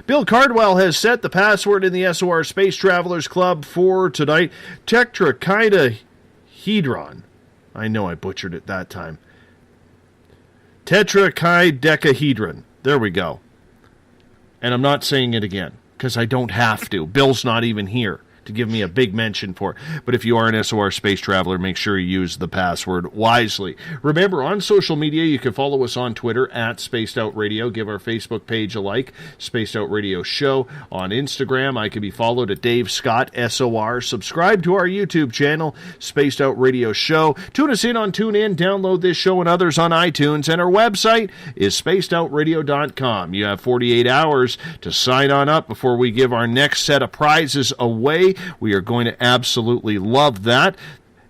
Bill Cardwell has set the password in the SOR Space Travelers Club for tonight. Tetrachydahedron. I know I butchered it that time. Tetrachydahedron. There we go. And I'm not saying it again, because I don't have to. Bill's not even here to give me a big mention for it. But if you are an SOR space traveler, make sure you use the password wisely. Remember, on social media, you can follow us on Twitter at Spaced Out Radio. Give our Facebook page a like, Spaced Out Radio Show. On Instagram, I can be followed at Dave Scott SOR. Subscribe to our YouTube channel, Spaced Out Radio Show. Tune us in on TuneIn. Download this show and others on iTunes. And our website is spacedoutradio.com. You have 48 hours to sign on up before we give our next set of prizes away. We are going to absolutely love that.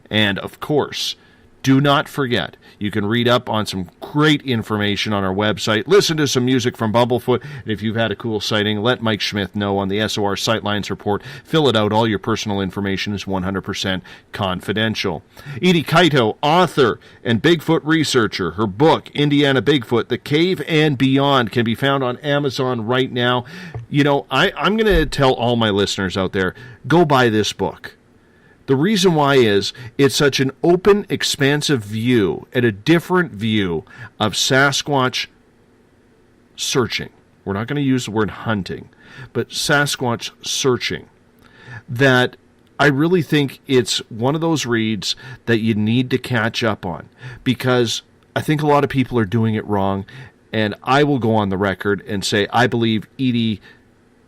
And, of course, do not forget, you can read up on some great information on our website, listen to some music from Bumblefoot, and if you've had a cool sighting, let Mike Schmidt know on the SOR Sightlines report. Fill it out. All your personal information is 100% confidential. Edie Caito, author and Bigfoot researcher. Her book, Indiana Bigfoot, The Cave and Beyond, can be found on Amazon right now. You know, I'm going to tell all my listeners out there, go buy this book. The reason why is it's such an open, expansive view and a different view of Sasquatch searching. We're not going to use the word hunting, but Sasquatch searching. That I really think it's one of those reads that you need to catch up on, because I think a lot of people are doing it wrong, and I will go on the record and say I believe Edie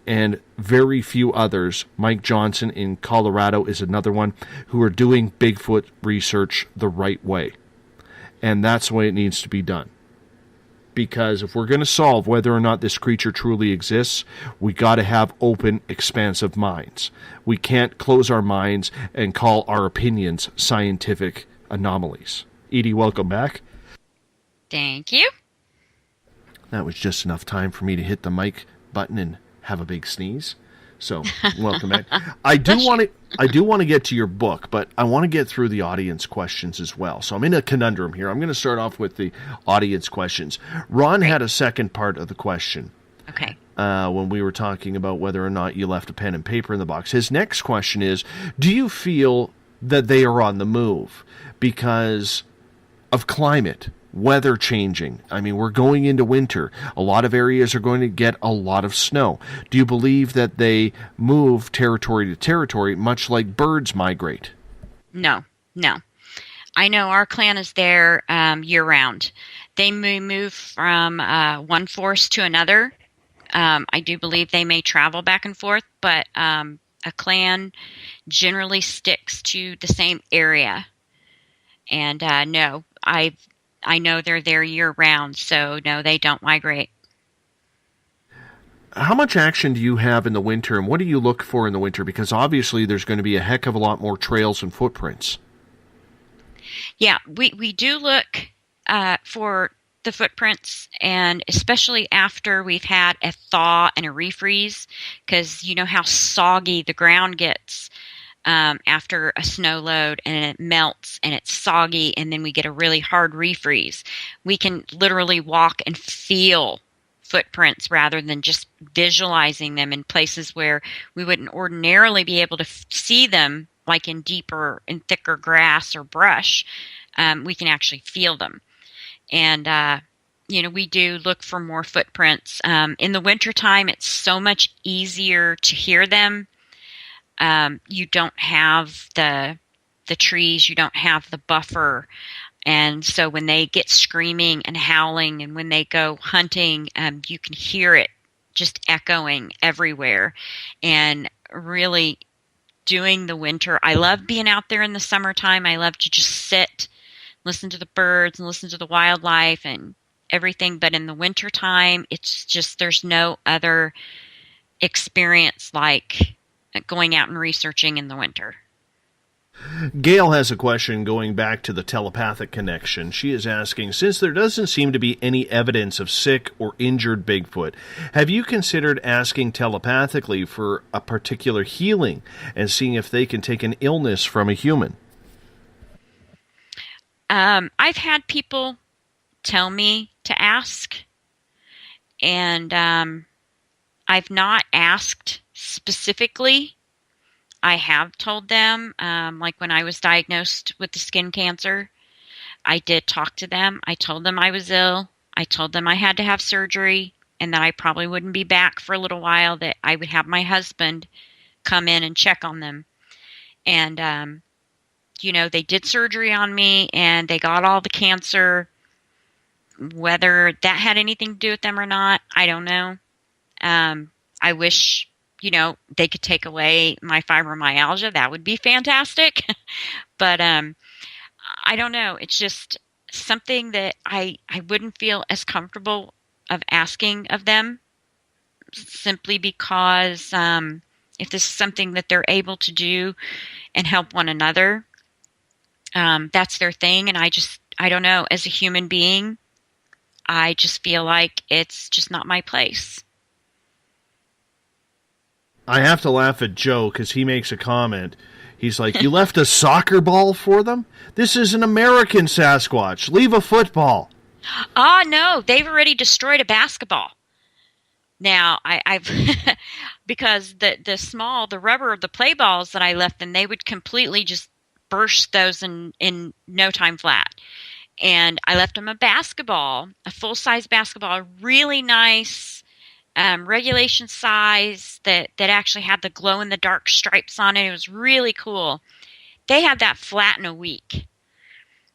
and very few others, Mike Johnson in Colorado is another one, who are doing Bigfoot research the right way. And that's the way it needs to be done. Because if we're going to solve whether or not this creature truly exists, we got to have open, expansive minds. We can't close our minds and call our opinions scientific anomalies. Edie, welcome back. Thank you. That was just enough time for me to hit the mic button and have a big sneeze. So, welcome back. I do want to get to your book, but I want to get through the audience questions as well. So I'm in a conundrum here. I'm going to start off with the audience questions. Ron had a second part of the question. Okay. When we were talking about whether or not you left a pen and paper in the box. His next question is, do you feel that they are on the move because of climate? Weather changing. I mean, we're going into winter. A lot of areas are going to get a lot of snow. Do you believe that they move territory to territory, much like birds migrate? No. I know our clan is there year-round. They may move from one forest to another. I do believe they may travel back and forth, but a clan generally sticks to the same area. And no, I know they're there year-round, so no, they don't migrate. How much action do you have in the winter, and what do you look for in the winter? Because obviously there's going to be a heck of a lot more trails and footprints. Yeah, we do look for the footprints, and especially after we've had a thaw and a refreeze, because you know how soggy the ground gets. After a snow load, and it melts and it's soggy, and then we get a really hard refreeze. We can literally walk and feel footprints rather than just visualizing them in places where we wouldn't ordinarily be able to see them, like in deeper and thicker grass or brush. We can actually feel them. And, we do look for more footprints. In the wintertime, it's so much easier to hear them. You don't have the trees, you don't have the buffer. And so when they get screaming and howling, and when they go hunting, you can hear it just echoing everywhere. And really doing the winter, I love being out there in the summertime. I love to just sit, listen to the birds and listen to the wildlife and everything. But in the wintertime, it's just, there's no other experience like going out and researching in the winter. Gail has a question going back to the telepathic connection. She is asking, since there doesn't seem to be any evidence of sick or injured Bigfoot, have you considered asking telepathically for a particular healing and seeing if they can take an illness from a human? I've had people tell me to ask, and I've not asked specifically. I have told them, like when I was diagnosed with the skin cancer, I did talk to them. I told them I was ill. I told them I had to have surgery and that I probably wouldn't be back for a little while, that I would have my husband come in and check on them. And, they did surgery on me and they got all the cancer. Whether that had anything to do with them or not, I don't know. I wish they could take away my fibromyalgia. That would be fantastic. But I don't know. It's just something that I wouldn't feel as comfortable of asking of them, simply because if this is something that they're able to do and help one another, that's their thing. And I don't know. As a human being, I just feel like it's just not my place. I have to laugh at Joe because he makes a comment. He's like, you left a soccer ball for them? This is an American Sasquatch. Leave a football. Oh, no. They've already destroyed a basketball. Now, I've because the rubber of the play balls that I left them, they would completely just burst those in no time flat. And I left them a basketball, a full-size basketball, a really nice regulation size that actually had the glow-in-the-dark stripes on it. It was really cool. They had that flat in a week.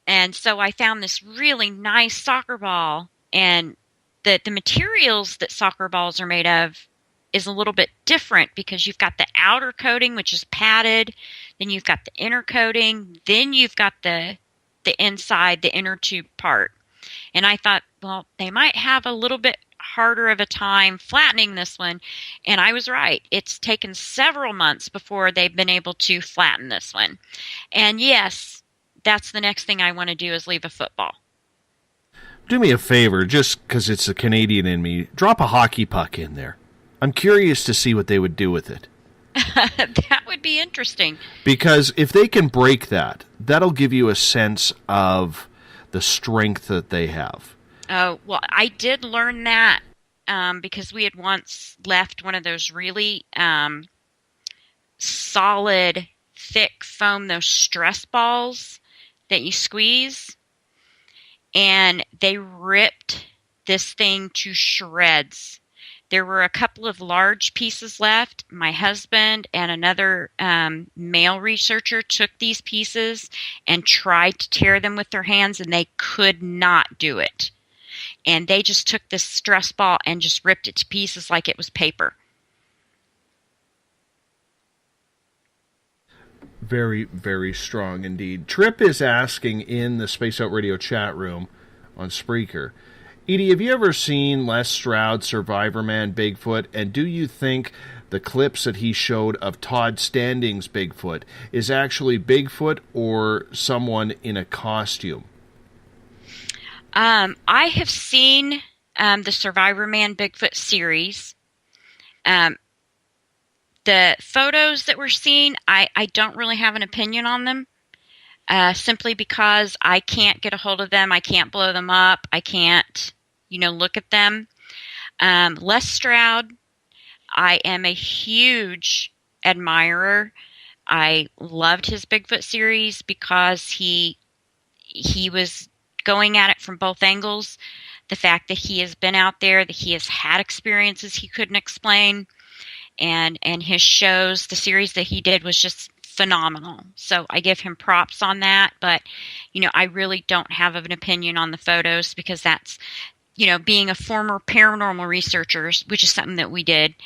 And so I found this really nice soccer ball, and the materials that soccer balls are made of is a little bit different because you've got the outer coating, which is padded, then you've got the inner coating, then you've got the inside, the inner tube part. And I thought, well, they might have a little bit harder of a time flattening this one, and I was right. It's taken several months before they've been able to flatten this one. And yes, that's the next thing I want to do is leave a football. Do me a favor, just because it's a Canadian in me, drop a hockey puck in there. I'm curious to see what they would do with it. That would be interesting. Because if they can break that, that'll give you a sense of the strength that they have. Oh, well, I did learn that because we had once left one of those really solid, thick foam, those stress balls that you squeeze, and they ripped this thing to shreds. There were a couple of large pieces left. My husband and another male researcher took these pieces and tried to tear them with their hands, and they could not do it. And they just took this stress ball and just ripped it to pieces like it was paper. Very, very strong indeed. Trip is asking in the Space Out Radio chat room on Spreaker, Edie, have you ever seen Les Stroud Survivor Man Bigfoot? And do you think the clips that he showed of Todd Standing's Bigfoot is actually Bigfoot or someone in a costume? I have seen the Survivor Man Bigfoot series. The photos that we're seeing, I don't really have an opinion on them, simply because I can't get a hold of them. I can't blow them up. I can't, look at them. Les Stroud, I am a huge admirer. I loved his Bigfoot series because he was going at it from both angles. The fact that he has been out there, that he has had experiences he couldn't explain, and his shows, the series that he did was just phenomenal. So I give him props on that, but, I really don't have an opinion on the photos because that's, being a former paranormal researcher, which is something that we did.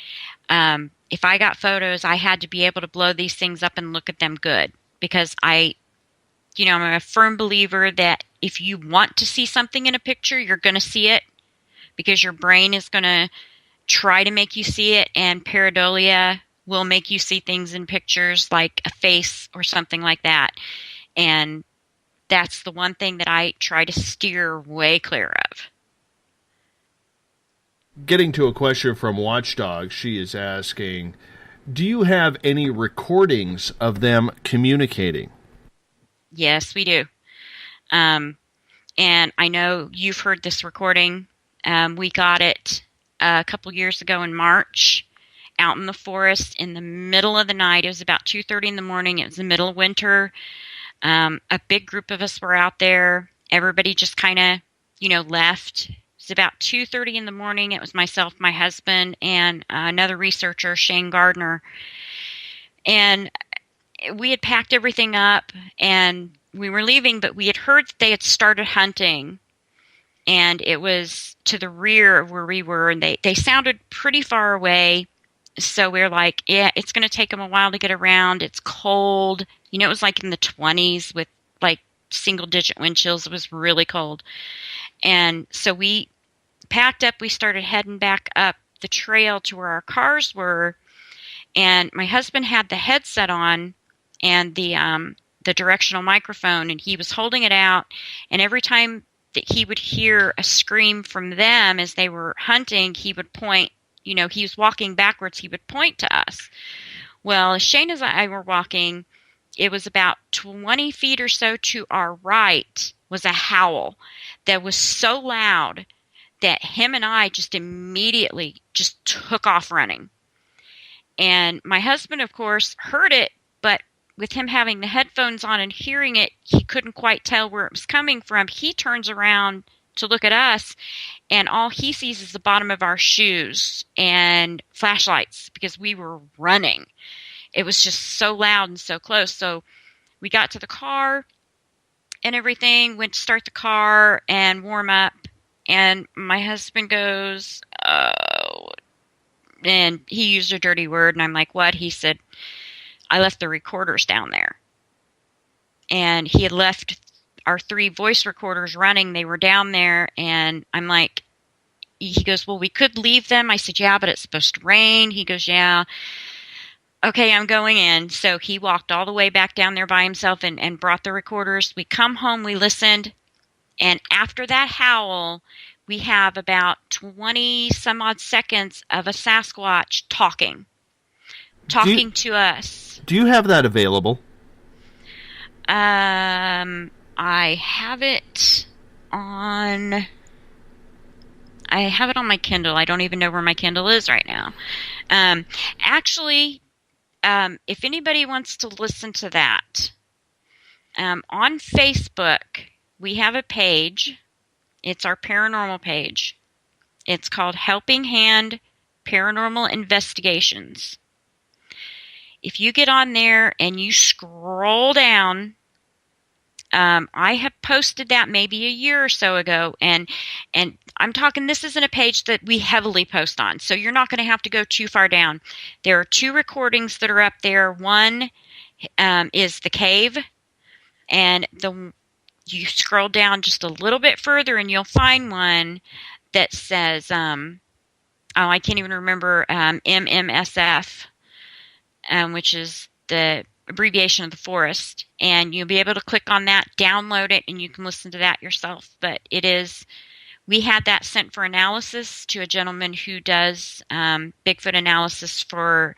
If I got photos, I had to be able to blow these things up and look at them good because I'm a firm believer that if you want to see something in a picture, you're going to see it because your brain is going to try to make you see it, and pareidolia will make you see things in pictures like a face or something like that. And that's the one thing that I try to steer way clear of. Getting to a question from Watchdog, she is asking, do you have any recordings of them communicating? Yes, we do. And I know you've heard this recording. We got it a couple years ago in March, out in the forest in the middle of the night. It was about 2:30 in the morning. It was the middle of winter. A big group of us were out there. Everybody just kind of, left. It was about 2:30 in the morning. It was myself, my husband, and another researcher, Shane Gardner. And we had packed everything up, and we were leaving, but we had heard that they had started hunting. And it was to the rear of where we were, and they sounded pretty far away. So we were like, yeah, it's going to take them a while to get around. It's cold. It was like in the 20s with like single-digit wind chills. It was really cold. And so we packed up. We started heading back up the trail to where our cars were. And my husband had the headset on and the directional microphone, and he was holding it out. And every time that he would hear a scream from them as they were hunting, he would point. He was walking backwards. He would point to us. Well, as Shane and I were walking, it was about 20 feet or so to our right was a howl that was so loud that him and I just immediately just took off running. And my husband, of course, heard it, but with him having the headphones on and hearing it, he couldn't quite tell where it was coming from. He turns around to look at us, and all he sees is the bottom of our shoes and flashlights because we were running. It was just so loud and so close. So we got to the car and everything, went to start the car and warm up. And my husband goes, oh, and he used a dirty word. And I'm like, what? He said, I left the recorders down there. And he had left our 3 voice recorders running. They were down there. And I'm like, he goes, well, we could leave them. I said, yeah, but it's supposed to rain. He goes, yeah. Okay, I'm going in. So he walked all the way back down there by himself and brought the recorders. We come home, we listened. And after that howl, we have about 20 some odd seconds of a Sasquatch talking to us. Do you have that available? I have it on my Kindle. I don't even know where my Kindle is right now. Actually, if anybody wants to listen to that, on Facebook, we have a page. It's our paranormal page. It's called Helping Hand Paranormal Investigations. If you get on there and you scroll down, I have posted that maybe a year or so ago, and I'm talking, this isn't a page that we heavily post on, so you're not going to have to go too far down. There are 2 recordings that are up there. One is the cave, and you scroll down just a little bit further and you'll find one that says, I can't even remember, MMSF, which is the abbreviation of the forest. And you'll be able to click on that, download it, and you can listen to that yourself. But we had that sent for analysis to a gentleman who does Bigfoot analysis for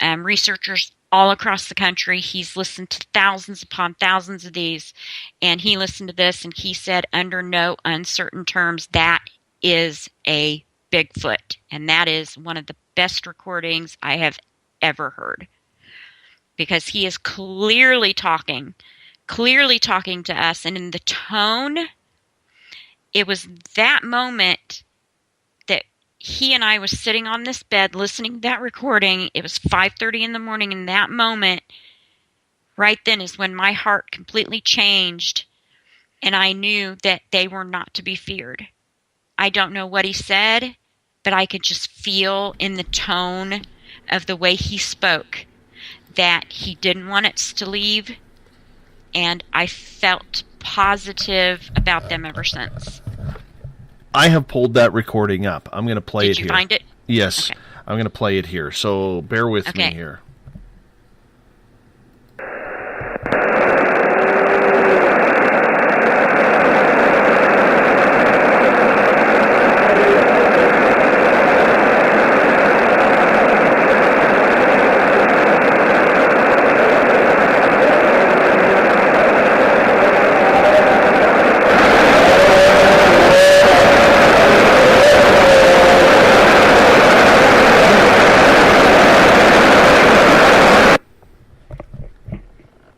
researchers all across the country. He's listened to thousands upon thousands of these, and he listened to this, and he said, under no uncertain terms, that is a Bigfoot, and that is one of the best recordings I have ever heard, because he is clearly talking to us, and in the tone, it was that moment that he and I was sitting on this bed listening to that recording. It was 5:30 in the morning. In that moment, right then is when my heart completely changed, and I knew that they were not to be feared. I don't know what he said, but I could just feel in the tone of the way he spoke that he didn't want us to leave, and I felt positive about them ever since. I have pulled that recording up. I'm going to play it here. Did you find it? Yes. Okay. I'm going to play it here, so bear with me here.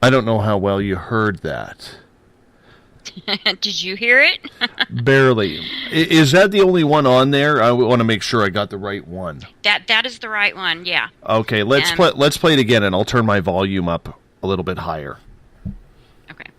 I don't know how well you heard that. Did you hear it? Barely. Is that the only one on there? I want to make sure I got the right one. That is the right one, yeah. Okay, let's play it again, and I'll turn my volume up a little bit higher. Okay.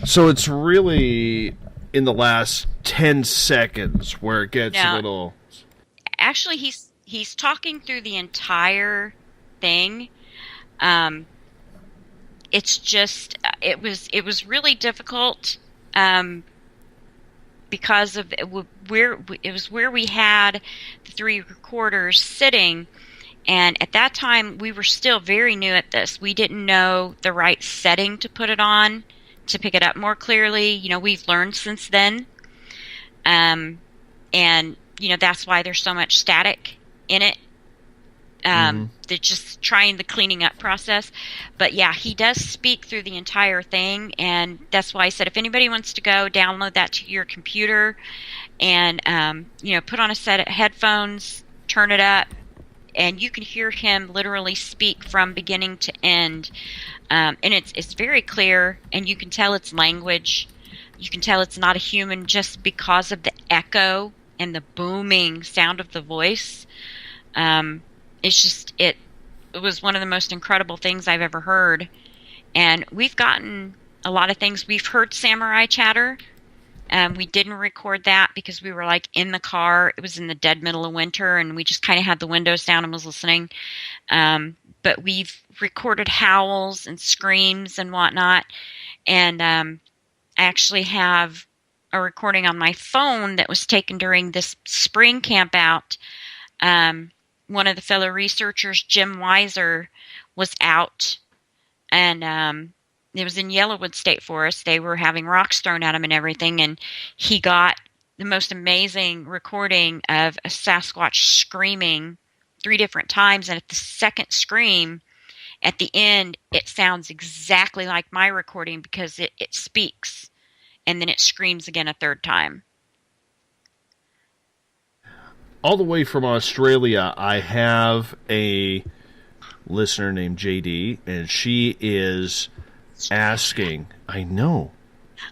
So it's really in the last 10 seconds where it gets a little... Actually, he's talking through the entire thing. It's just it was really difficult because of where we had the 3 recorders sitting, and at that time we were still very new at this. We didn't know the right setting to put it on to pick it up more clearly. You know, we've learned since then. And, you know, that's why there's so much static in it. They're just trying the cleaning up process. But yeah, he does speak through the entire thing. And that's why I said, if anybody wants to go download that to your computer and, you know, put on a set of headphones, turn it up, and you can hear him literally speak from beginning to end. And it's very clear, and you can tell it's language. You can tell it's not a human just because of the echo and the booming sound of the voice. It's just, it was one of the most incredible things I've ever heard. And we've gotten a lot of things. We've heard samurai chatter. We didn't record that because we were like in the car. It was in the dead middle of winter, and we just kind of had the windows down and was listening. But we've recorded howls and screams and whatnot. And I actually have a recording on my phone that was taken during this spring camp out. One of the fellow researchers, Jim Weiser, was out, and it was in Yellowwood State Forest. They were having rocks thrown at him and everything, and he got the most amazing recording of a Sasquatch screaming 3 different times, and at the second scream, at the end, it sounds exactly like my recording because it speaks, and then it screams again a 3rd time. All the way from Australia, I have a listener named JD, and she is asking, I know.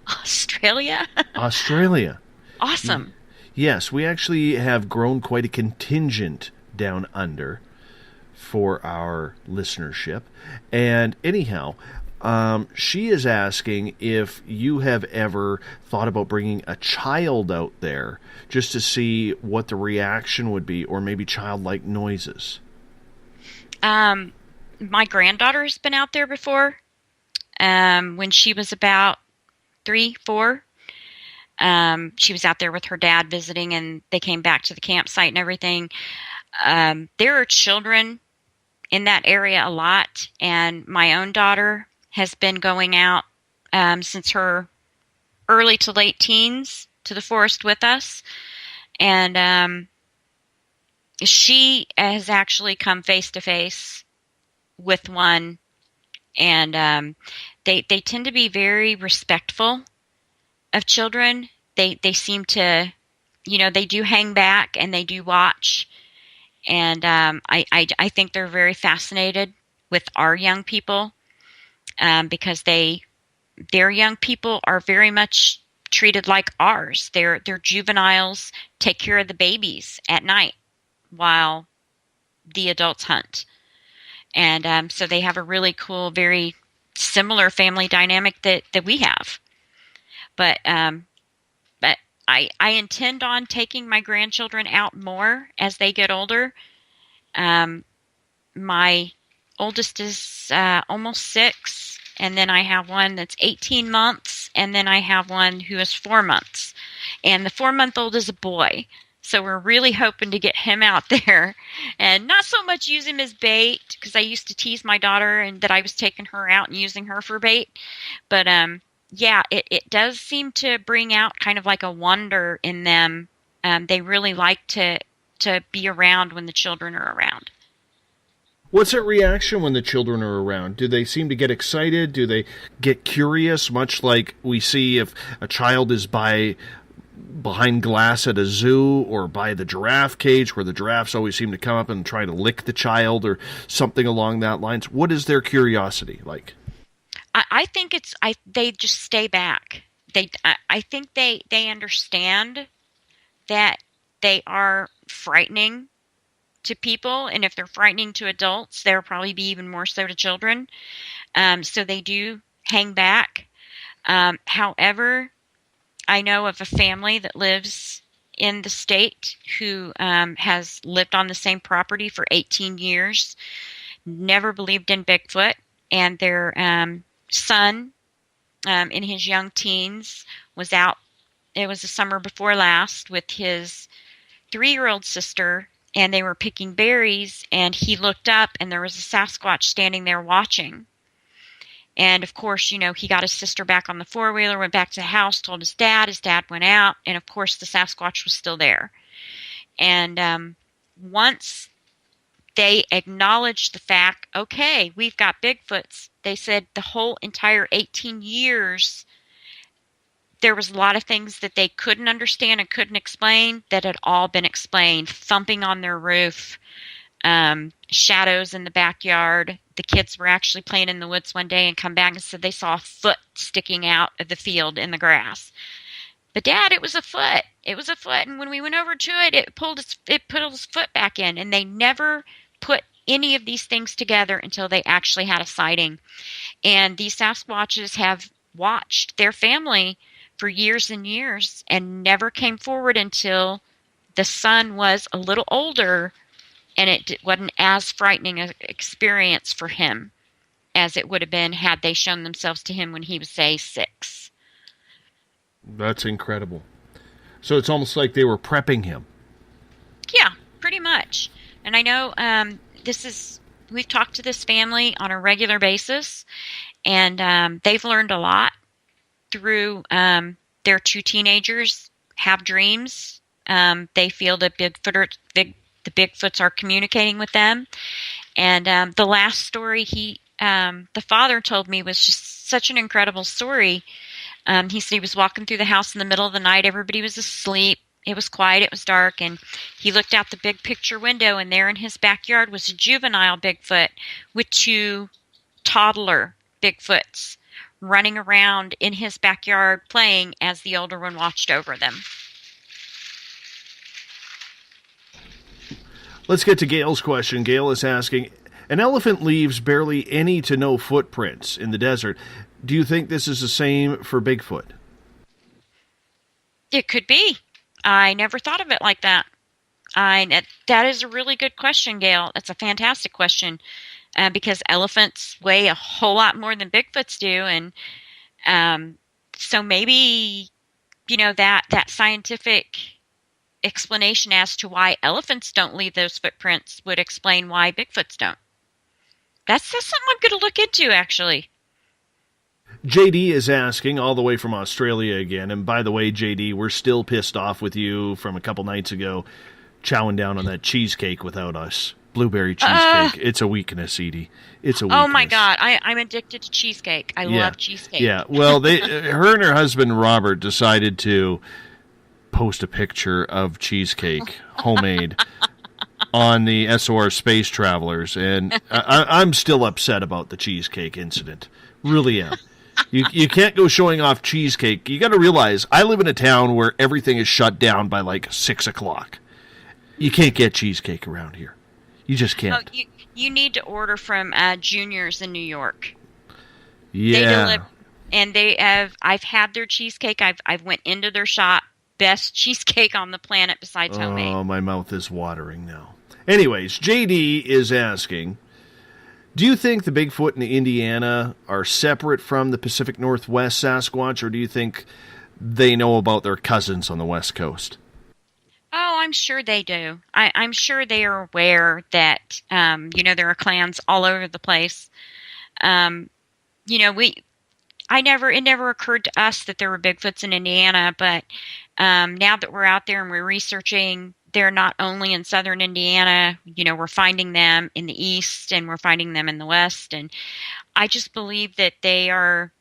Australia? Australia. Awesome. Yes, we actually have grown quite a contingent down under for our listenership. And anyhow, she is asking if you have ever thought about bringing a child out there just to see what the reaction would be, or maybe childlike noises. My granddaughter has been out there before. When she was about 3, 4, she was out there with her dad visiting, and they came back to the campsite and everything. There are children in that area a lot, and my own daughter has been going out since her early to late teens to the forest with us, and she has actually come face to face with one. And they tend to be very respectful of children. They seem to, you know, they do hang back and they do watch. And I think they're very fascinated with our young people because their young people are very much treated like ours. Their juveniles take care of the babies at night while the adults hunt. And so they have a really cool, very similar family dynamic that we have. But I intend on taking my grandchildren out more as they get older. My oldest is almost 6, and then I have one that's 18 months, and then I have one who is 4 months. And the 4-month-old is a boy. So we're really hoping to get him out there and not so much use him as bait, because I used to tease my daughter and that I was taking her out and using her for bait. But yeah, it does seem to bring out kind of like a wonder in them. They really like to be around when the children are around. What's their reaction when the children are around? Do they seem to get excited? Do they get curious, much like we see if a child is behind glass at a zoo or by the giraffe cage, where the giraffes always seem to come up and try to lick the child or something along that lines? What is their curiosity like? I think they just stay back. I think they understand that they are frightening to people, and if they're frightening to adults, they'll probably be even more so to children. So they do hang back. However, I know of a family that lives in the state who has lived on the same property for 18 years, never believed in Bigfoot, and their son in his young teens was out, it was the summer before last, with his 3-year-old sister, and they were picking berries, and he looked up and there was a Sasquatch standing there watching. And of course, he got his sister back on the 4-wheeler, went back to the house, told his dad went out, and of course the Sasquatch was still there. And once they acknowledged the fact, okay, we've got Bigfoots, they said the whole entire 18 years, there was a lot of things that they couldn't understand and couldn't explain that had all been explained. Thumping on their roof, shadows in the backyard. The kids were actually playing in the woods one day and come back and said they saw a foot sticking out of the field in the grass. But Dad, it was a foot. It was a foot. And when we went over to it, it put his foot back in. And they never put any of these things together until they actually had a sighting. And these Sasquatches have watched their family for years and years and never came forward until the son was a little older, and it wasn't as frightening an experience for him as it would have been had they shown themselves to him when he was, say, 6. That's incredible. So it's almost like they were prepping him. Yeah, pretty much. And I know we've talked to this family on a regular basis, and they've learned a lot through their 2 teenagers have dreams. They feel that the Bigfoots are communicating with them. And the last story the father told me was just such an incredible story. He said he was walking through the house in the middle of the night. Everybody was asleep. It was quiet. It was dark. And he looked out the big picture window, and there in his backyard was a juvenile Bigfoot with 2 toddler Bigfoots running around in his backyard playing as the older one watched over them. Let's get to Gail's question. Gail is asking, an elephant leaves barely any to no footprints in the desert. Do you think this is the same for Bigfoot? It could be. I never thought of it like that. That is a really good question, Gail. That's a fantastic question. Because elephants weigh a whole lot more than Bigfoots do. And so maybe, that scientific explanation as to why elephants don't leave those footprints would explain why Bigfoots don't. That's something I'm going to look into, actually. JD is asking, all the way from Australia again, and by the way, JD, we're still pissed off with you from a couple nights ago, chowing down on that cheesecake without us. Blueberry cheesecake. It's a weakness, Edie. It's a weakness. Oh my God, I'm addicted to cheesecake. I love cheesecake. Yeah, well, her and her husband Robert decided to post a picture of cheesecake, homemade, on the SOR Space Travelers, and I'm still upset about the cheesecake incident. Really am. You can't go showing off cheesecake. You got to realize, I live in a town where everything is shut down by like 6 o'clock. You can't get cheesecake around here. You just Oh, can't. you need to order from Junior's in New York. Yeah. They deliver, and I've had their cheesecake. I've went into their shop. Best cheesecake on the planet besides homemade. Oh, my mouth is watering now. Anyways, JD is asking, do you think the Bigfoot in Indiana are separate from the Pacific Northwest Sasquatch, or do you think they know about their cousins on the West Coast? Oh, I'm sure they do. I'm sure they are aware that, there are clans all over the place. It never occurred to us that there were Bigfoots in Indiana, but now that we're out there and we're researching, they're not only in southern Indiana, we're finding them in the east and we're finding them in the west. And I just believe that they are,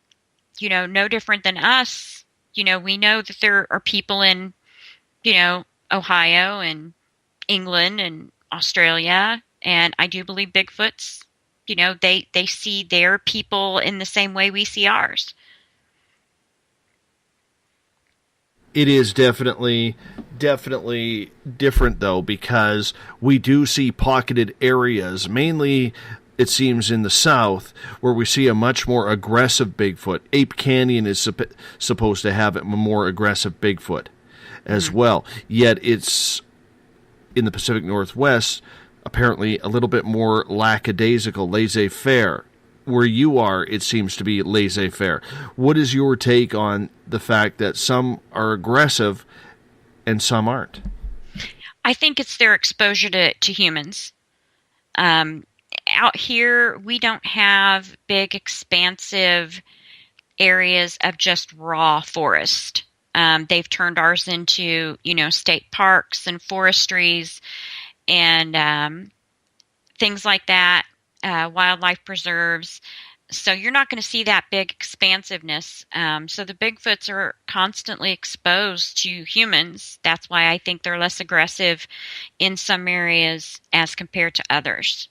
no different than us. We know that there are people in, Ohio and England and Australia. And I do believe Bigfoots, they see their people in the same way we see ours. It is definitely different, though, because we do see pocketed areas, mainly, it seems, in the south, where we see a much more aggressive Bigfoot. Ape Canyon is supposed to have a more aggressive Bigfoot as well. Yet it's, in the Pacific Northwest, apparently a little bit more lackadaisical, laissez-faire. Where you are, it seems to be laissez-faire. What is your take on the fact that some are aggressive and some aren't? I think it's their exposure to humans. Out here, we don't have big, expansive areas of just raw forest. They've turned ours into, state parks and forestries and things like that. Wildlife preserves. So you're not going to see that big expansiveness. So the Bigfoots are constantly exposed to humans. That's why I think they're less aggressive in some areas as compared to others.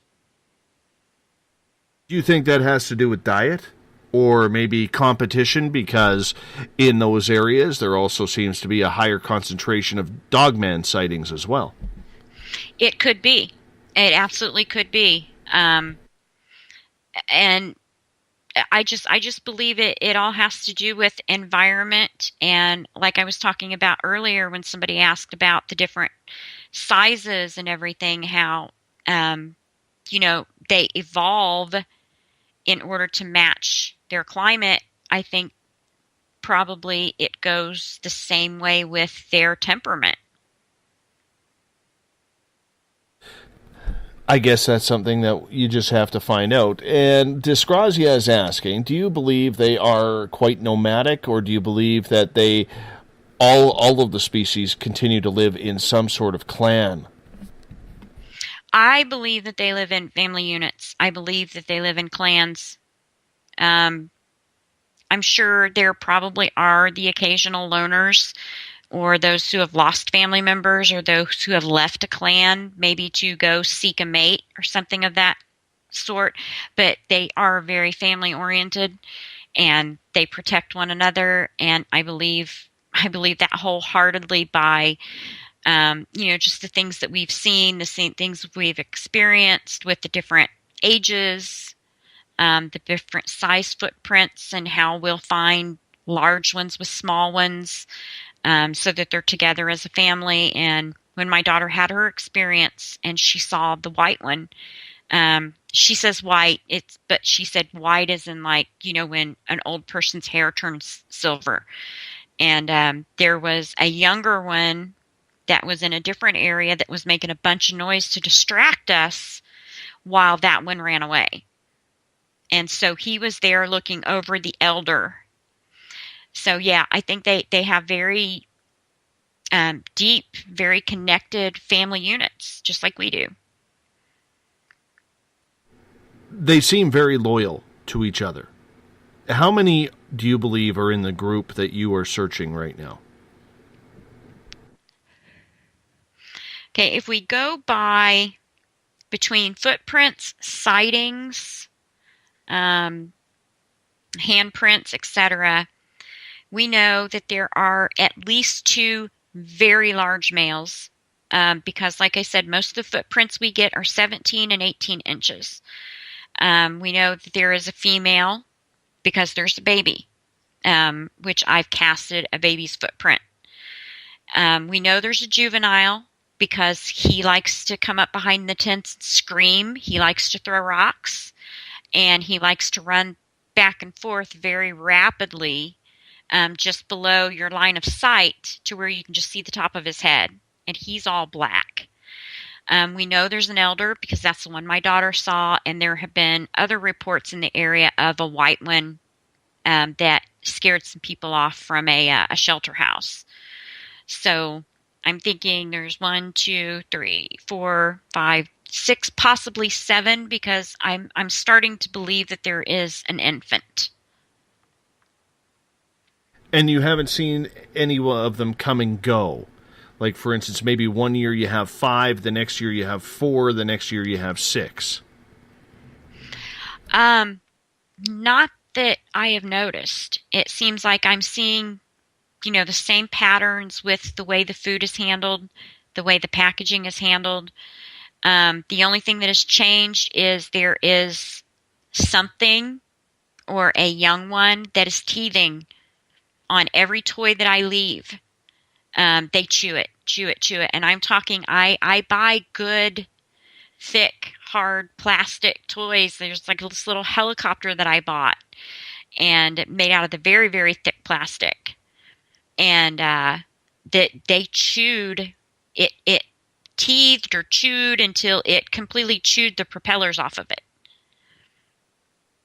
Do you think that has to do with diet or maybe competition? Because in those areas, there also seems to be a higher concentration of dogman sightings as well. It could be. It absolutely could be. And I just believe it all has to do with environment. And like I was talking about earlier when somebody asked about the different sizes and everything, how, they evolve in order to match their climate. I think probably it goes the same way with their temperament. I guess that's something that you just have to find out. And Disgrazia is asking, do you believe they are quite nomadic, or do you believe that they all of the species continue to live in some sort of clan? I believe that they live in family units. I believe that they live in clans. I'm sure there probably are the occasional loners, or those who have lost family members, or those who have left a clan, maybe to go seek a mate or something of that sort. But they are very family oriented, and they protect one another. And I believe that wholeheartedly by, just the things that we've seen, the same things we've experienced with the different ages, the different size footprints, and how we'll find large ones with small ones. So that they're together as a family. And when my daughter had her experience and she saw the white one, she says white, but she said white as in like, when an old person's hair turns silver. And there was a younger one that was in a different area that was making a bunch of noise to distract us while that one ran away. And so he was there looking over the elder. So, yeah, I think they have very deep, very connected family units, just like we do. They seem very loyal to each other. How many do you believe are in the group that you are searching right now? Okay, if we go by between footprints, sightings, handprints, etc., we know that there are at least 2 very large males because, like I said, most of the footprints we get are 17 and 18 inches. We know that there is a female because there's a baby, which I've casted a baby's footprint. We know there's a juvenile because he likes to come up behind the tents and scream. He likes to throw rocks, and he likes to run back and forth very rapidly just below your line of sight to where you can just see the top of his head, and he's all black. We know there's an elder because that's the one my daughter saw, and there have been other reports in the area of a white one that scared some people off from a shelter house. So I'm thinking there's 1, 2, 3, 4, 5, 6, possibly 7, because I'm starting to believe that there is an infant. And you haven't seen any of them come and go? Like, for instance, maybe one year you have 5, the next year you have 4, the next year you have 6. Not that I have noticed. It seems like I'm seeing, the same patterns with the way the food is handled, the way the packaging is handled. The only thing that has changed is there is something or a young one that is teething on every toy that I leave. They chew it. And I'm talking, I buy good, thick, hard plastic toys. There's like this little helicopter that I bought and made out of the very, very thick plastic. And that they chewed, it teethed or chewed until it completely chewed the propellers off of it.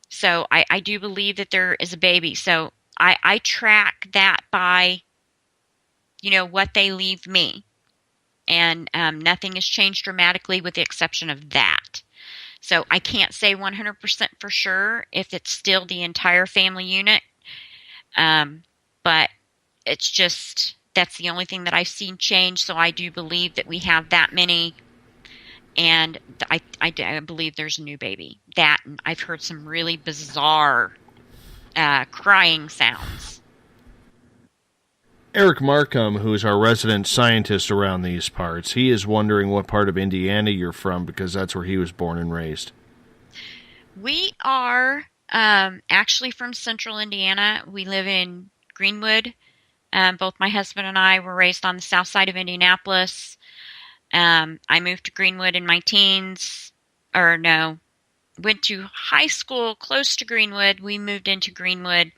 So I do believe that there is a baby. So I track that by what they leave me. And nothing has changed dramatically with the exception of that. So I can't say 100% for sure if it's still the entire family unit. But it's just, that's the only thing that I've seen change. So I do believe that we have that many. And I believe there's a new baby. That, and I've heard some really bizarre crying sounds. Eric Markham, who is our resident scientist around these parts, he is wondering what part of Indiana you're from, because that's where he was born and raised. We are actually from central Indiana. We live in Greenwood. Both my husband and I were raised on the south side of Indianapolis. I moved to Greenwood in my teens. Went to high school close to Greenwood. We moved into Greenwood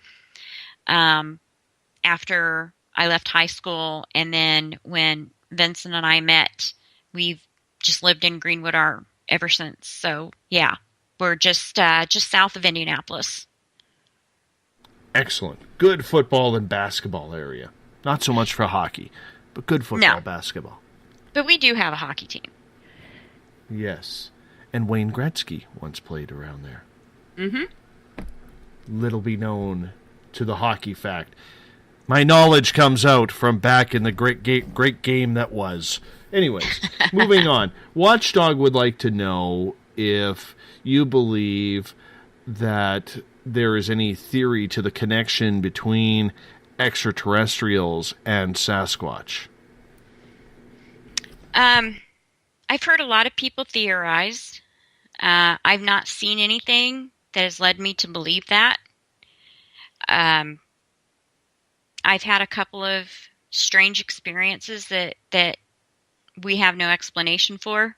after I left high school, and then when Vincent and I met, we've just lived in Greenwood ever since. So yeah, we're just south of Indianapolis. Excellent. Good football and basketball area. Not so much for hockey, but good football, basketball. But we do have a hockey team. Yes. And Wayne Gretzky once played around there. Mm-hmm. Little be known to the hockey fact. My knowledge comes out from back in the great game that was. Anyways, moving on. Watchdog would like to know if you believe that there is any theory to the connection between extraterrestrials and Sasquatch. I've heard a lot of people theorize. I've not seen anything that has led me to believe that. I've had a couple of strange experiences that we have no explanation for.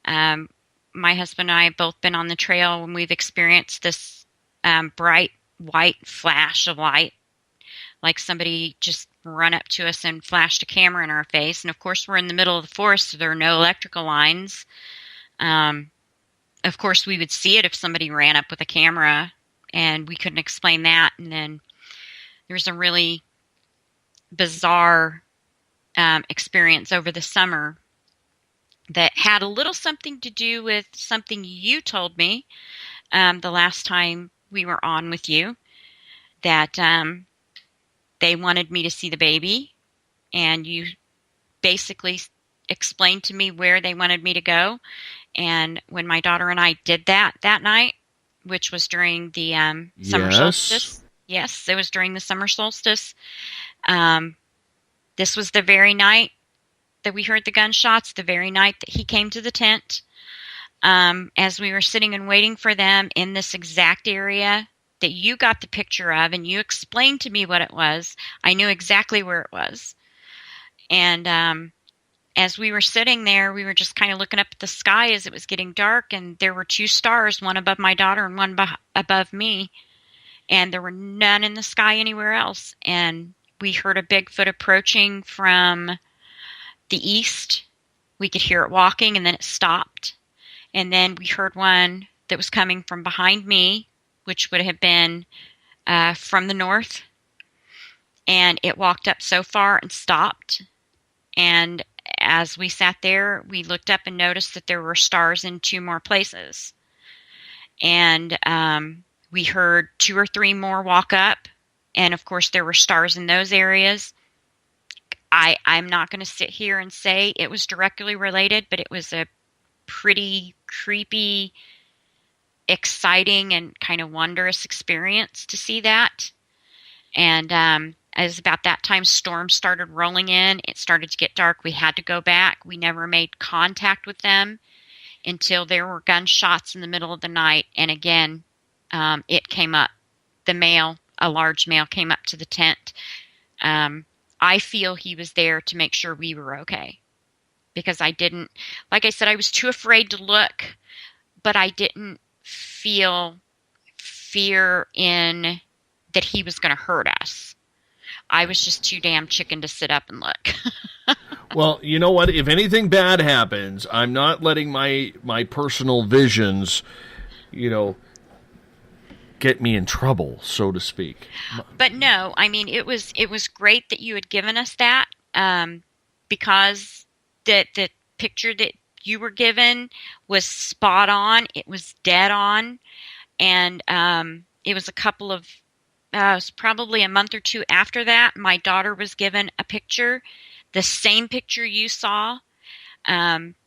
My husband and I have both been on the trail when we've experienced this bright white flash of light, like somebody just run up to us and flashed a camera in our face. And of course, we're in the middle of the forest, so there are no electrical lines. Of course, we would see it if somebody ran up with a camera, and we couldn't explain that. And then there's a really bizarre experience over the summer that had a little something to do with something you told me the last time we were on with you, that they wanted me to see the baby, and you basically explained to me where they wanted me to go. And when my daughter and I did that night, which was during the summer solstice. Yes, it was during the summer solstice. This was the very night that we heard the gunshots, the very night that he came to the tent. As we were sitting and waiting for them in this exact area that you got the picture of, and you explained to me what it was, I knew exactly where it was. And as we were sitting there, we were just kind of looking up at the sky as it was getting dark, and there were 2 stars, one above my daughter and one above me, and there were none in the sky anywhere else. And we heard a Bigfoot approaching from the east. We could hear it walking, and then it stopped. And then we heard one that was coming from behind me, which would have been from the north. And it walked up so far and stopped. And as we sat there, we looked up and noticed that there were stars in 2 more places. And we heard 2 or 3 more walk up. And, of course, there were stars in those areas. I'm not going to sit here and say it was directly related, but it was a pretty creepy, exciting, and kind of wondrous experience to see that. And as about that time, storms started rolling in. It started to get dark. We had to go back. We never made contact with them until there were gunshots in the middle of the night. And again, it came up. A large male came up to the tent. I feel he was there to make sure we were okay. Because I didn't, like I said, I was too afraid to look, but I didn't feel fear in that he was going to hurt us. I was just too damn chicken to sit up and look. Well, you know what? If anything bad happens, I'm not letting my personal visions, get me in trouble, so to speak. But no, I mean, it was great that you had given us that, because the picture that you were given was spot on. It was dead on. And it was it was probably a month or 2 after that, my daughter was given a picture, the same picture you saw.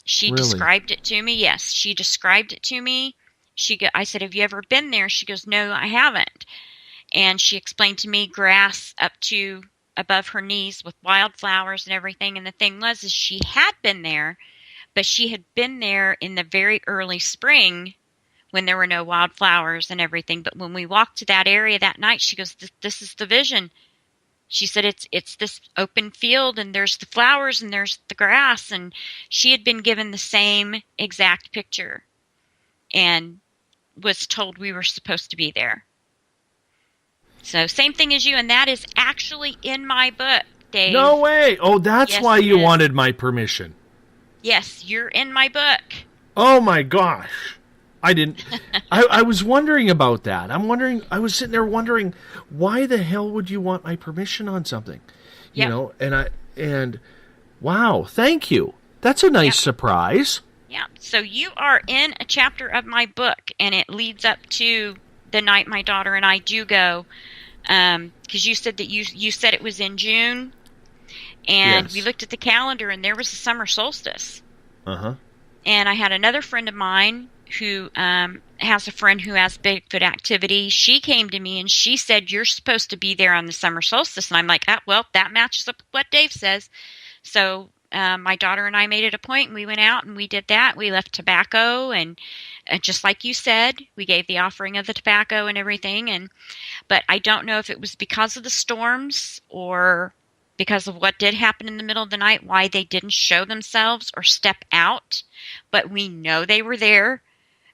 She Really? described it to me. Yes, she described it to me. I said, have you ever been there? She goes, no, I haven't. And she explained to me grass up to above her knees with wildflowers and everything. And the thing was, is she had been there, but she had been there in the very early spring when there were no wildflowers and everything. But when we walked to that area that night, she goes, this is the vision. She said, it's this open field, and there's the flowers and there's the grass. And she had been given the same exact picture and was told we were supposed to be there. So same thing as you, and that is actually in my book, Dave. No way! Oh, that's Yes, why it you is. wanted my permission. Yes, you're in my book. Oh my gosh. I didn't. I was wondering about that. I was sitting there wondering, why the hell would you want my permission on something? You Yep. know, and wow, thank you. That's a nice surprise. Yeah, so you are in a chapter of my book, and it leads up to the night my daughter and I do go, because you said that you said it was in June, and Yes. we looked at the calendar, and there was the summer solstice. Uh-huh. And I had another friend of mine who has a friend who has Bigfoot activity. She came to me, and she said, you're supposed to be there on the summer solstice. And I'm like, well, that matches up with what Dave says. So my daughter and I made it a point, and we went out and we did that. We left tobacco, and just like you said, we gave the offering of the tobacco and everything. But I don't know if it was because of the storms or because of what did happen in the middle of the night, why they didn't show themselves or step out. But we know they were there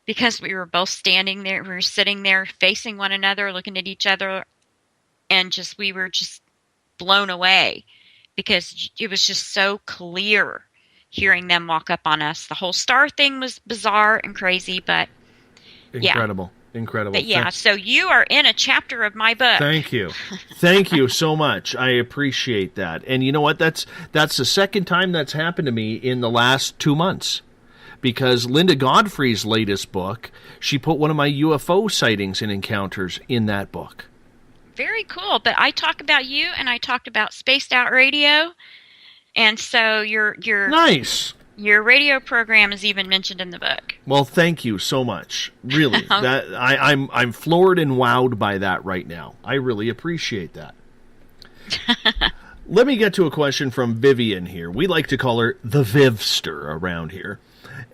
because we were both standing there. We were sitting there facing one another, looking at each other, and we were just blown away because it was just so clear hearing them walk up on us. The whole star thing was bizarre and crazy, but Incredible. yeah. Incredible. But yeah, so you are in a chapter of my book. Thank you. Thank you so much. I appreciate that. And you know what? That's the second time that's happened to me in the last 2 months. Because Linda Godfrey's latest book, she put one of my UFO sightings and encounters in that book. Very cool. But I talk about you, and I talked about Spaced Out Radio. And so your Nice. Your radio program is even mentioned in the book. Well, thank you so much. Really, I'm floored and wowed by that right now. I really appreciate that. Let me get to a question from Vivian here. We like to call her the Vivster around here.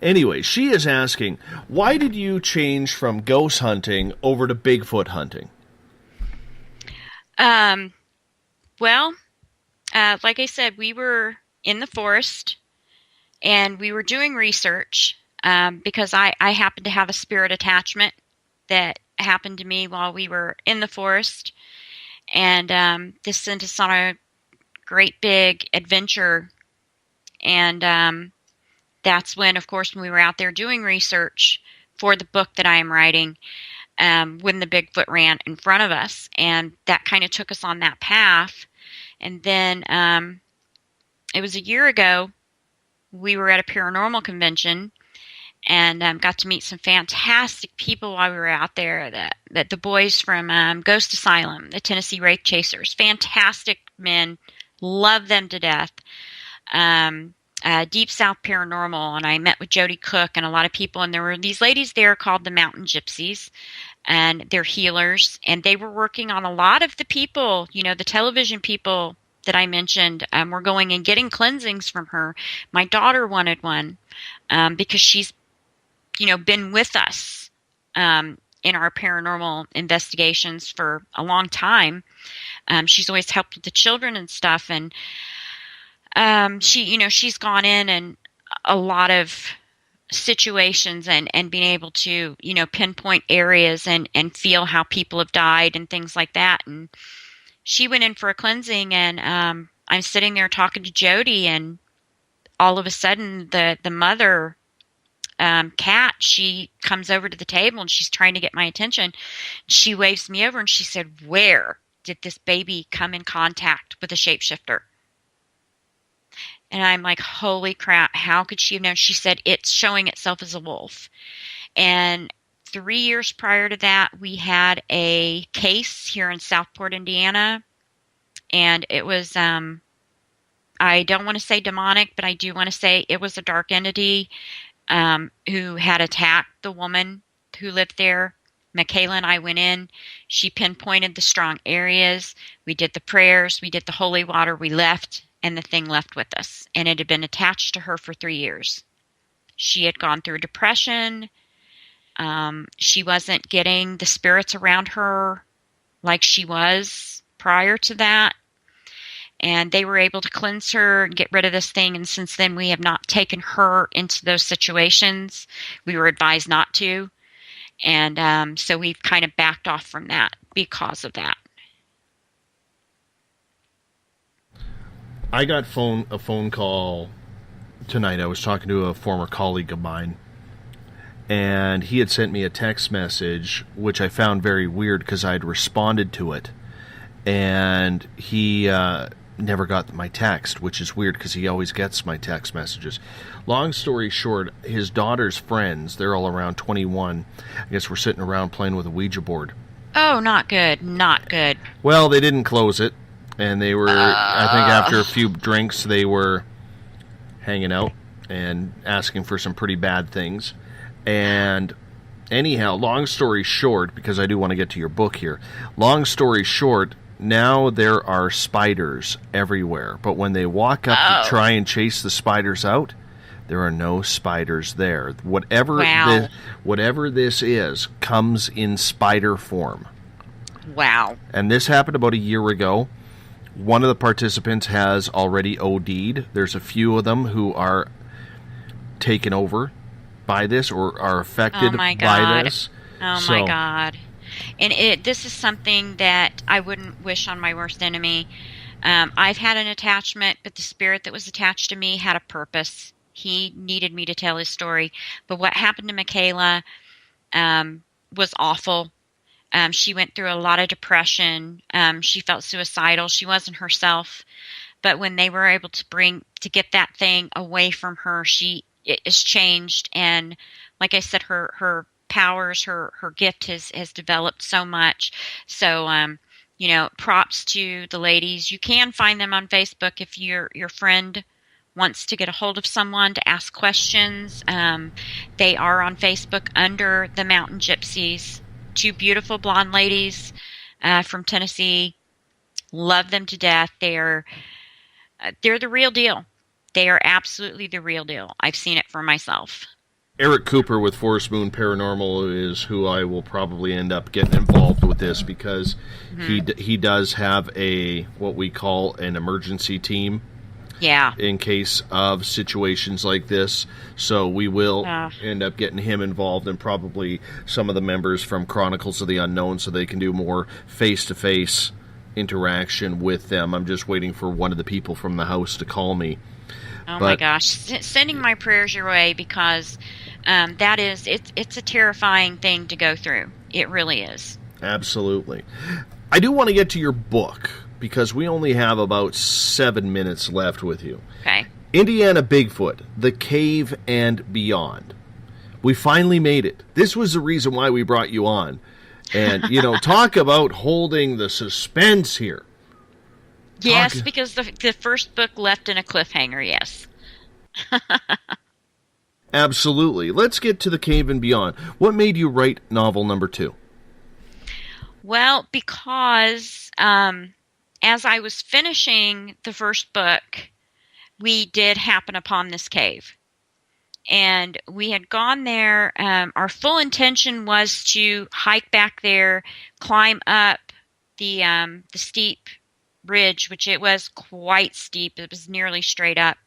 Anyway, she is asking, why did you change from ghost hunting over to Bigfoot hunting? Well, like I said, we were in the forest and we were doing research because I happened to have a spirit attachment that happened to me while we were in the forest. And this sent us on a great big adventure. And that's when, of course, when we were out there doing research for the book that I am writing, when the Bigfoot ran in front of us. And that kind of took us on that path. And then it was a year ago, we were at a paranormal convention and got to meet some fantastic people while we were out there. That the boys from Ghost Asylum, the Tennessee Wraith Chasers, fantastic men, love them to death. Deep South Paranormal, and I met with Jody Cook and a lot of people, and there were these ladies there called the Mountain Gypsies, and they're healers, and they were working on a lot of the people, the television people that I mentioned, were going and getting cleansings from her. My daughter wanted one because she's, been with us in our paranormal investigations for a long time. She's always helped with the children and stuff, and she's gone in and a lot of situations and being able to, pinpoint areas and feel how people have died and things like that. And she went in for a cleansing, and I'm sitting there talking to Jody, and all of a sudden the mother cat, she comes over to the table and she's trying to get my attention. She waves me over and she said, "Where did this baby come in contact with a shapeshifter?" And I'm like, holy crap, how could she have known? She said, "It's showing itself as a wolf." And 3 years prior to that, we had a case here in Southport, Indiana. And it was, I don't want to say demonic, but I do want to say it was a dark entity who had attacked the woman who lived there. Michaela and I went in. She pinpointed the strong areas. We did the prayers. We did the holy water. We left. And the thing left with us. And it had been attached to her for 3 years. She had gone through depression. She wasn't getting the spirits around her like she was prior to that. And they were able to cleanse her and get rid of this thing. And since then, we have not taken her into those situations. We were advised not to. And so we've kind of backed off from that because of that. I got a phone call tonight. I was talking to a former colleague of mine, and he had sent me a text message, which I found very weird because I had responded to it, and he never got my text, which is weird because he always gets my text messages. Long story short, his daughter's friends, they're all around 21, I guess we're sitting around playing with a Ouija board. Oh, not good, not good. Well, they didn't close it. And they were, I think after a few drinks, they were hanging out and asking for some pretty bad things. And anyhow, long story short, because I do want to get to your book here, long story short, now there are spiders everywhere. But when they walk up to try and chase the spiders out, there are no spiders there. Whatever this is comes in spider form. Wow. And this happened about a year ago. One of the participants has already OD'd. There's a few of them who are taken over by this or are affected by this. Oh, my God. And this is something that I wouldn't wish on my worst enemy. I've had an attachment, but the spirit that was attached to me had a purpose. He needed me to tell his story. But what happened to Michaela was awful. She went through a lot of depression. She felt suicidal. She wasn't herself. But when they were able to get that thing away from her, it has changed. And like I said, her powers, her gift has developed so much. So, props to the ladies. You can find them on Facebook if your friend wants to get a hold of someone to ask questions. They are on Facebook under the Mountain Gypsies. 2 beautiful blonde ladies from Tennessee. Love them to death. They're they're the real deal. They are absolutely the real deal. I've seen it for myself. Eric Cooper with Forest Moon Paranormal is who I will probably end up getting involved with this, because he does have what we call an emergency team. Yeah. In case of situations like this. So we will end up getting him involved, and probably some of the members from Chronicles of the Unknown, so they can do more face-to-face interaction with them. I'm just waiting for one of the people from the house to call me. My gosh. Sending my prayers your way, because it's a terrifying thing to go through. It really is. Absolutely. I do want to get to your book, because we only have about 7 minutes left with you. Okay. Indiana Bigfoot, The Cave and Beyond. We finally made it. This was the reason why we brought you on. And, talk about holding the suspense here. Yes, because the first book left in a cliffhanger, yes. Absolutely. Let's get to The Cave and Beyond. What made you write novel number 2? Well, because as I was finishing the first book, we did happen upon this cave. And we had gone there. Our full intention was to hike back there, climb up the steep ridge, which it was quite steep. It was nearly straight up.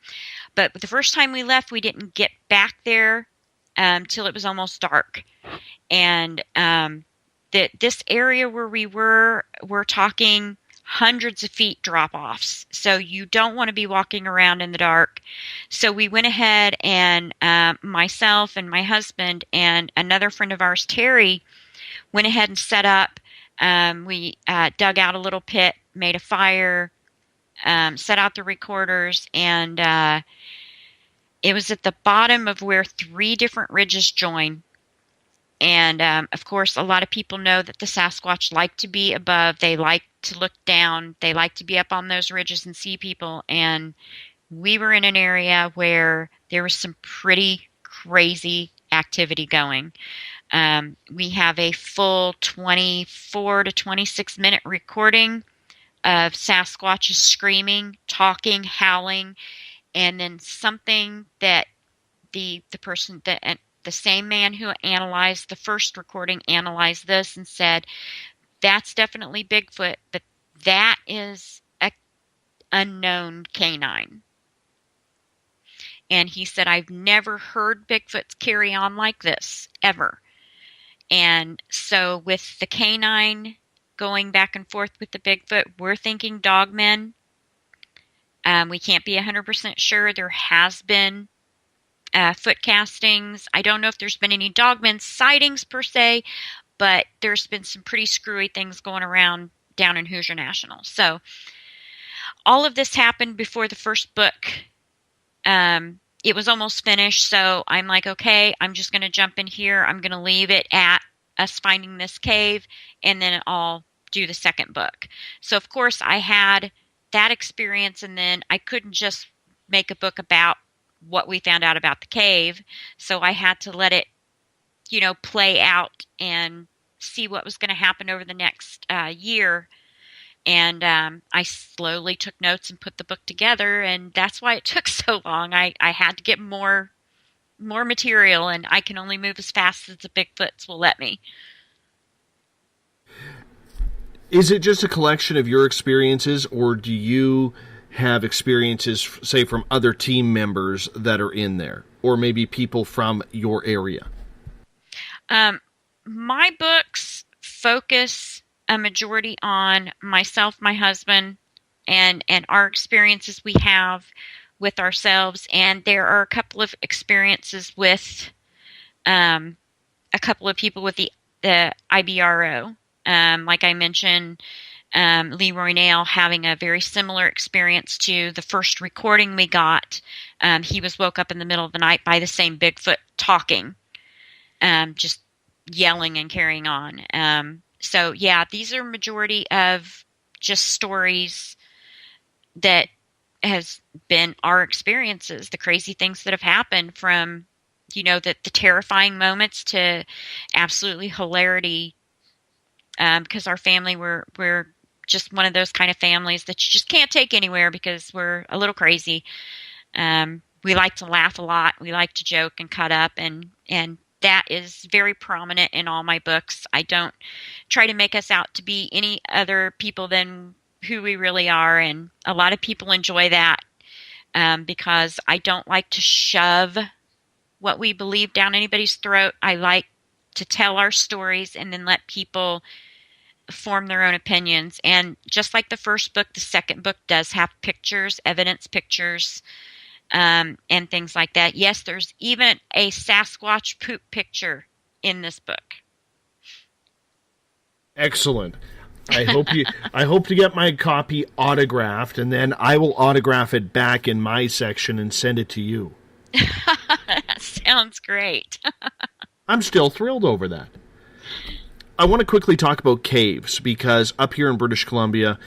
But the first time we left, we didn't get back there till it was almost dark. And this area where we're talking hundreds of feet drop-offs. So you don't want to be walking around in the dark. So we went ahead, and myself and my husband and another friend of ours, Terry, went ahead and set up. We dug out a little pit, made a fire, set out the recorders, and it was at the bottom of where 3 different ridges join. And, of course, a lot of people know that the Sasquatch like to be above. They like to look down. They like to be up on those ridges and see people. And we were in an area where there was some pretty crazy activity going. We have a full 24 to 26 minute recording of Sasquatches screaming, talking, howling, and then something that the person that the same man who analyzed the first recording analyzed this and said, that's definitely Bigfoot, but that is a unknown canine. And he said, I've never heard Bigfoots carry on like this, ever. And so with the canine going back and forth with the Bigfoot, we're thinking dogmen. We can't be 100% sure. There has been foot castings. I don't know if there's been any dogmen sightings per se, but there's been some pretty screwy things going around down in Hoosier National. So all of this happened before the first book. It was almost finished, so I'm like, okay, I'm just going to jump in here. I'm going to leave it at us finding this cave, and then I'll do the second book. So, of course, I had that experience, and then I couldn't just make a book about what we found out about the cave, so I had to let it, play out and see what was going to happen over the next year. And I slowly took notes and put the book together, and that's why it took so long. I had to get more material, and I can only move as fast as the Bigfoots will let me. Is it just a collection of your experiences, or do you have experiences, say, from other team members that are in there, or maybe people from your area? My books focus a majority on myself, my husband, and our experiences we have with ourselves. And there are a couple of experiences with a couple of people with the IBRO. Like I mentioned, Leroy Nail having a very similar experience to the first recording we got. He was woke up in the middle of the night by the same Bigfoot talking, just yelling and carrying on. So, yeah, these are majority of just stories that has been our experiences, the crazy things that have happened, from, the terrifying moments to absolutely hilarity, because our family, we're just one of those kind of families that you just can't take anywhere because we're a little crazy. We like to laugh a lot. We like to joke and cut up, and that is very prominent in all my books. I don't try to make us out to be any other people than who we really are, and a lot of people enjoy that because I don't like to shove what we believe down anybody's throat. I like to tell our stories and then let people form their own opinions. And just like the first book, the second book does have pictures, evidence pictures, and things like that. Yes, there's even a Sasquatch poop picture in this book. Excellent. I hope to get my copy autographed, and then I will autograph it back in my section and send it to you. That sounds great. I'm still thrilled over that. I want to quickly talk about caves, because up here in British Columbia,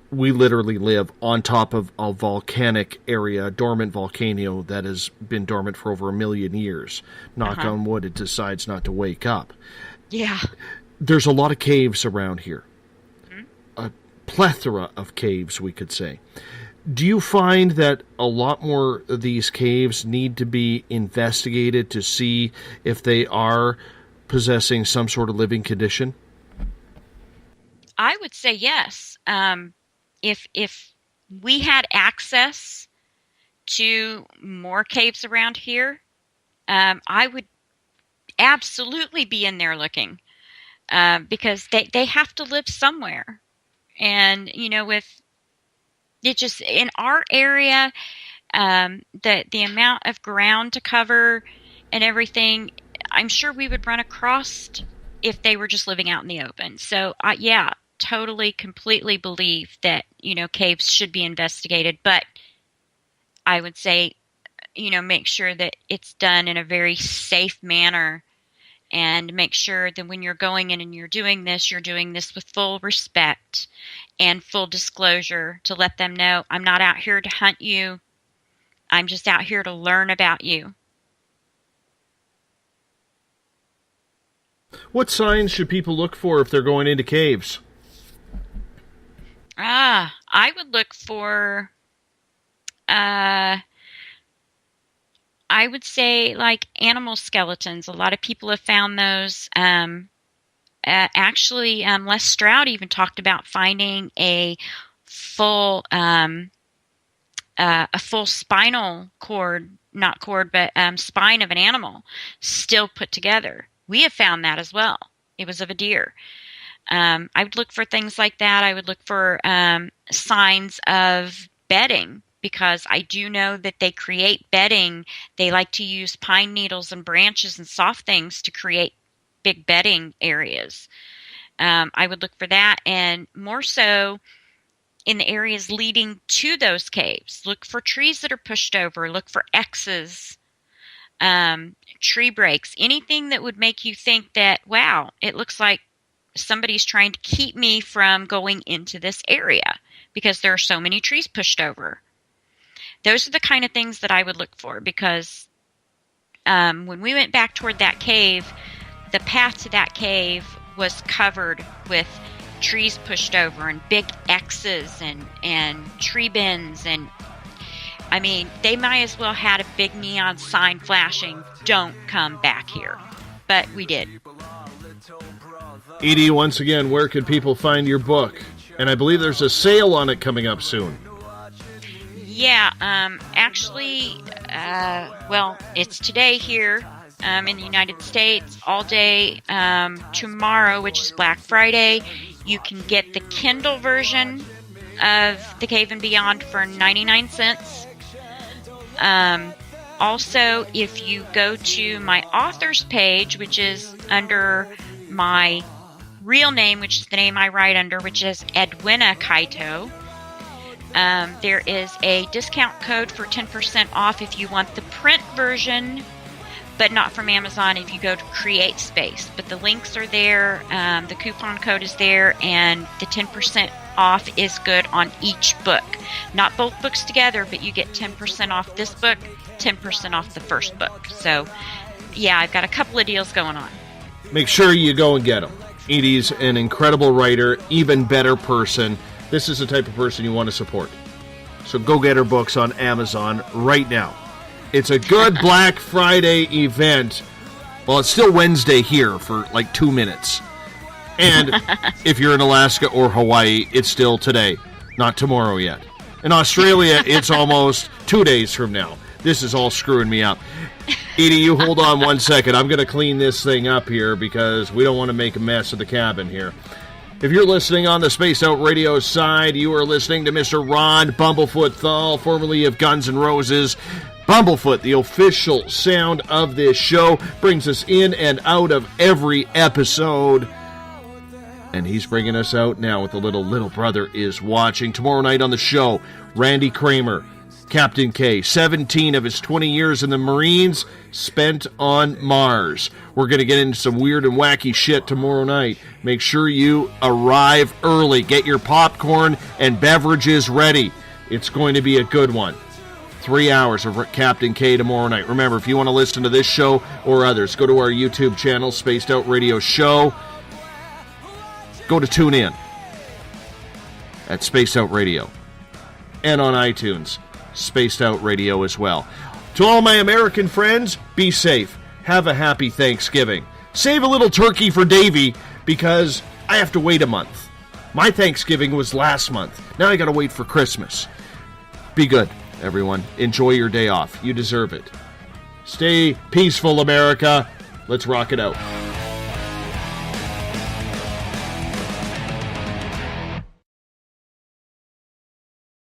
we literally live on top of a volcanic area, a dormant volcano that has been dormant for over 1 million years. Knock on wood, it decides not to wake up. Yeah. There's a lot of caves around here. A plethora of caves, we could say. Do you find that a lot more of these caves need to be investigated to see if they are possessing some sort of living condition? I would say yes. If we had access to more caves around here, I would absolutely be in there looking because they have to live somewhere. And, with it just in our area, the amount of ground to cover and everything, I'm sure we would run across if they were just living out in the open. So, yeah, totally, completely believe that, caves should be investigated. But I would say, make sure that it's done in a very safe manner, and make sure that when you're going in and you're doing this with full respect and full disclosure to let them know, I'm not out here to hunt you. I'm just out here to learn about you. What signs should people look for if they're going into caves? I would look for, I would say like animal skeletons. A lot of people have found those. Actually, Les Stroud even talked about finding a full spinal cord, spine of an animal still put together. We have found that as well. It was of a deer. I would look for things like that. I would look for signs of bedding, because I do know that they create bedding. They like to use pine needles and branches and soft things to create big bedding areas. I would look for that, and more so in the areas leading to those caves. Look for trees that are pushed over. Look for X's, tree breaks, anything that would make you think that, wow, it looks like somebody's trying to keep me from going into this area because there are so many trees pushed over. Those are the kind of things that I would look for, because when we went back toward that cave, the path to that cave was covered with trees pushed over and big X's and tree bins. And I mean, they might as well had a big neon sign flashing, "Don't come back here." But we did. Edie, once again, where can people find your book? And I believe there's a sale on it coming up soon. Yeah, actually, well, it's today here in the United States, all day tomorrow, which is Black Friday. You can get the Kindle version of The Cave and Beyond for 99 cents. Also, if you go to my author's page, which is under my real name, which is the name I write under, which is Edwina Caito, there is a discount code for 10% off if you want the print version, but not from Amazon if you go to Create Space. But the links are there, the coupon code is there, and the 10% off is good on each book. Not both books together, but you get 10% off this book, 10% off the first book. So, yeah, I've got a couple of deals going on. Make sure you go and get them. Edie's an incredible writer, even better person. this is the type of person you want to support. So go get her books on Amazon right now. It's a good Black Friday event. Well, it's still Wednesday here for like 2 minutes. And if you're in Alaska or Hawaii, it's still today, not tomorrow yet. In Australia, it's almost 2 days from now. This is all screwing me up. Edie, you hold on 1 second. I'm going to clean this thing up here because we don't want to make a mess of the cabin here. If you're listening on the Spaced Out Radio side, you are listening to Mr. Ron Bumblefoot THAL, formerly of Guns N' Roses. Bumblefoot, the official sound of this show, brings us in and out of every episode. And he's bringing us out now with a little brother is watching. Tomorrow night on the show, Randy Kramer, Captain K, 17 of his 20 years in the Marines spent on Mars. We're going to get into some weird and wacky shit tomorrow night. Make sure you arrive early. Get your popcorn and beverages ready. It's going to be a good one. 3 hours of Captain K tomorrow night. Remember, if you want to listen to this show or others, go to our YouTube channel, Spaced Out Radio Show. Go to TuneIn at Spaced Out Radio. And on iTunes, Spaced Out Radio as well. To all my American friends, be safe. Have a happy Thanksgiving. Save a little turkey for Davey because I have to wait a month. My Thanksgiving was last month. Now I got to wait for Christmas. Be good, everyone. Enjoy your day off. You deserve it. Stay peaceful, America. Let's rock it out.